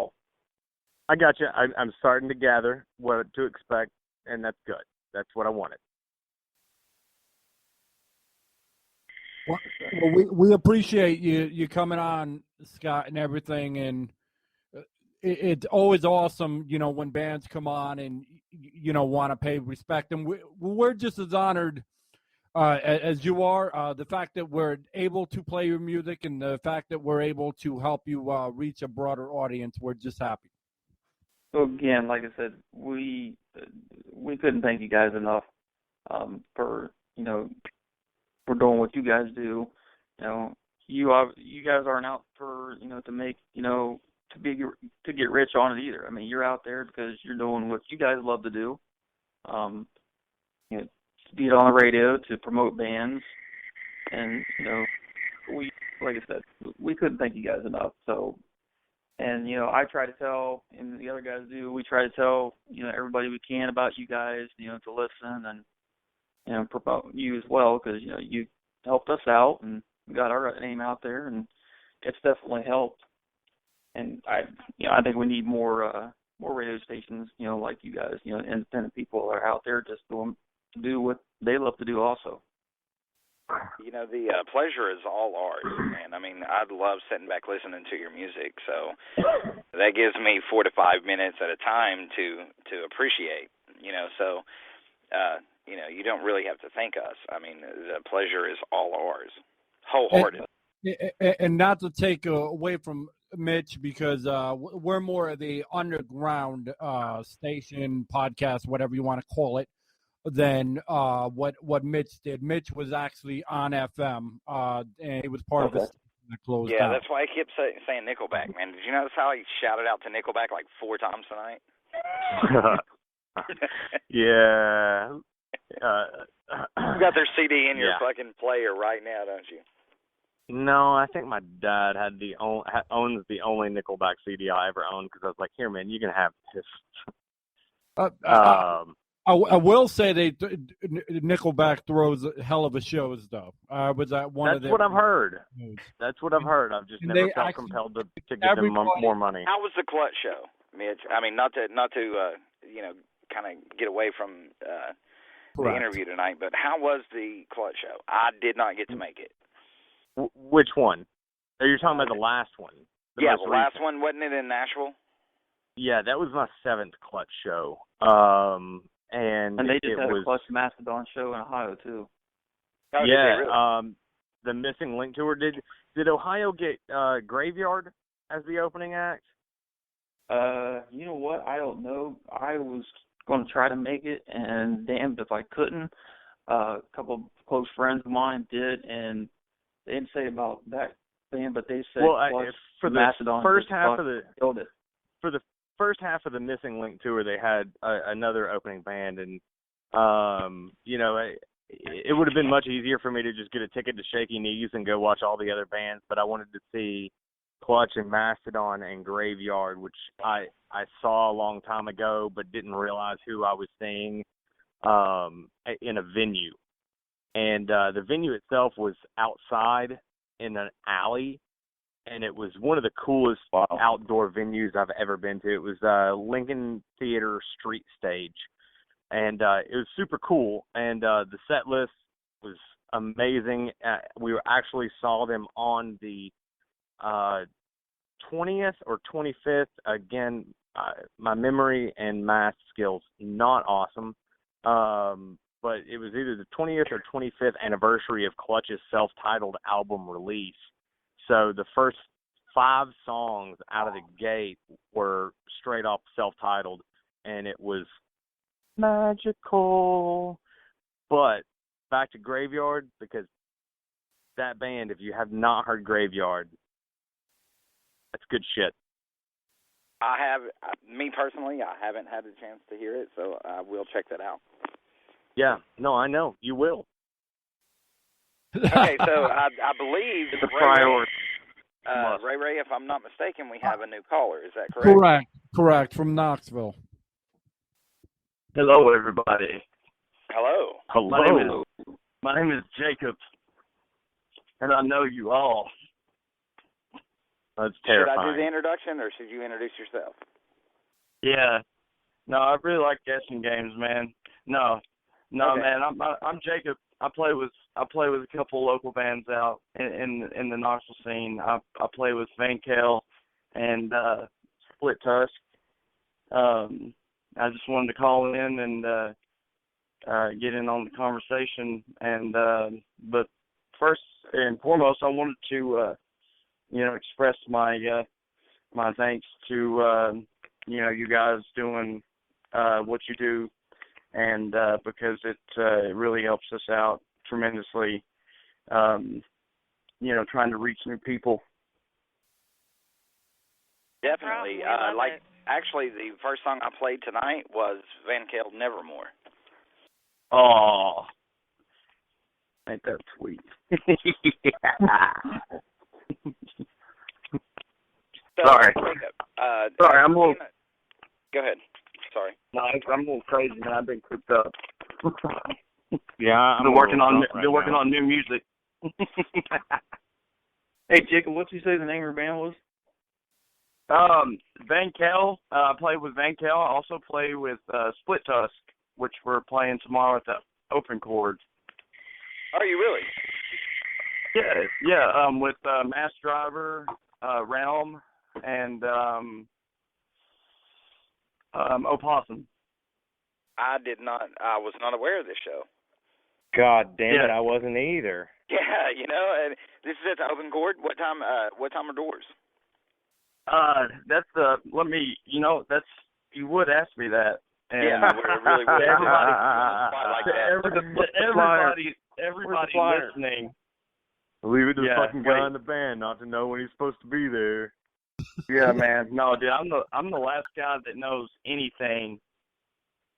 I got you. I'm starting to gather what to expect, and that's good. That's what I wanted. Well, we appreciate you coming on, Scott, and everything, and it's always awesome, when bands come on and want to pay respect, and we're just as honored as you are. The fact that we're able to play your music and the fact that we're able to help you reach a broader audience, we're just happy. So again, like I said, we couldn't thank you guys enough for for doing what you guys do. You guys aren't out for to make to get rich on it either. I mean, you're out there because you're doing what you guys love to do. To be on the radio, to promote bands, and we, like I said, we couldn't thank you guys enough. So, and I try to tell, and the other guys do. We try to tell everybody we can about you guys, to listen and promote you as well, because you helped us out and we got our name out there, and it's definitely helped. And I think we need more radio stations, like you guys, independent people are out there just do what they love to do also. The pleasure is all ours, man. I mean, I love sitting back listening to your music, so that gives me 4 to 5 minutes at a time to appreciate, so, you don't really have to thank us. I mean, the pleasure is all ours, wholehearted. And not to take away from Mitch, because we're more of the underground station, podcast, whatever you want to call it, than what Mitch did. Mitch was actually on FM, and it was part of a station that closed down. That's why I kept saying Nickelback, man. Did you notice how he shouted out to Nickelback like 4 times tonight? Yeah. You got their CD in your fucking player right now, don't you? No, I think my dad owns the only Nickelback CD I ever owned, because I was like, here, man, you can have this. I will say Nickelback throws a hell of a shows, though. Was that one of That's what I've heard. That's what I've heard. I've just never felt compelled to give them more money. How was the Clutch show, Mitch? I mean, not to kind of get away from the interview tonight, but how was the Clutch show? I did not get to make it. Which one? Are you talking about the last one? The last one, wasn't it in Nashville? Yeah, that was my 7th Clutch show. And they just had a Clutch Mastodon show in Ohio too. Oh, yeah, the Missing Link tour. Did Ohio get Graveyard as the opening act? You know what? I don't know. I was going to try to make it, and damned if I couldn't. A couple of close friends of mine did, and they didn't say about that band, but they said for the Mastodon first half of the killed it. For the first half of the Missing Link tour, they had another opening band, and it would have been much easier for me to just get a ticket to Shaky Knees and go watch all the other bands, but I wanted to see Clutch and Mastodon and Graveyard, which I saw a long time ago, but didn't realize who I was seeing in a venue. And the venue itself was outside in an alley, and it was one of the coolest outdoor venues I've ever been to. It was Lincoln Theater Street Stage, and it was super cool. And the set list was amazing. We actually saw them on the 20th or 25th. Again, my memory and math skills not awesome. But it was either the 20th or 25th anniversary of Clutch's self-titled album release. So the first 5 songs out of the gate were straight off self-titled, and it was magical. But back to Graveyard, because that band, if you have not heard Graveyard, that's good shit. Me personally, I haven't had a chance to hear it, so I will check that out. Yeah, no, I know. You will. Okay, so I believe it's a priority. Ray, if I'm not mistaken, we have a new caller. Is that correct? Correct, from Knoxville. Hello, everybody. Hello. My name is Jacob, and I know you all. That's terrifying. Should I do the introduction, or should you introduce yourself? Yeah. No, I really like guessing games, man. No, Okay. man. I'm Jacob. I play with a couple local bands out in the Knoxville scene. I play with Van Kale and Split Tusk. I just wanted to call in and get in on the conversation. And but first and foremost, I wanted to express my thanks to you guys doing what you do, and because it really helps us out tremendously, trying to reach new people. Definitely. Actually, the first song I played tonight was Van Kale Nevermore. Oh, ain't that sweet? Sorry. Sorry, I'm a little... Go ahead. Sorry. No, I'm a little crazy, man. I've been cooped up. Yeah, I'm been working on new music. Hey, Jacob, what'd you say the name of your band was? Van Kale. I play with Van Kale. I also play with Split Tusk, which we're playing tomorrow at the Open Chords. Are you really? Yeah. With Mass Driver, Realm, and Opossum. I was not aware of this show. God damn it, I wasn't either. Yeah, and this is at the Open Chord. What time are doors? You would ask me that. And yeah, we really would. Everybody listening. Leave it to the fucking guy in the band not to know when he's supposed to be there. Yeah, man. No, dude, I'm the last guy that knows anything,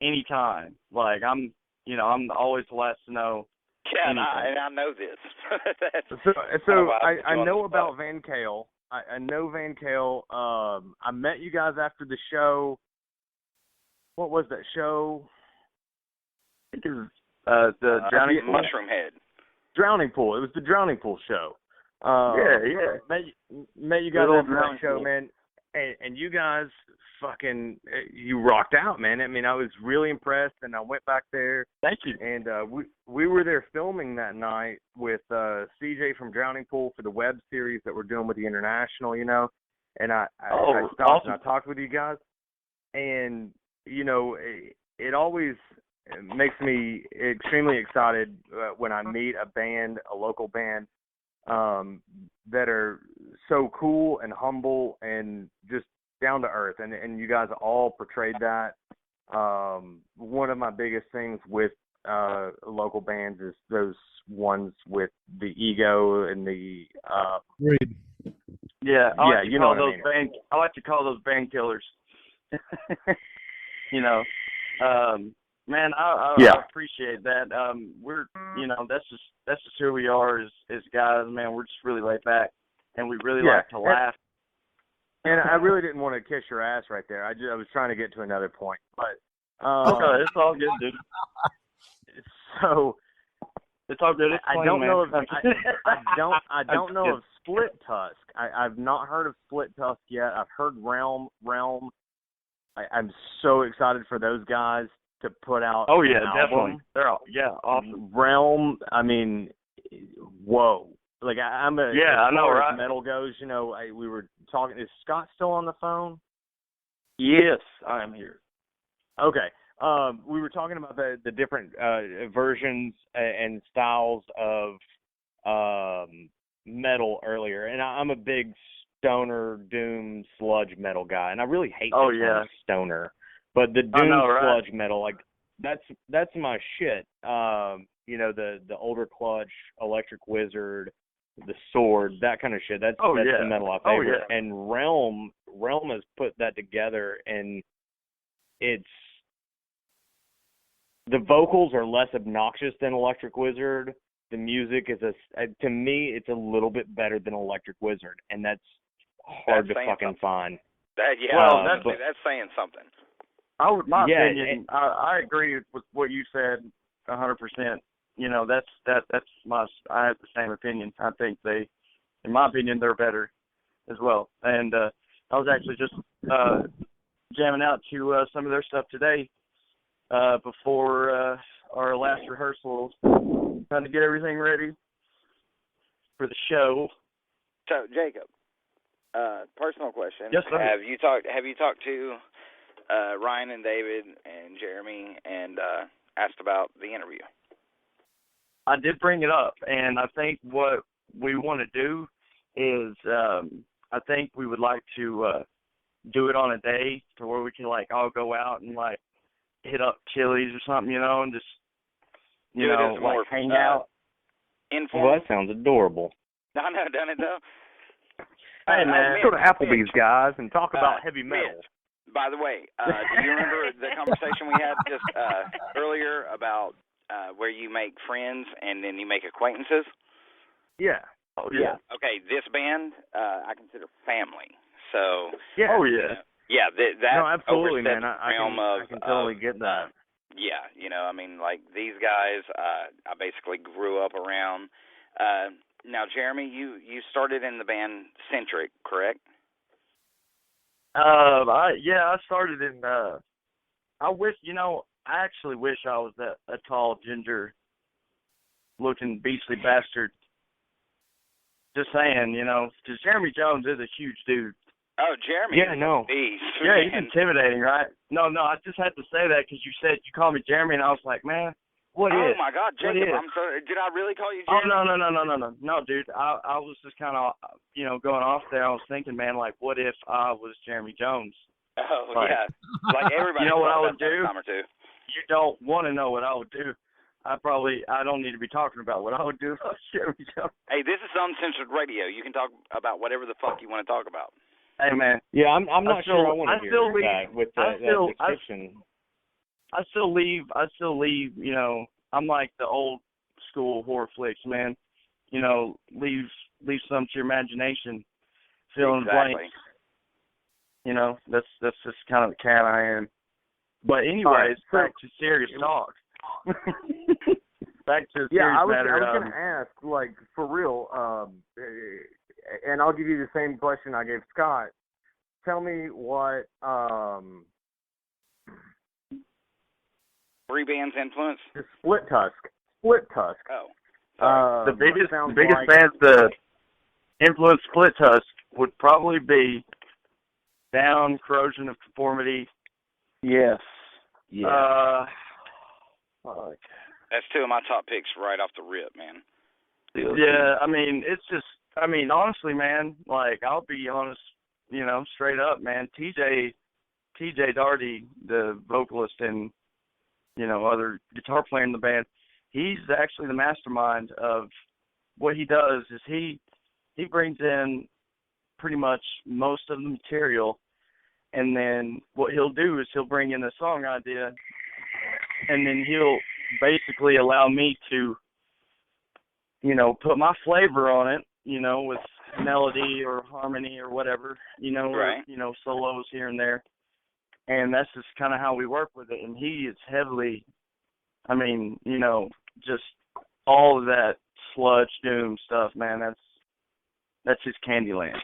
anytime. Like I'm always the last to know. Yeah, and I know this. I know about Van Kale. I know Van Kale. I met you guys after the show. What was that show? I think it was the Drowning Pool. Mushroom Head. Drowning Pool. It was the Drowning Pool show. Yeah. Met you guys after that show, man. And you guys you rocked out, man. I mean, I was really impressed, and I went back there. Thank you. And we were there filming that night with CJ from Drowning Pool for the web series that we're doing with the International, And I stopped awesome. and I talked with you guys, and it always makes me extremely excited when I meet a local band, that are so cool and humble and just down to earth, and you guys all portrayed that. One of my biggest things with local bands is those ones with the ego and the Agreed. Yeah, I like to call those band killers. Man, I appreciate that. We're that's just who we are as guys, man. We're just really laid back, and we really like to laugh. And I really didn't want to kiss your ass right there. I was trying to get to another point, but okay, it's all good, dude. So it's all good. I don't know if I don't know of Split Tusk. I've not heard of Split Tusk yet. I've heard Realm. I'm so excited for those guys to put out. Oh yeah, an album. definitely. They're awesome. Realm. I mean, whoa. Like I'm a I know, right? As metal goes, we were talking. Is Scott still on the phone? Yes, I am here. Okay. We were talking about the different versions and styles of metal earlier, and I'm a big stoner, doom, sludge metal guy, and I really hate the term stoner, but the doom sludge metal, like that's my shit. The Older Clutch, Electric Wizard, the Sword, that kind of shit. That's the metal I favor. And Realm has put that together, and it's the vocals are less obnoxious than Electric Wizard. The music is to me, it's a little bit better than Electric Wizard, and that's hard to fucking find. That's saying something. My opinion, I agree with what you said 100%. I have the same opinion. I think in my opinion, they're better as well. And I was actually just jamming out to some of their stuff today before our last rehearsals, trying to get everything ready for the show. So, Jacob, personal question. Yes, sir. Have you talked to Ryan and David and Jeremy and asked about the interview? I did bring it up, and I think what we want to do is I think we would like to do it on a day to where we can, like, all go out and, like, hit up Chili's or something, you know, and just, you know, like, more, hang out. Informal? Well, that sounds adorable. No, done it, though. Hey, man. Go to Applebee's, guys, and talk about heavy metal. Mitch, by the way, do you remember the conversation we had just earlier about where you make friends and then you make acquaintances? Yeah. Oh, yeah. Okay, this band I consider family. So. Yeah. Oh, yeah. Yeah, that no, absolutely, man. I can totally get that. Yeah, you know, I mean, like, these guys, I basically grew up around. Now, Jeremy, you started in the band Centric, correct? I started in, I actually wish I was a tall, ginger-looking beastly bastard. Just saying, you know, because Jeremy Jones is a huge dude. Oh, Jeremy. Yeah, no. Beast, yeah, he's intimidating, right? No, I just had to say that because you called me Jeremy, and I was like, man, what oh is? My God, Jacob, I'm sorry. Did I really call you Jeremy? Oh, no, dude. I was just kind of, you know, going off there. I was thinking, man, like, what if I was Jeremy Jones? Oh, like, yeah. Like everybody. You know what I would do? Time or two. You don't want to know what I would do. I don't need to be talking about what I would do if I was Jeremy Jones. Hey, this is uncensored radio. You can talk about whatever the fuck you want to talk about. Hey, man. Yeah, I'm not sure I want to hear that with that description. I still leave, you know, I'm like the old school horror flicks, man. You know, leave some to your imagination. Fill in the blanks. You know, that's just kind of the cat I am. But anyways, back to serious talk. Back to serious matter. I was going to ask, like, for real, and I'll give you the same question I gave Scott. Tell me what three bands influence? The Split Tusk. Oh. The biggest bands that influence Split Tusk would probably be Down, Corrosion of Conformity. Yes. That's two of my top picks right off the rip, man. Yeah, I mean, honestly, man, like, I'll be honest, you know, straight up, man, TJ Darty, the vocalist and, you know, other guitar player in the band, he's actually the mastermind of what he does is he brings in pretty much most of the material, and then what he'll do is he'll bring in a song idea, and then he'll basically allow me to, you know, put my flavor on it, you know, with melody or harmony or whatever, you know, right. or, you know, solos here and there. And that's just kind of how we work with it. And he is heavily, I mean, you know, just all of that sludge doom stuff, man, that's his Candyland.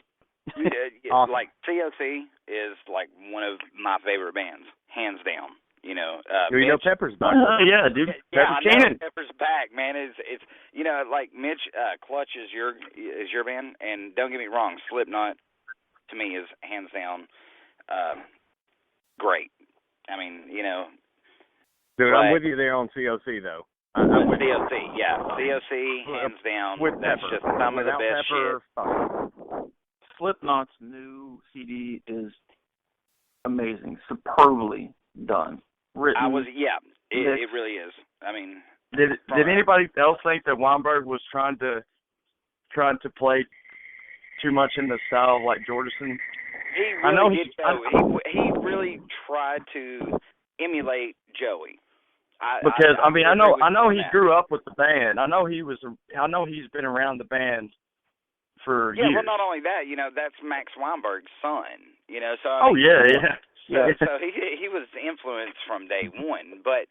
Awesome. Like, COC is, like, one of my favorite bands, hands down. You know, you know Pepper's back. Yeah, dude. Yeah, I know Pepper's back, man. It's you know, like, Mitch, Clutch is your band, and don't get me wrong, Slipknot to me is hands down great. I mean, you know, dude, I'm with you there on COC though. I'm with COC, yeah, COC hands down. With that's Pepper. Just some of the best Pepper, shit. Slipknot's new CD is amazing, superbly done. Written. It really is. I mean, did anybody else think that Weinberg was trying to play too much in the style of like Jordison? He really tried to emulate Joey. I know he grew up with the band. I know he's been around the band for years. Yeah, well, not only that, you know, that's Max Weinberg's son. You know, so So he was influenced from day one, but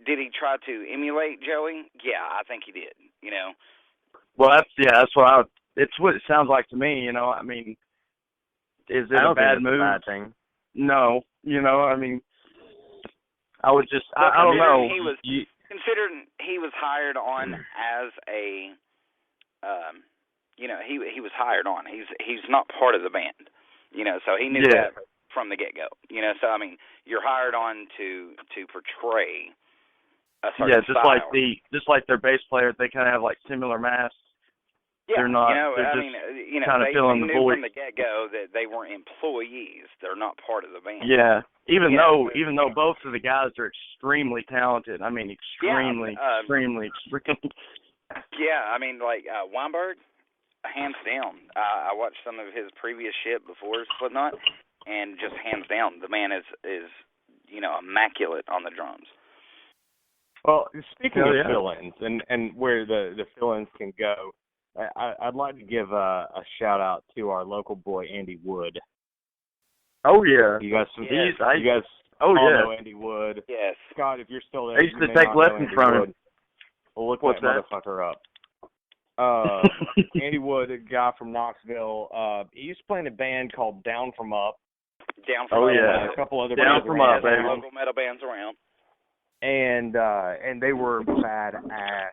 did he try to emulate Joey? Yeah, I think he did. You know. Well, that's what it's what it sounds like to me. You know, I mean, is it a bad move? It's a bad thing. no, you know, I mean, I would just, well, I don't know. Considering he was hired on as a, you know, he was hired on. He's not part of the band, you know, so he knew that from the get-go, you know. So I mean, you're hired on to portray a certain style. just like their bass player, they kind of have like similar masks. Yeah, they're not. You know, they're I just mean, you know, kind of they filling the knew void from the get-go that they weren't employees. They're not part of the band. Yeah, even though both of the guys are extremely talented. I mean, extremely. Yeah, I mean, like Weinberg, hands down. I watched some of his previous shit before Slipknot, and just hands down, the man is you know, immaculate on the drums. Well, speaking of fill-ins and where the fill-ins can go, I'd like to give a shout-out to our local boy, Andy Wood. Oh, yeah. You guys all know Andy Wood. Yes. Scott, if you're still there, I used to take lessons from him. Well, look What's that motherfucker up. Andy Wood, a guy from Knoxville. He used to play in a band called Down From Up. Down From Up. And a couple other Down bands From Up, baby. Local metal bands around. And they were badass.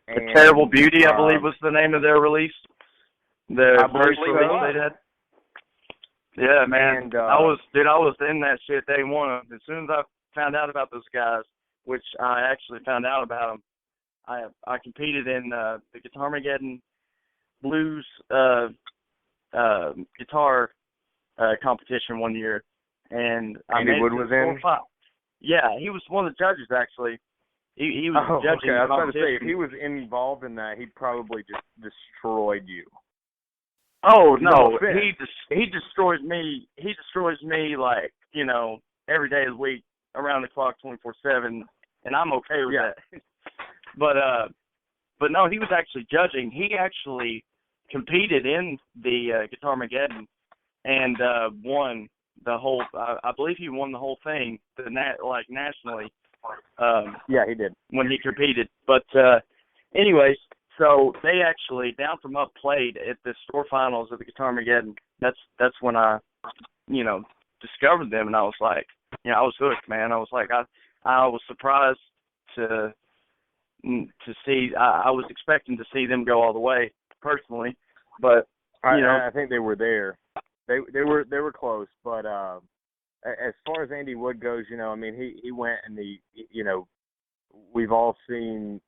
The Terrible Beauty, I believe, was the name of their release. The first release they did. Yeah, man. And, I was in that shit day one. As soon as I found out about those guys, which I actually found out about them, I competed in the Guitarmageddon Blues guitar competition one year, and Andy Wood was in. Yeah, he was one of the judges actually. He was judging. Okay. I was the about to say, if he was involved in that, he'd probably just destroyed you. Oh no, he destroys me. He destroys me like, you know, every day of the week, around the clock, 24/7, and I'm okay with that. But no, he was actually judging. He actually competed in the Guitarmageddon and won the whole. I believe he won the whole thing, nationally. Yeah, he did when he competed. But anyways, so they actually Down From Up played at the store finals of the Guitarmageddon. That's when I, you know, discovered them, and I was like, you know, I was hooked, man. I was like, I was surprised to see. I was expecting to see them go all the way personally, but you know, I think they were there. They were close, but as far as Andy Wood goes, you know, I mean, he went and you know, we've all seen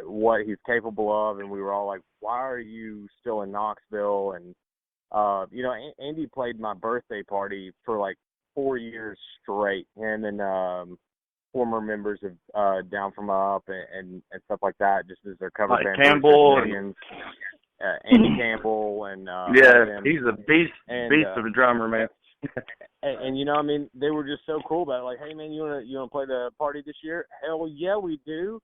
what he's capable of, and we were all like, why are you still in Knoxville? And you know, Andy played my birthday party for like 4 years straight. Him and former members of Down From Up and stuff like that, just as their cover band. Campbell and Andy Campbell and he's a beast of a drummer, man. and you know, I mean, they were just so cool about it. Like, hey man, you wanna play the party this year? Hell yeah, we do.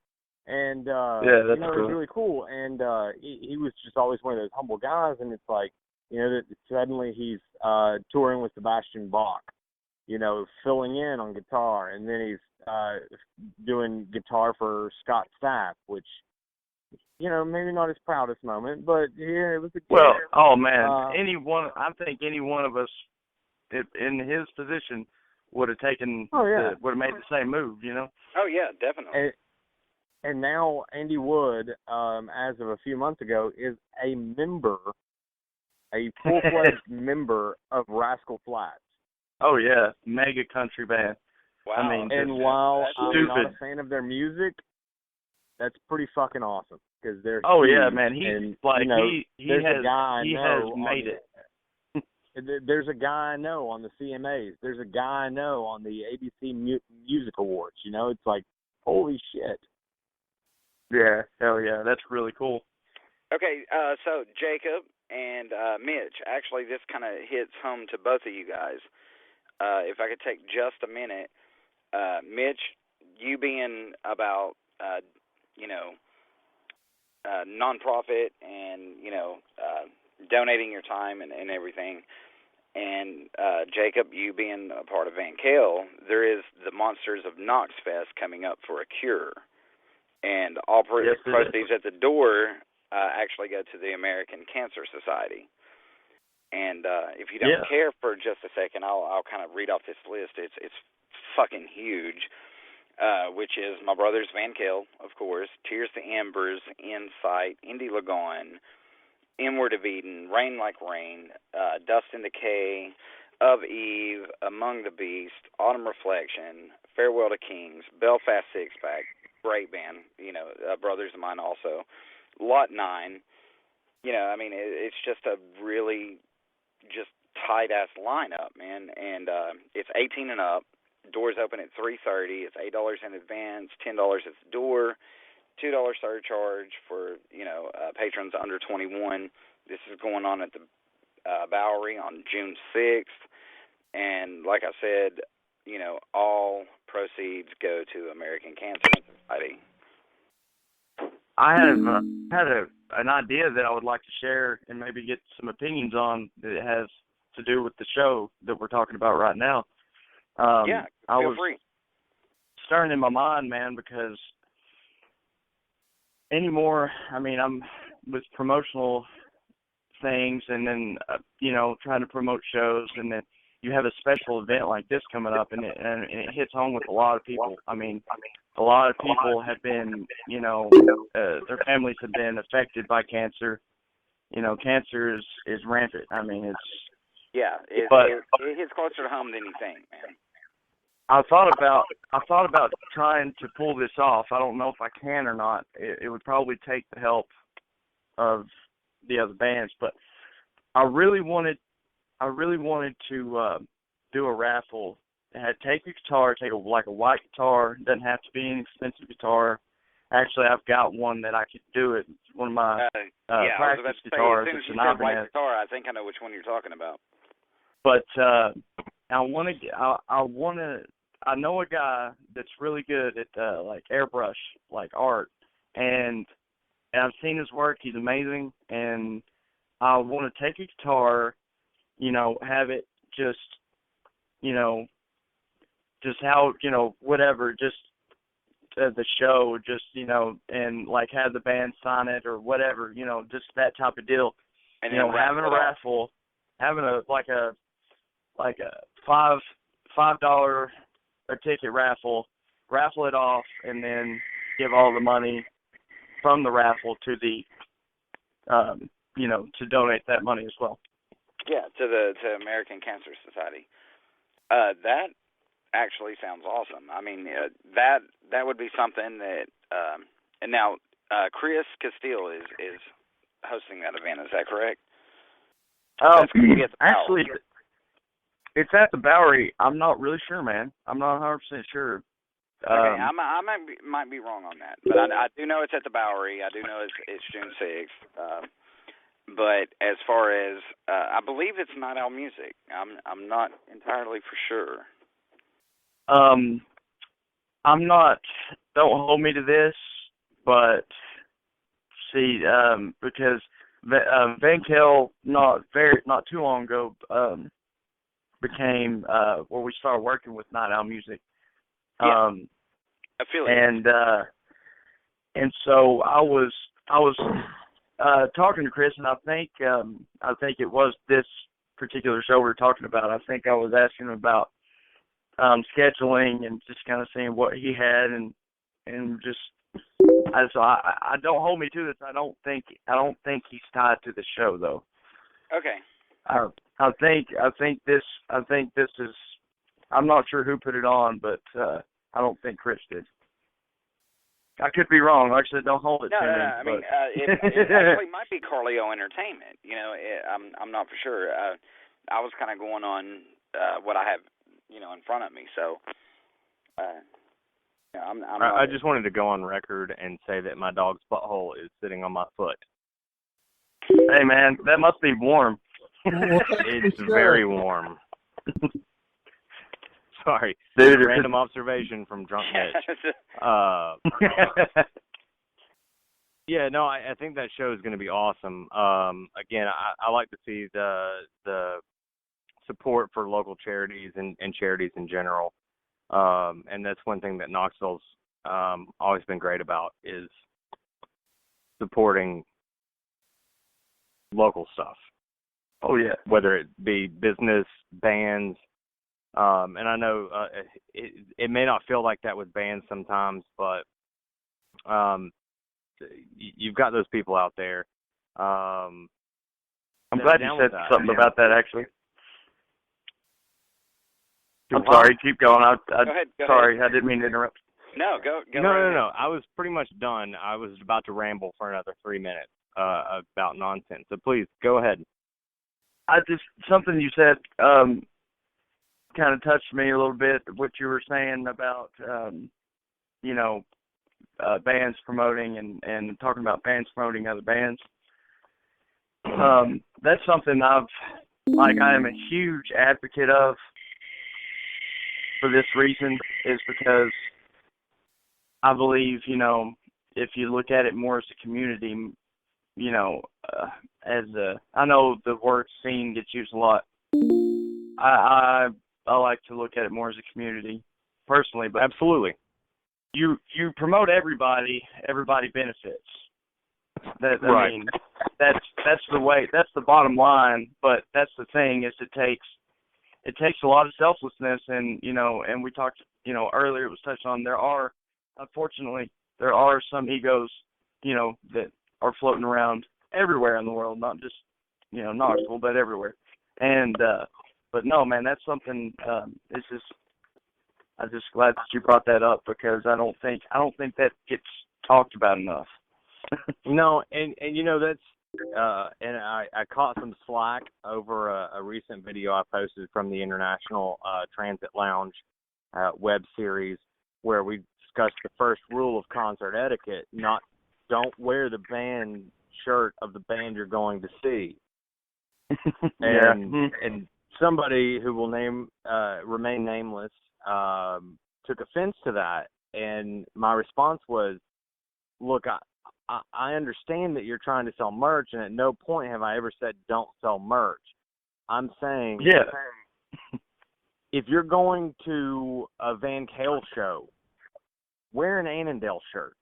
And that's you know, cool. it was really cool. And he was just always one of those humble guys. And it's like, you know, that suddenly he's touring with Sebastian Bach, you know, filling in on guitar, and then he's doing guitar for Scott Stapp, which, you know, maybe not his proudest moment, but yeah, it was a good. Well, oh man, I think any one of us in his position would have taken, would have made the same move, you know. Oh yeah, definitely. And now Andy Wood, as of a few months ago, is a full-fledged member of Rascal Flatts. Oh yeah, mega country band. Wow. I mean, and while I'm not stupid. a fan of their music, that's pretty fucking awesome because they're. Oh huge. yeah, man. He's like, you know, he has made it. There's a guy I know on the CMAs. There's a guy I know on the ABC Music Awards. You know, it's like, holy shit. Yeah, hell yeah, that's really cool. Okay, so Jacob and Mitch, actually this kind of hits home to both of you guys. If I could take just a minute, Mitch, you being about, you know, nonprofit and, you know, donating your time and everything, and Jacob, you being a part of Van Kale, there is the Monsters of Knox Fest coming up for a cure. And all proceeds at the door actually go to the American Cancer Society. And if you don't care for just a second, I'll kind of read off this list. It's fucking huge, which is My Brothers Van Kell, of course, Tears to Embers, Insight, Indy Lagon, Inward of Eden, Rain Like Rain, Dust and Decay, Of Eve, Among the Beast, Autumn Reflection, Farewell to Kings, Belfast Six Pack, great band, brothers of mine also, Lot 9. I mean, it's just a really just tight-ass lineup, man, and it's 18 and up. Doors open at 3:30. It's $8 in advance, $10 at the door, $2 surcharge for, patrons under 21. This is going on at the Bowery on June 6th, and like I said, all proceeds go to American Cancer Society. I have had an idea that I would like to share and maybe get some opinions on that has to do with the show that we're talking about right now. Feel free. Stirring in my mind, man, because anymore, I mean, I'm with promotional things and then, trying to promote shows, and then you have a special event like this coming up, and it hits home with a lot of people. I mean, a lot of people have been, their families have been affected by cancer. Cancer is rampant. I mean, it hits closer to home than you think, man. I thought about trying to pull this off. I don't know if I can or not. It would probably take the help of the other bands, but I really wanted to do a raffle. Take a guitar, take a white guitar. It doesn't have to be an expensive guitar. Actually, I've got one that I could do it. It's one of my practice guitars. As soon as you said white guitar, I think I know which one you're talking about. But I know a guy that's really good at like airbrush, like art, and I've seen his work. He's amazing, and I want to take a guitar, have it just how, whatever, just the show, just, and like have the band sign it or whatever, just that type of deal. And having a raffle, having a $5 a ticket raffle it off, and then give all the money from the raffle to the, to donate that money as well. Yeah, to American Cancer Society. That actually sounds awesome. I mean, that would be something that. And now, Chris Castile is hosting that event. Is that correct? Actually, it's at the Bowery. I'm not really sure, man. I'm not 100% sure. Okay, I might be wrong on that, but I do know it's at the Bowery. I do know it's June 6th. But as far as I believe it's Night Owl Music. I'm not entirely for sure. I'm not. Don't hold me to this, but see, because Van Kell not too long ago became where we started working with Night Owl Music. Affiliate. And so I was talking to Chris, and I think it was this particular show we were talking about. I think I was asking him about scheduling and just kind of seeing what he had, and just so I don't hold me to this. I don't think he's tied to the show though. Okay. I think this is. I'm not sure who put it on, but I don't think Chris did. I could be wrong. Like I said, don't hold it to me. No. I mean, it actually might be Carleo Entertainment. I'm not for sure. I was kind of going on what I have, in front of me. So, I just wanted to go on record and say that my dog's butthole is sitting on my foot. Hey, man, that must be warm. It's very warm. Sorry. Dude, random observation from Drunk Mitch. Yeah, no, I think that show is going to be awesome. Again, I like to see the support for local charities and charities in general. And that's one thing that Knoxville's always been great about is supporting local stuff. Oh yeah. Whether it be business, bands, and I know it may not feel like that with bands sometimes, but you've got those people out there. I'm glad you said something about that, actually. I'm sorry. Keep going. Go ahead. Sorry, I didn't mean to interrupt. No, go. No. I was pretty much done. I was about to ramble for another 3 minutes about nonsense. So please go ahead. Something you said kind of touched me a little bit. What you were saying about bands promoting and talking about bands promoting other bands. That's something I am a huge advocate of. For this reason is because I believe, if you look at it more as a community, I know the word scene gets used a lot. I like to look at it more as a community, personally. But absolutely, you promote everybody benefits. Right. I mean, that's the way. That's the bottom line. But that's the thing is it takes a lot of selflessness, and and we talked, earlier it was touched on. Unfortunately, there are some egos, that are floating around everywhere in the world, not just, Knoxville, but everywhere. And but no, man, that's something. I'm just glad that you brought that up because I don't think that gets talked about enough. No, and that's. And I caught some slack over a recent video I posted from the International Transit Lounge web series where we discussed the first rule of concert etiquette: don't wear the band shirt of the band you're going to see. And somebody who will remain nameless took offense to that, and my response was, look, I understand that you're trying to sell merch, and at no point have I ever said don't sell merch. I'm saying, if you're going to a Van Kale show, wear an Annandale shirt.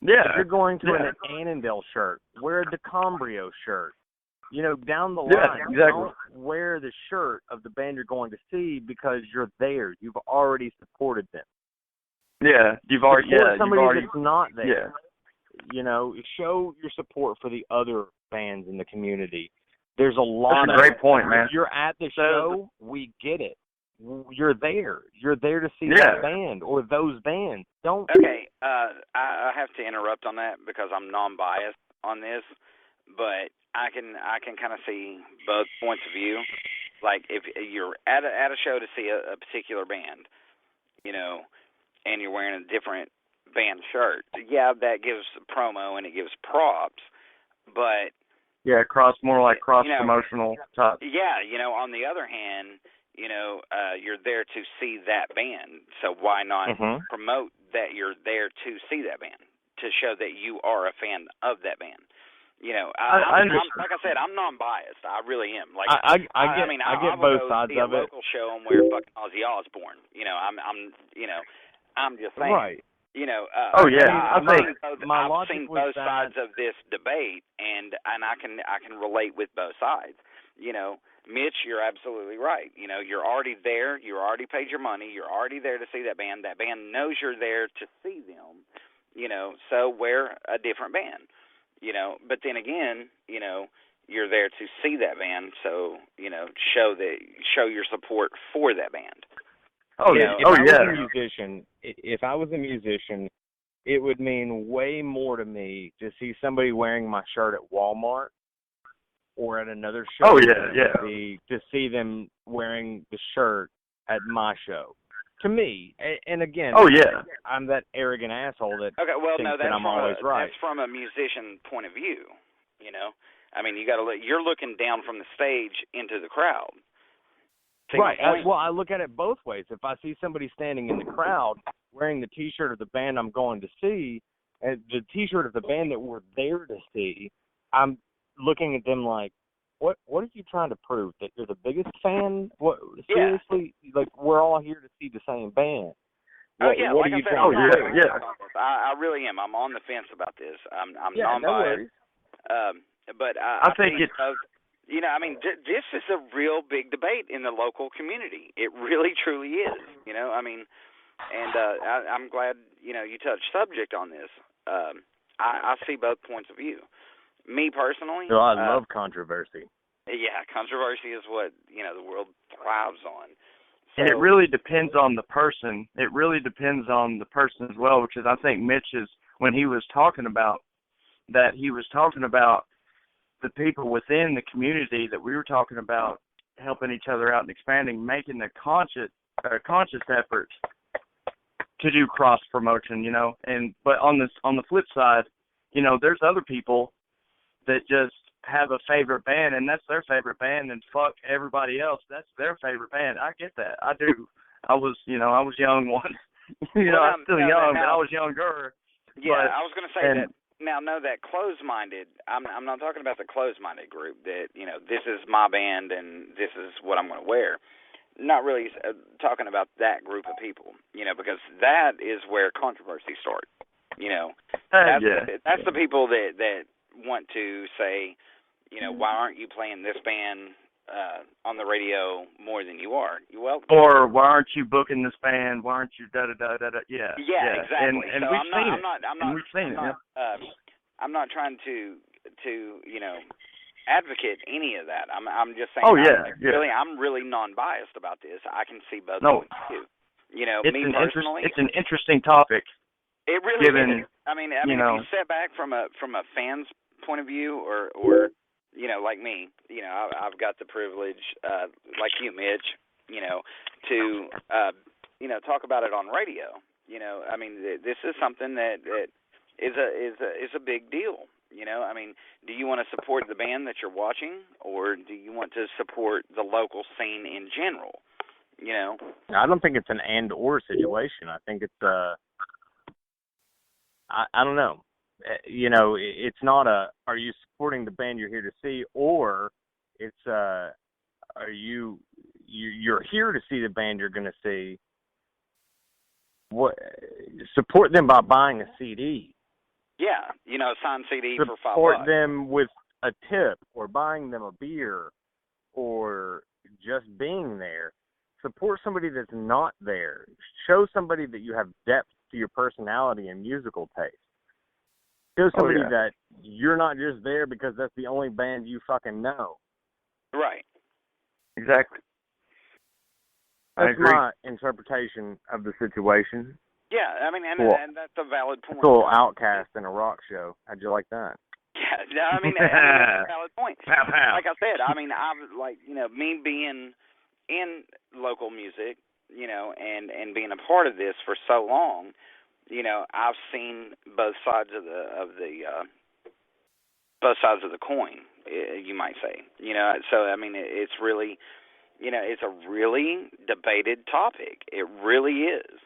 Yeah. If you're going to an Annandale shirt, wear a DeCambrio shirt. Down the line, don't wear the shirt of the band you're going to see because you're there. You've already supported them. Yeah, you've already. Somebody that's not there. Yeah. Show your support for the other bands in the community. There's a lot. That's a great point, man. If you're at the show, we get it. You're there. You're there to see that band or those bands. Don't. Okay, I have to interrupt on that because I'm non-biased on this, but I can kind of see both points of view. Like if you're at a show to see a particular band, and you're wearing a different band shirt, that gives promo and it gives props, but cross promotional type. On the other hand, you're there to see that band, so why not promote that you're there to see that band, to show that you are a fan of that band. I'm like I said, I'm non-biased. I really am. Like I get both sides of it. Local show and wear fucking Ozzy Osbourne. I'm just saying. Right. I've seen both sides of this debate, and I can relate with both sides. Mitch, you're absolutely right. You're already there. You already paid your money. You're already there to see that band. That band knows you're there to see them. So wear a different band. But then again, you're there to see that band. So show your support for that band. If I was a musician, it would mean way more to me to see somebody wearing my shirt at Walmart or at another show. To see them wearing the shirt at my show. To me, and again, I'm that arrogant asshole that thinks that I'm always right. That's from a musician point of view. I mean, you're looking down from the stage into the crowd. Right. I look at it both ways. If I see somebody standing in the crowd wearing the T-shirt of the band I'm going to see, and the T-shirt of the band that we're there to see, I'm looking at them like, what are you trying to prove? That you're the biggest fan? What, seriously? Like, we're all here to see the same band. What are you trying to prove? I really am. I'm on the fence about this. I'm non-biased. No worries. But I think it's both. You know, I mean, this is a real big debate in the local community. It really, truly is. You know, I mean, and I'm glad, you know, you touched subject on this. I see both points of view. Me personally, I love controversy. Yeah, controversy is what, you know, the world thrives on. So, and it really depends on the person. It really depends on the person as well, because I think Mitch is, when he was talking about that, he was talking about the people within the community that we were talking about helping each other out and expanding, making a conscious effort to do cross promotion, you know. And but on the flip side, you know, there's other people that just have a favorite band and that's their favorite band, and fuck everybody else, that's their favorite band. I get that. I do. I was young once. I'm still young, but I was younger. Yeah, I was going to say that. Now, know that closed-minded, I'm not talking about the closed-minded group that, you know, this is my band and this is what I'm going to wear. Not really talking about that group of people, you know, because that is where controversy starts, you know. That's the people that want to say, you know, why aren't you playing this band on the radio more than you are? Or why aren't you booking this band? Why aren't you da-da-da-da-da? Yeah, exactly. And so we've seen it. I'm not trying to you know, advocate any of that. I'm just saying. Really, I'm really non-biased about this. I can see both points too. You know, it's me personally, it's an interesting topic. It really is. I mean, if you step back from a fan's point of view, or you know, like me, you know, I've got the privilege, like you, Mitch, you know, to you know, talk about it on radio. You know, I mean, this is something that is a big deal. You know, I mean, do you want to support the band that you're watching, or do you want to support the local scene in general? You know, I don't think it's an and/or situation. I think it's I don't know. You know, it's not are you supporting the band you're here to see, or it's are you're here to see the band you're going to see. Support them by buying a CD. Yeah, you know, signed CD for $5. Support them with a tip, or buying them a beer, or just being there. Support somebody that's not there. Show somebody that you have depth to your personality and musical taste. Show somebody that you're not just there because that's the only band you fucking know. Right. Exactly. That's my interpretation of the situation. Yeah, I mean, and that's a valid point. It's a little Outcast in a rock show. How'd you like that? Yeah, no, I mean, that's a valid point. Like I said, I mean, I've, like, you know, me being in local music, you know, and being a part of this for so long, you know, I've seen both sides of the coin, you might say. You know, so I mean, it's really, you know, it's a really debated topic. It really is.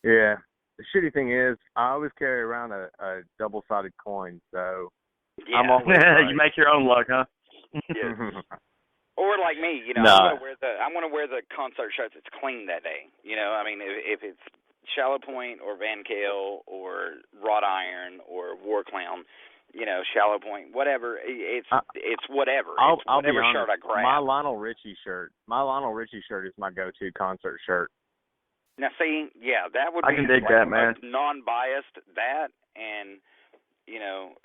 Yeah. The shitty thing is, I always carry around a double-sided coin, so I'm always right. You make your own luck, huh? Yeah. Or like me, you know, I'm gonna wear the concert shirts that's clean that day. You know, I mean, if it's Shallow Point or Van Kale or Wrought Iron or War Clown, you know, Shallow Point, whatever, it's whatever. It's whatever shirt I grab. My Lionel Richie shirt is my go-to concert shirt. Now, see, yeah, that would be. I can dig that, man. Non-biased, that, and, you know,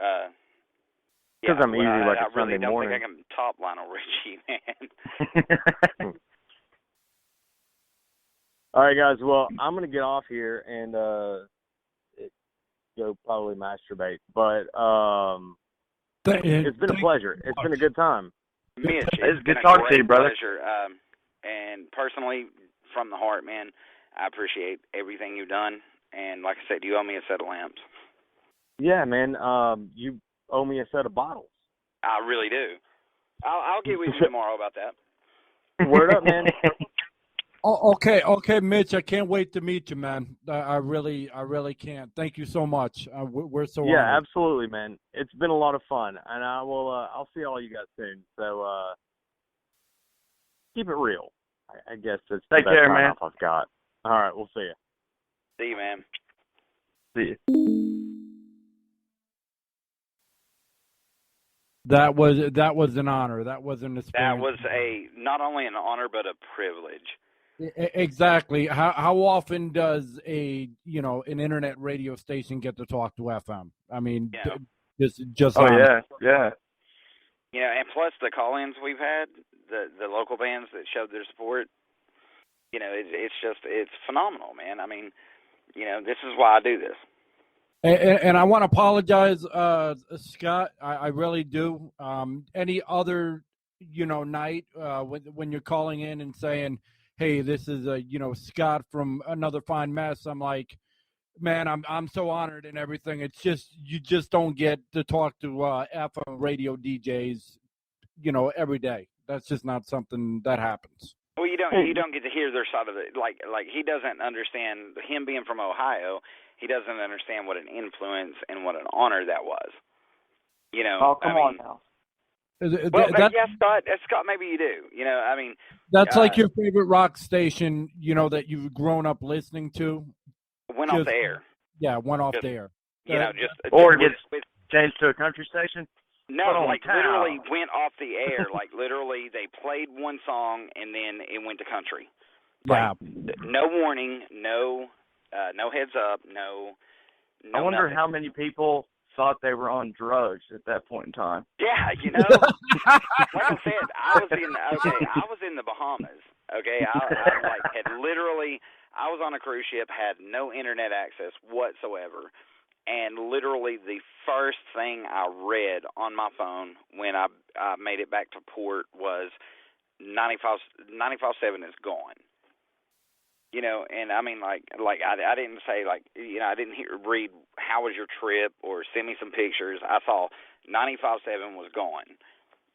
because I'm easy like a Sunday morning. I really don't think I can top Lionel Richie, man. All right, guys. Well, I'm going to get off here and go probably masturbate. But it's been a pleasure. It's been a good time. Mitch, it's good talking to you, brother. Pleasure. And personally, from the heart, man, I appreciate everything you've done. And like I said, you owe me a set of lamps. Yeah, man. You owe me a set of bottles. I really do. I'll get with you tomorrow about that. Word up, man. Okay, Mitch. I can't wait to meet you, man. I really can't. Thank you so much. We're so honored. Absolutely, man. It's been a lot of fun, and I will. I'll see all you guys soon. So keep it real. I guess that's the best sign-off I've got. All right, we'll see you. See you, man. See you. That was an honor. That was an experience. That was not only an honor but a privilege. Exactly. How often does an internet radio station get to talk to FM? I mean, just. Oh honest. yeah. And plus the call-ins we've had, the local bands that showed their support. It's phenomenal, man. I mean, this is why I do this. And I want to apologize, Scott. I really do. Any other, night when you're calling in and saying, "Hey, this is Scott from Another Fine Mess," I'm like, man, I'm so honored and everything. It's just you just don't get to talk to FM radio DJs, every day. That's just not something that happens. Well, you don't get to hear their side of it. Like he doesn't understand, him being from Ohio, he doesn't understand what an influence and what an honor that was. Oh, come on now. Well, Scott, maybe you do. That's like your favorite rock station, that you've grown up listening to. Went off the air. Yeah, went off the air. Or gets changed to a country station. No, literally went off the air. Like literally, they played one song and then it went to country. Yeah. No warning, no heads up, no. I wonder nothing. how many people thought they were on drugs at that point in time. Yeah, like I said, I was in the Bahamas. Okay, I was on a cruise ship, had no internet access whatsoever. And literally the first thing I read on my phone when I made it back to port was 95.7 is gone. And I mean, I didn't say, I didn't read how was your trip or send me some pictures. I saw 95.7 was gone.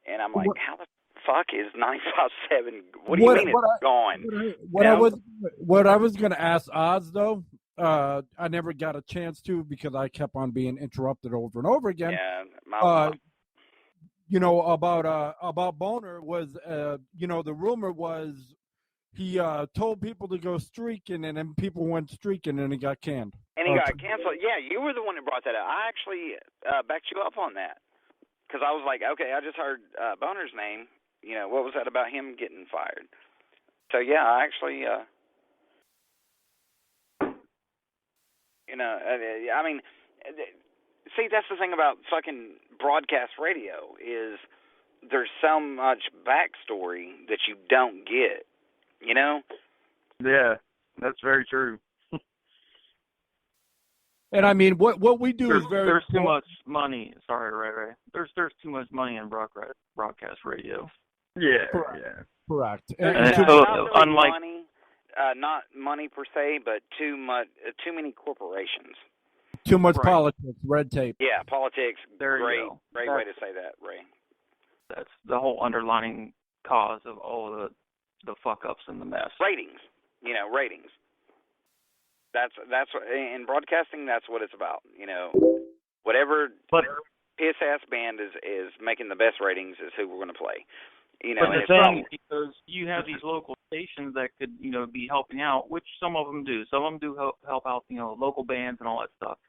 And I'm like, how the fuck is 95.7? What do you mean it's gone? What I was going to ask Oz, though, I never got a chance to because I kept on being interrupted over and over again. Yeah, about Boner was, the rumor was he told people to go streaking, and then people went streaking, and he got canned. And he got canceled. Yeah, you were the one that brought that up. I actually backed you up on that because I was like, okay, I just heard Boner's name. What was that about him getting fired? So yeah, I actually. I mean, see, that's the thing about fucking broadcast radio is there's so much backstory that you don't get, Yeah, that's very true. And I mean, what we do is there's too much money. Sorry, Ray. There's too much money in broadcast radio. Yeah, correct. And so, unlike money. Not money per se, but too many corporations. Too much politics, red tape. Yeah, politics. Great way to say that, Ray. That's the whole underlining cause of all the fuck ups and the mess. Ratings. Ratings. That's what, in broadcasting. That's what it's about. Whatever piss ass band is making the best ratings is who we're going to play. But the thing, because you have these local stations that could, be helping out, which some of them do. Some of them do help out, local bands and all that stuff.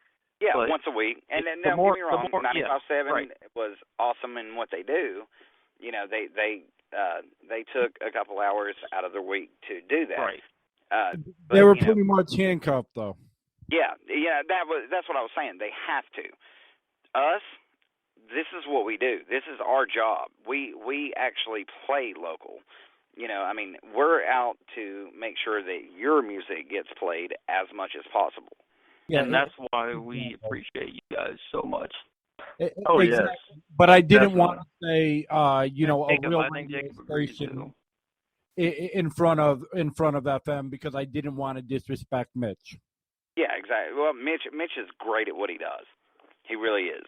Yeah, but once a week. And then, don't get me wrong, 95.7 was awesome in what they do. They took a couple hours out of their week to do that. Right. They were pretty much handcuffed, though. Yeah, that's what I was saying. They have to. Us, this is what we do. This is our job. We actually play local. We're out to make sure that your music gets played as much as possible. Yeah, and that's why we appreciate you guys so much. Oh, exactly. yes. But I didn't want to say, a real radio station in front of FM because I didn't want to disrespect Mitch. Yeah, exactly. Well, Mitch is great at what he does. He really is.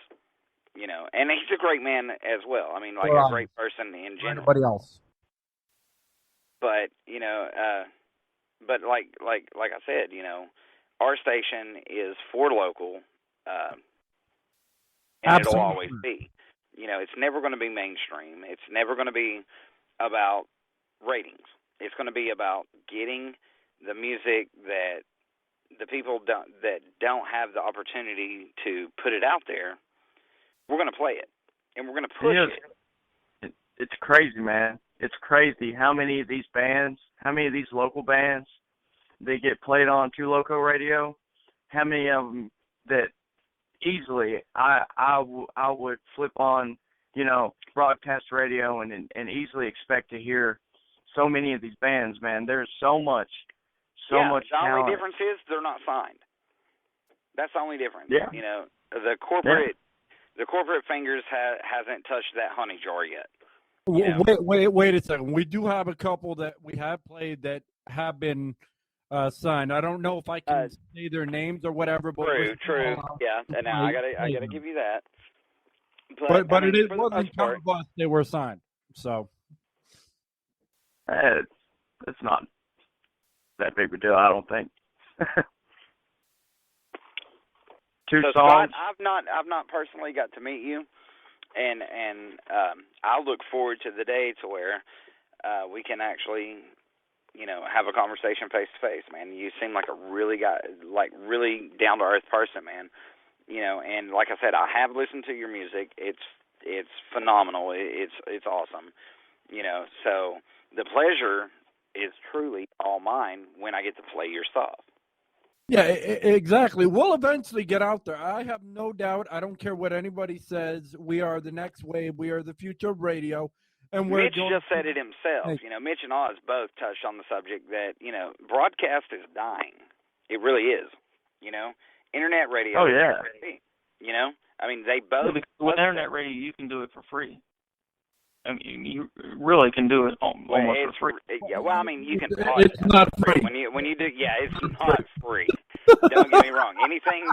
And he's a great man as well. I mean, a great person in general. Everybody else. But but like I said, our station is for local, and Absolutely. it'll always be. It's never going to be mainstream. It's never going to be about ratings. It's going to be about getting the music that the people that don't have the opportunity to put it out there. We're going to play it. and we're going to push it. It's crazy, man. It's crazy how many of these local bands, they get played on Two Loco Radio. How many of them that easily I would flip on, broadcast radio and easily expect to hear so many of these bands, man. There's so much talent. The only difference is they're not signed. That's the only difference. Yeah. The corporate fingers hasn't touched that honey jar yet. Wait a second. We do have a couple that we have played that have been signed. I don't know if I can say their names or whatever. But True. Yeah, and now I gotta give you that. But it wasn't Concourse they were signed. So it's not that big of a deal, I don't think. Two songs. Scott, I've not personally got to meet you, and I look forward to the day to where we can actually, have a conversation face to face, man. You seem like a really down to earth person, man. And like I said, I have listened to your music. It's phenomenal. It's awesome. So the pleasure is truly all mine when I get to play your stuff. Yeah, exactly. We'll eventually get out there. I have no doubt. I don't care what anybody says. We are the next wave. We are the future of radio. And Mitch just said it himself. Mitch and Oz both touched on the subject that, broadcast is dying. It really is. Internet radio. Oh, yeah. I mean, they both. With internet radio, you can do it for free. I mean, you really can do it almost for free. Yeah, well, I mean, you can. It's not free. When you do, it's not free. Don't get me wrong. Anything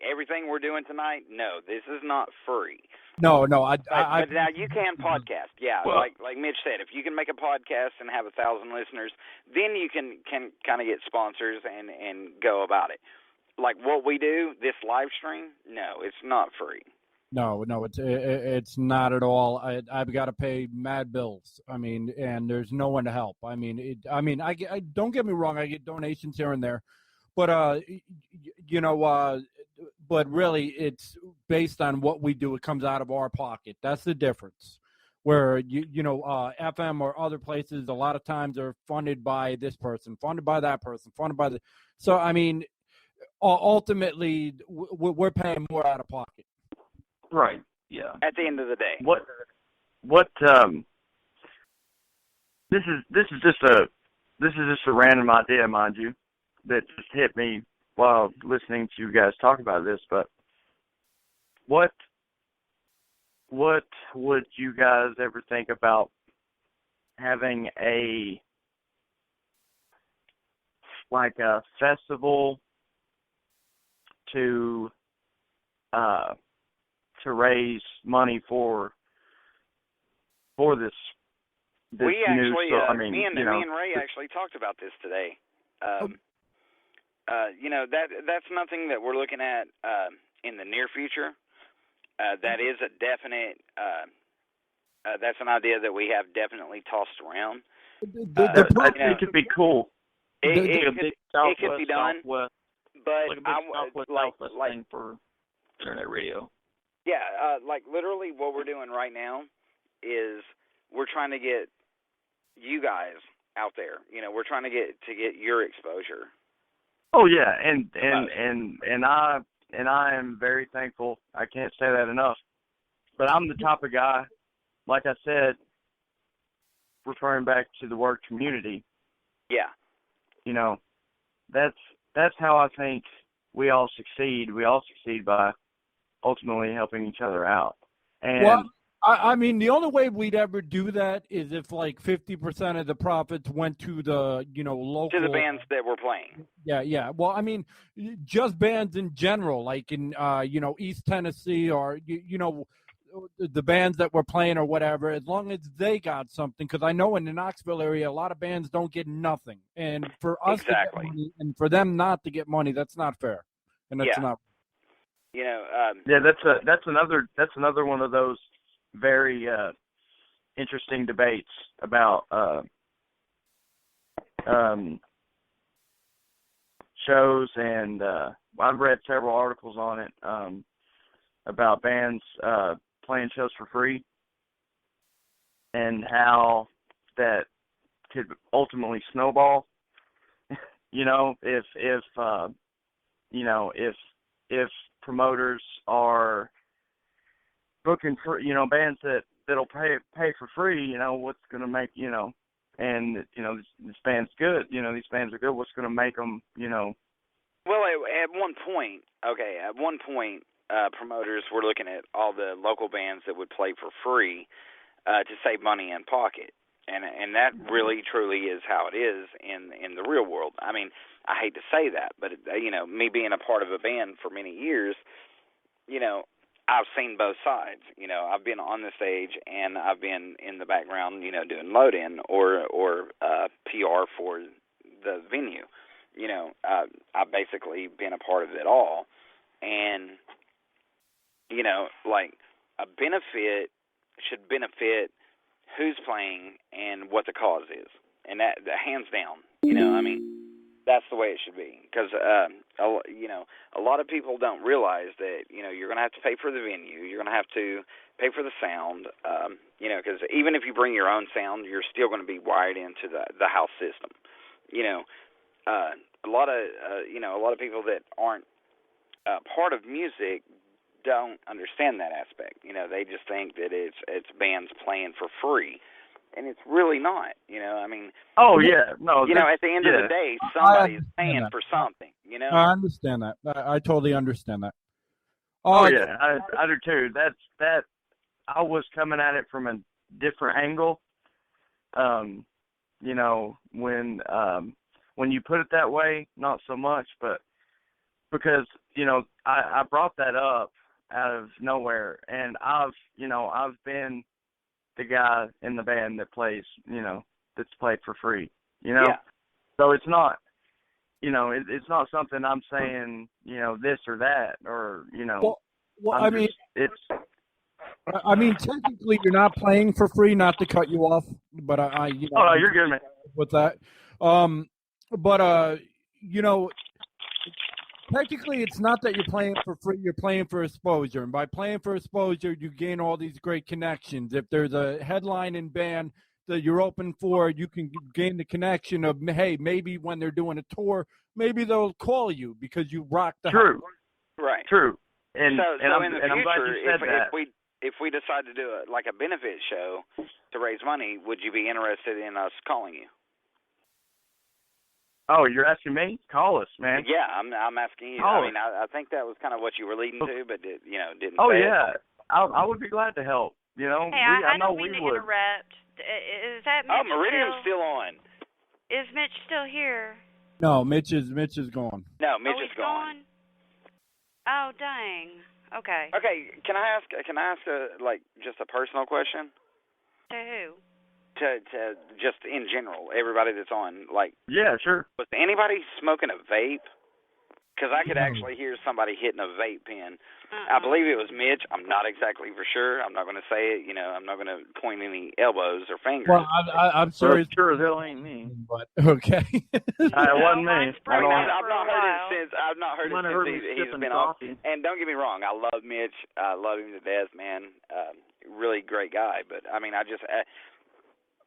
everything we're doing tonight, no, this is not free. No. But now you can podcast. Yeah, well, like Mitch said, if you can make a podcast and have 1,000 listeners, then you can kind of get sponsors and go about it. Like what we do, this live stream, no, it's not free. No, it's not at all. I've got to pay mad bills. I mean, and there's no one to help. I don't get me wrong. I get donations here and there, but but really, it's based on what we do. It comes out of our pocket. That's the difference. Where FM or other places, a lot of times are funded by this person, funded by that person, funded by the. So I mean, ultimately, we're paying more out of pocket. Right. Yeah. At the end of the day. This is just a random idea, mind you, that just hit me while listening to you guys talk about this, but what would you guys ever think about having a festival to raise money for this we actually, new, me and Ray actually talked about this today. That's nothing that we're looking at in the near future. That is a definite. That's an idea that we have definitely tossed around. It could be cool. It could be done, Southwest, but Southwest thing for internet radio. Yeah, literally what we're doing right now is we're trying to get you guys out there. We're trying to get your exposure. Oh yeah, and I am very thankful. I can't say that enough. But I'm the type of guy, like I said, referring back to the word community. Yeah. That's how I think we all succeed. We all succeed by ultimately helping each other out. And well, I mean, the only way we'd ever do that is if 50% of the profits went to the, local. To the bands that we're playing. Yeah. Well, I mean, just bands in general, like in, East Tennessee or, the bands that we're playing or whatever, as long as they got something. Because I know in the Knoxville area, a lot of bands don't get nothing. And for us to get money and for them not to get money, that's not fair. And that's not. That's another one of those very interesting debates about shows, and I've read several articles on it about bands playing shows for free, and how that could ultimately snowball. You know, if promoters are booking for, you know, bands that'll pay for free, you know, what's going to make, you know, and, you know, this band's good, you know, these bands are good, what's going to make them, you know. Well, at one point, promoters were looking at all the local bands that would play for free to save money in pocket. And that really, truly is how it is in the real world. I mean, I hate to say that, but, you know, me being a part of a band for many years, you know, I've seen both sides. You know, I've been on the stage and I've been in the background, you know, doing load-in or PR for the venue. You know, I've basically been a part of it all. And, you know, like, a benefit should benefit who's playing and what the cause is. And that hands down, you know, I mean, that's the way it should be. Because, you know, a lot of people don't realize that, you know, you're going to have to pay for the venue. You're going to have to pay for the sound, you know, because even if you bring your own sound, you're still going to be wired into the house system. You know, a lot of people that aren't part of music don't understand that aspect. You know, they just think that it's bands playing for free, and it's really not. You know, I mean, oh yeah, no. You know, at the end of the day, somebody's paying for something. You know, I understand that. I totally understand that. Oh yeah, I do too. That I was coming at it from a different angle. You know, when you put it that way, not so much, but because, you know, I brought that up out of nowhere, and I've been the guy in the band that plays, you know, that's played for free, you know? Yeah. So it's not, you know, it's not something I'm saying, you know, this or that, or, you know. Well, I mean, technically you're not playing for free, not to cut you off, but you know. Oh, no, you're good, man. With that. You know, technically it's not that you're playing for free, you're playing for exposure. And by playing for exposure, you gain all these great connections. If there's a headlining band that you're open for, you can gain the connection of, hey, maybe when they're doing a tour, maybe they'll call you because you rock the True. house. Right. True. And so I'm in the glad future, you said that. if we decide to do a benefit show to raise money, would you be interested in us calling you? Oh, you're asking me? Call us, man. Yeah, I'm asking you. I mean, I think that was kind of what you were leading to, but didn't. Oh say yeah, it. I would be glad to help. You know, hey, I know don't mean we to would. interrupt. Is that Mitch? Oh, Meridium's still on. Is Mitch still here? No, Mitch is gone. No, Mitch is he's gone. Oh, dang. Okay. Okay, can I ask just a personal question? To who? To just in general, everybody that's on, like. Yeah, sure. Was anybody smoking a vape? Because I could actually hear somebody hitting a vape pen. I believe it was Mitch. I'm not exactly for sure. I'm not going to say it. You know, I'm not going to point any elbows or fingers. Well, I'm sorry. Sure, that ain't me. But okay. It wasn't me. I've not heard it since he's been off. And don't get me wrong, I love Mitch. I love him to death, man. Really great guy. But I mean, I just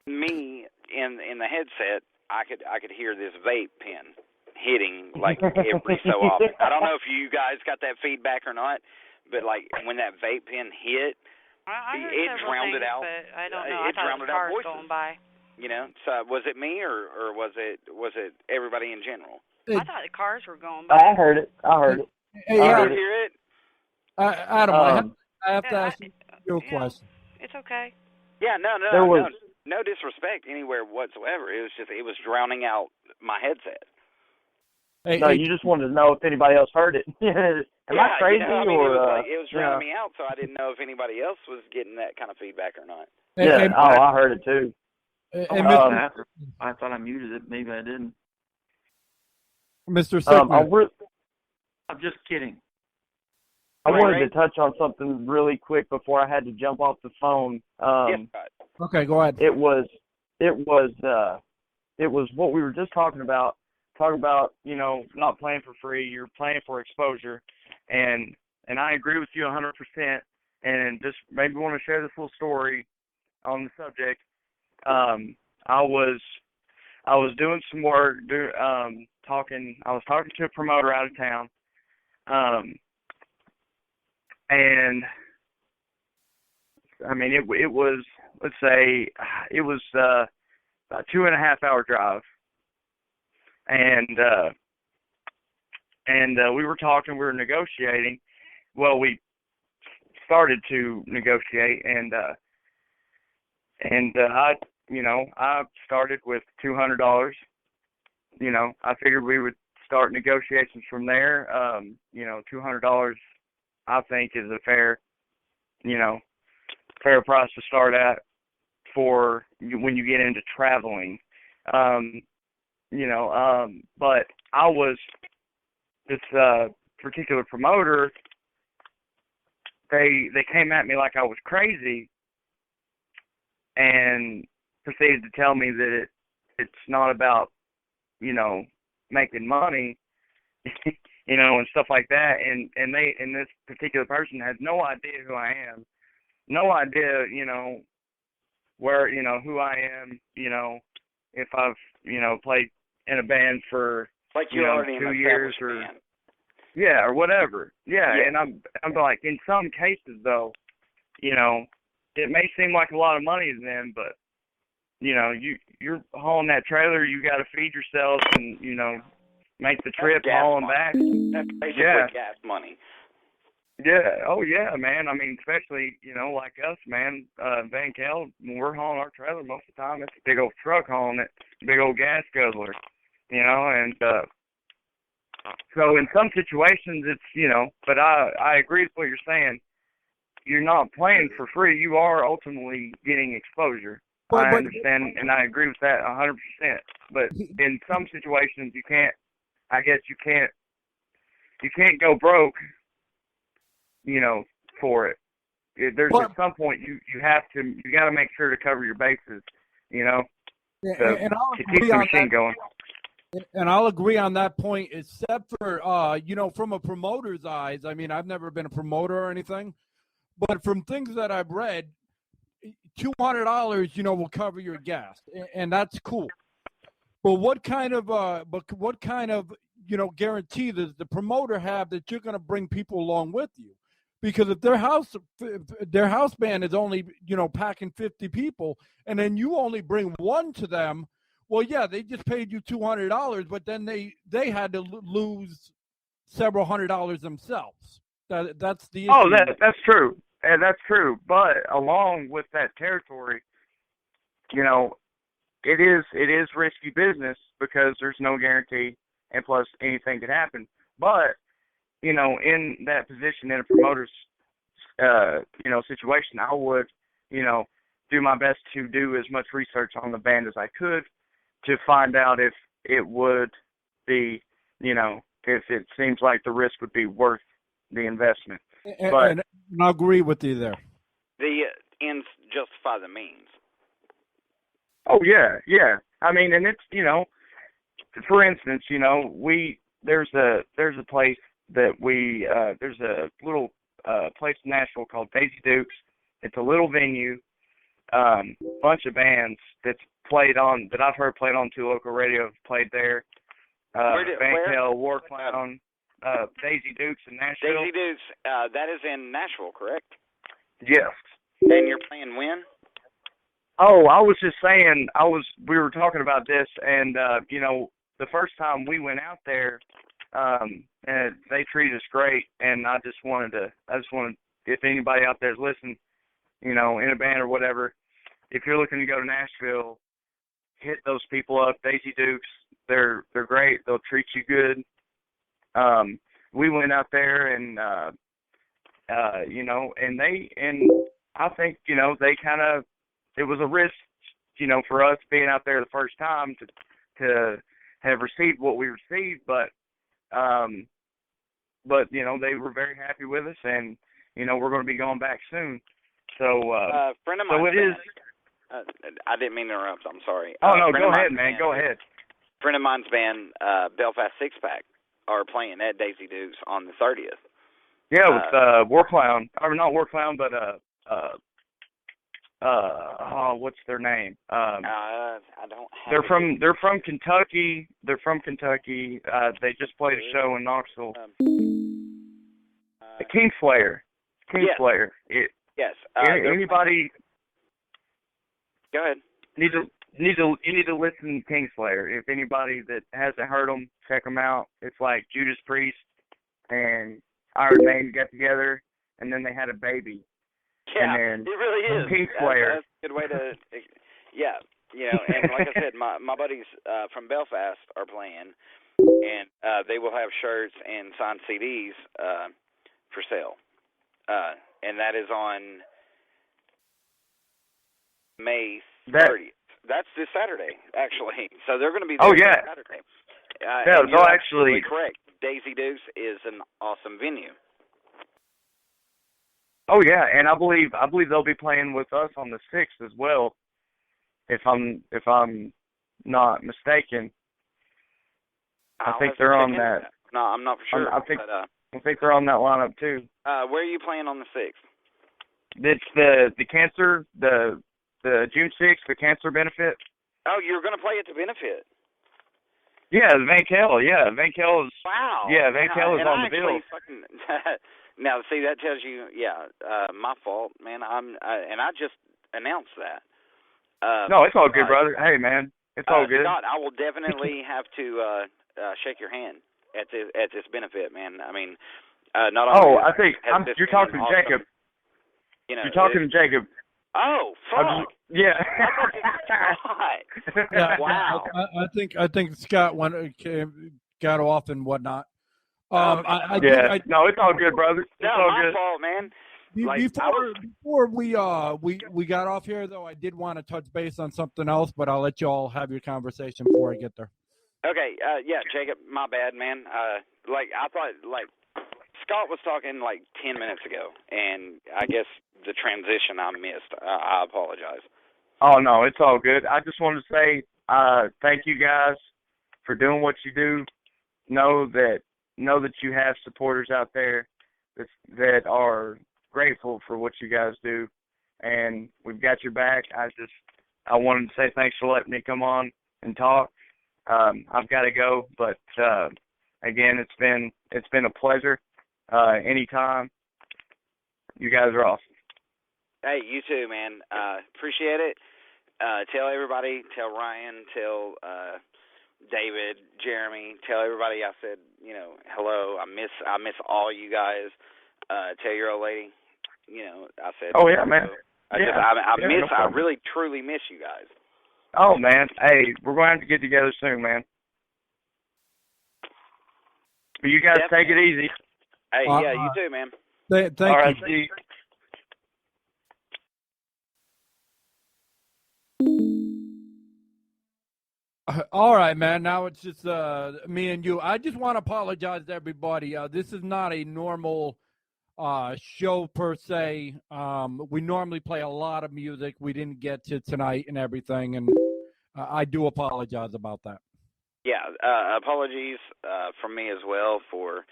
me in the headset, I could hear this vape pen hitting like every so often. I don't know if you guys got that feedback or not, but like when that vape pen hit, it drowned it out. But I don't know. It drowned it out voices going by. You know, so was it me or was it everybody in general? I thought the cars were going by. I heard it. Hey, Did you hear it? Adam, I have to ask you a question. It's okay. Yeah, no disrespect anywhere whatsoever. It was drowning out my headset. You just wanted to know if anybody else heard it. Am I crazy? It was drowning me out, so I didn't know if anybody else was getting that kind of feedback or not. I heard it too. I thought I muted it. Maybe I didn't. Mr. Sicness. I'm just kidding. I wanted to touch on something really quick before I had to jump off the phone. Okay, go ahead. It was what we were just talking about. Talk about, you know, not playing for free. You're playing for exposure, and I agree with you 100% and just maybe want to share this little story on the subject. I was doing some work, talking. I was talking to a promoter out of town, and I mean it was, let's say, it was a 2.5-hour drive, and we were talking, we were negotiating. Well, we started to negotiate, and I started with $200. I figured we would start negotiations from there. $200, I think, is a fair price to start at for when you get into traveling. But I was, this particular promoter, they came at me like I was crazy and proceeded to tell me that it's not about, making money, and stuff like that. And this particular person had no idea who I am, no idea, where, who I am, if I've, played in a band for, like you're already 2 years or, band. Yeah, or whatever. Yeah. And I'm like, in some cases though, it may seem like a lot of money to them, but you're hauling that trailer, you got to feed yourself and make the trip hauling back. That's basically gas money. Yeah. Oh yeah, man. I mean, especially like us, man. Van Kel, when we're hauling our trailer most of the time, it's a big old truck hauling it, big old gas guzzler. And so in some situations it's but I agree with what you're saying. You're not playing for free. You are ultimately getting exposure. I understand, and I agree with that 100%. But in some situations, you can't go broke, for it. There's at some point you got to make sure to cover your bases, to keep the machine going. And I'll agree on that point, except for, from a promoter's eyes. I mean, I've never been a promoter or anything, but from things that I've read, $200, will cover your gas, and that's cool. But what kind of guarantee does the promoter have that you're going to bring people along with you? Because if their house band is only, packing 50 people, and then you only bring one to them, well, yeah, they just paid you $200, but then they had to lose several $100s themselves. That's the issue. Oh, that's true. And that's true. But along with that territory, it is risky business because there's no guarantee, and plus anything could happen. But in that position, in a promoter's situation, I would do my best to do as much research on the band as I could to find out if it would be, if it seems like the risk would be worth the investment. And I agree with you there. The ends justify the means. Oh yeah, yeah. I mean, and it's for instance, there's a place that there's a little place in Nashville called Daisy Dukes. It's a little venue, bunch of bands that I've heard played on 2 local radio have played there. Van Kel, War Clown, Daisy Dukes in Nashville. Daisy Dukes, that is in Nashville, correct? Yes. And you're playing when? Oh, I was just saying, we were talking about this, and, the first time we went out there, and they treated us great, and I just wanted, if anybody out there's listening, in a band or whatever, if you're looking to go to Nashville, hit those people up. Daisy Dukes, they're great. They'll treat you good. We went out there and, and I think, they kind of, it was a risk, for us being out there the first time to have received what we received, but they were very happy with us, and, we're going to be going back soon. So, friend of mine, so it is. I didn't mean to interrupt. I'm sorry. Oh, no, go ahead, man. Go ahead. Friend of mine's band, Belfast Six Pack, are playing at Daisy Dukes on the 30th. Yeah, with War Clown, or not War Clown, but what's their name? I don't have they're from Kentucky. They're from Kentucky. They just played a show in Knoxville. Kingslayer. Kingslayer. Yes. Anybody? Go ahead. You need to listen to Kingslayer. If anybody that hasn't heard them, check them out. It's like Judas Priest and Iron Maiden got together, and then they had a baby. Yeah, and then it really is. Kingslayer. That's a good way to. Yeah, and like I said, my buddies from Belfast are playing, and they will have shirts and signed CDs for sale, and that is on May 30th. That's this Saturday, actually. So they're going to be there this Saturday. They'll actually correct. Daisy Deuce is an awesome venue. Oh yeah, and I believe they'll be playing with us on the 6th as well, if I'm not mistaken. I think they're on that. No, I'm not for sure. I think they're on that lineup too. Where are you playing on the 6th? It's the cancer, the June 6th, the cancer benefit. Oh, you're going to play at the benefit? Yeah, Van Kell. Yeah, Van Kell is. Wow. Yeah, Van Kell is on the bill. Now, see, that tells you, my fault, man. I just announced that. No, it's all good, brother. Hey, man, it's all good. Scott, I will definitely have to shake your hand at this benefit, man. I mean, not only. Oh, I think you're talking to Jacob. You're talking to Jacob. Oh, fuck. Yeah. Yeah. Wow. I think Scott got off and whatnot. No, it's all good, brother. It's all my good. fault, man. Before we got off here, though, I did want to touch base on something else, but I'll let you all have your conversation before I get there. Okay, Jacob, my bad, man. I thought, Scott was talking 10 minutes ago, and I guess the transition I missed. I apologize. Oh, no, it's all good. I just wanted to say thank you guys for doing what you do. Know that you have supporters out there that are grateful for what you guys do, and we've got your back. I wanted to say thanks for letting me come on and talk. I've got to go, but again, it's been a pleasure. Anytime. You guys are awesome. Hey, you too, man. Appreciate it. Tell everybody, tell Ryan, tell David, Jeremy, tell everybody I said, hello. I miss all you guys. Tell your old lady, I said. Oh yeah, man. I really truly miss you guys. Oh man, hey, we're going to have to get together soon, man. But you guys take it easy. Hey, you too, man. Thank all right, you. see you. All right, man. Now it's just me and you. I just want to apologize to everybody. This is not a normal show per se. We normally play a lot of music. We didn't get to tonight and everything, and I do apologize about that. Yeah, apologies from me as well for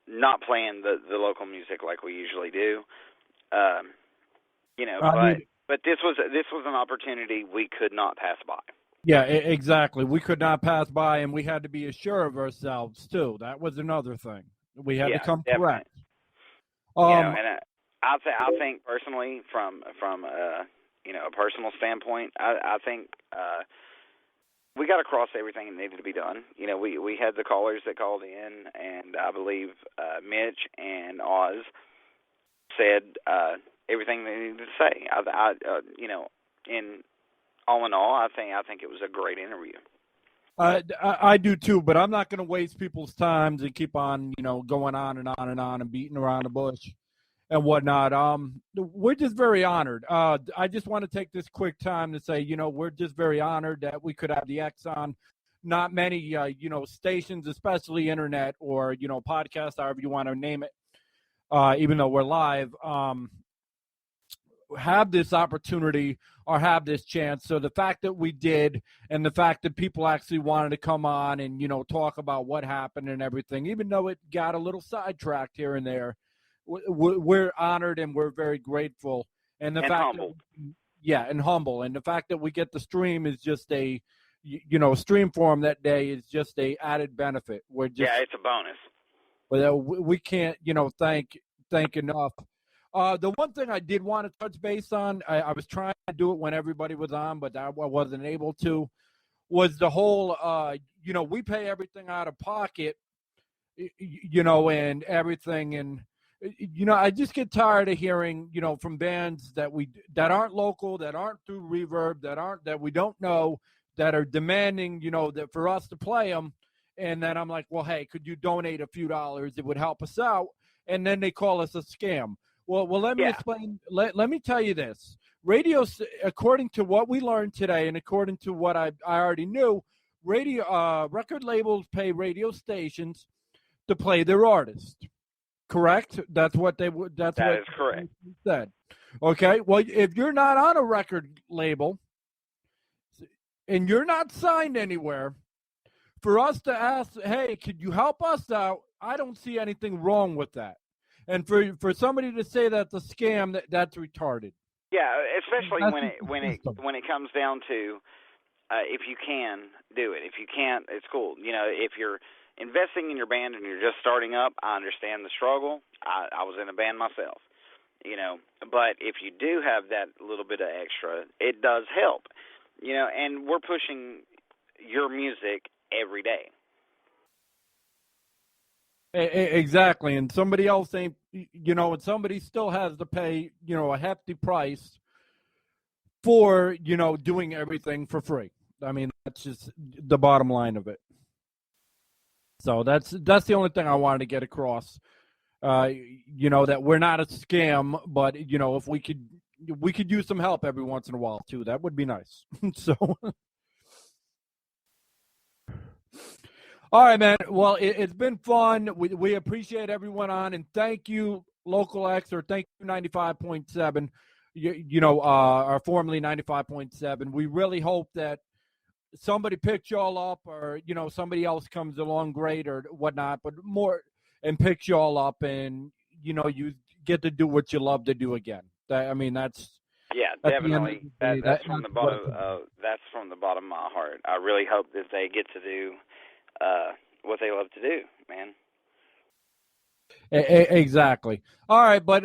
not playing the local music like we usually do. But this was an opportunity we could not pass by. Yeah, exactly. We could not pass by, and we had to be assured of ourselves too. That was another thing. We had to come correct. And I think personally, from a personal standpoint, I think we got to cross everything that needed to be done. We had the callers that called in, and I believe Mitch and Oz said everything they needed to say. In all, I think it was a great interview. I do too, but I'm not going to waste people's time to keep on, going on and on and on and beating around the bush and whatnot. We're just very honored. I just want to take this quick time to say, we're just very honored that we could have the X on. Not many, stations, especially internet or, podcast, however you want to name it, even though we're live, have this opportunity or have this chance. So the fact that we did, and the fact that people actually wanted to come on and, talk about what happened and everything, even though it got a little sidetracked here and there, we're honored and we're very grateful. And the fact humbled. and humble. And the fact that we get the stream is just a, stream for them that day is just a added benefit. It's a bonus. We can't, thank enough. The one thing I did want to touch base on, I was trying to do it when everybody was on, but I wasn't able to, was the whole, we pay everything out of pocket, and everything. And, I just get tired of hearing, from bands that aren't local, that aren't through Reverb, that we don't know, that are demanding, that for us to play them. And then I'm like, well, hey, could you donate a few dollars? It would help us out. And then they call us a scam. Well, let me explain. Let me tell you this. Radio, according to what we learned today, and according to what I already knew, record labels pay radio stations to play their artists. Correct? That's what they would. That is correct. Said. Okay. Well, if you're not on a record label and you're not signed anywhere, for us to ask, hey, could you help us out? I don't see anything wrong with that. And for somebody to say that's a scam, that's retarded. Yeah, especially when it comes down to if you can do it. If you can't, it's cool. If you're investing in your band and you're just starting up, I understand the struggle. I was in a band myself, But if you do have that little bit of extra, it does help, And we're pushing your music every day. Exactly, and somebody else ain't, and somebody still has to pay, a hefty price for, doing everything for free. I mean, that's just the bottom line of it. So that's the only thing I wanted to get across. That we're not a scam, but if we could use some help every once in a while too, that would be nice. So. All right, man. Well, it's been fun. We appreciate everyone on, and thank you, LocalX, or thank you, 95.7, or formerly 95.7. We really hope that somebody picks y'all up, or, somebody else comes along great or whatnot, but more, and picks y'all up, and, you get to do what you love to do again. That's... Yeah, definitely. That's from the bottom. That's from the bottom of my heart. I really hope that they get to do what they love to do, man. Exactly. All right, but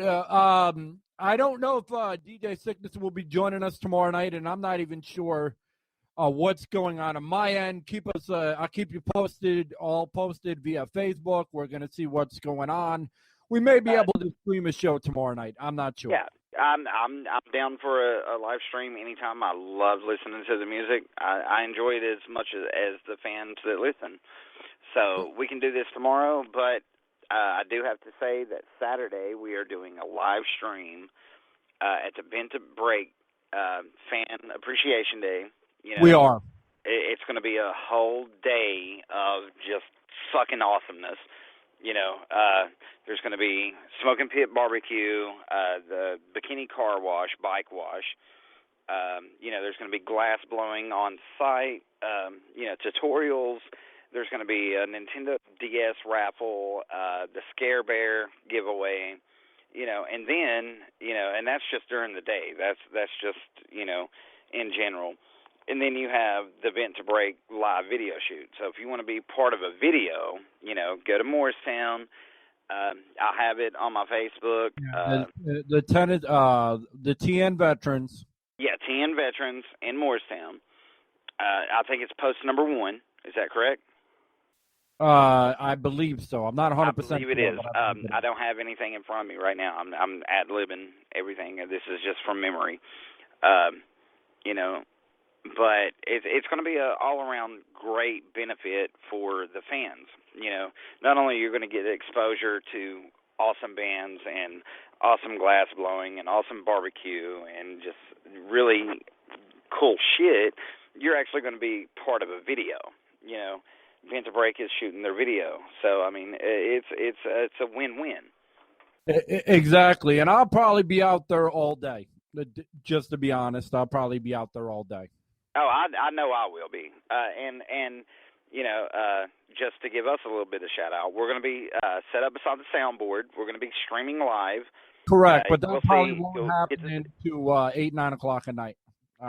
I don't know if DJ Sicness will be joining us tomorrow night, and I'm not even sure what's going on my end. I'll keep you posted, all posted via Facebook. We're going to see what's going on. We may be able to stream a show tomorrow night. I'm not sure. Yeah, I'm down for a live stream anytime. I love listening to the music. I enjoy it as much as the fans that listen. So we can do this tomorrow, but I do have to say that Saturday we are doing a live stream at the Bent to Break Fan Appreciation Day. We are. It's going to be a whole day of just fucking awesomeness. There's going to be Smoking Pit Barbecue, the Bikini Car Wash, Bike Wash. There's going to be glass blowing on site, tutorials. There's going to be a Nintendo DS raffle, the Scare Bear giveaway, and then, and that's just during the day. That's just, in general. And then you have the Vent to Break live video shoot. So if you want to be part of a video, go to Morristown. I'll have it on my Facebook. The TN Veterans. Yeah, TN Veterans in Morristown. I think it's post number 1. Is that correct? I believe so. I'm not 100%. I believe it is. I don't have anything in front of me right now. I'm ad-libbing everything. This is just from memory. But it's going to be an all-around great benefit for the fans. Not only you're going to get exposure to awesome bands and awesome glass blowing and awesome barbecue and just really cool shit, you're actually going to be part of a video. Vent to Break is shooting their video, so I mean it's a win-win. Exactly, and I'll probably be out there all day. Just to be honest, I'll probably be out there all day. Oh, I know I will be. And you know, just to give us a little bit of shout out, we're going to be set up beside the soundboard. We're going to be streaming live. Correct, but that probably won't happen until 8, 9 o'clock at night.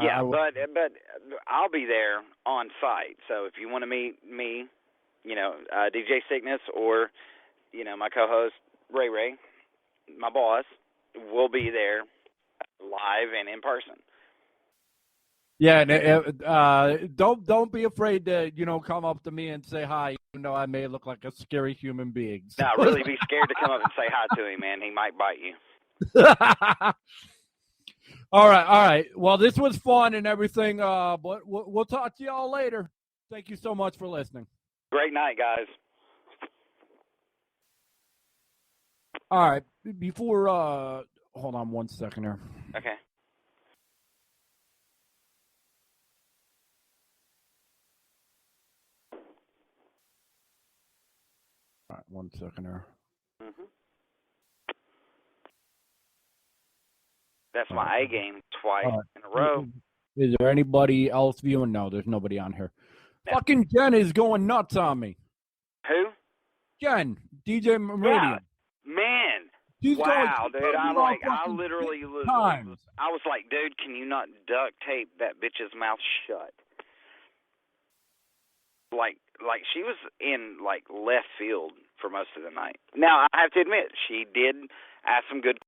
Yeah, but I'll be there on site. So if you want to meet me, you know, DJ Sicness, or you know, my co-host Ray, my boss, will be there live and in person. Yeah, and don't be afraid to, you know, come up to me and say hi, even though I may look like a scary human being. So. No, really be scared to come up and say hi to him, man. He might bite you. All right. Well, this was fun and everything, but we'll talk to y'all later. Thank you so much for listening. Great night, guys. All right. Before, hold on 1 second here. Okay. All right, 1 second here. Mm-hmm. That's my A game twice in a row. Is there anybody else viewing? No, there's nobody on here. No. Fucking Jen is going nuts on me. Who? Jen, DJ Meridiem. Yeah. Man. She's wow, dude. I literally was. I was like, dude, can you not duct tape that bitch's mouth shut? Like she was in like left field for most of the night. Now I have to admit, she did ask some good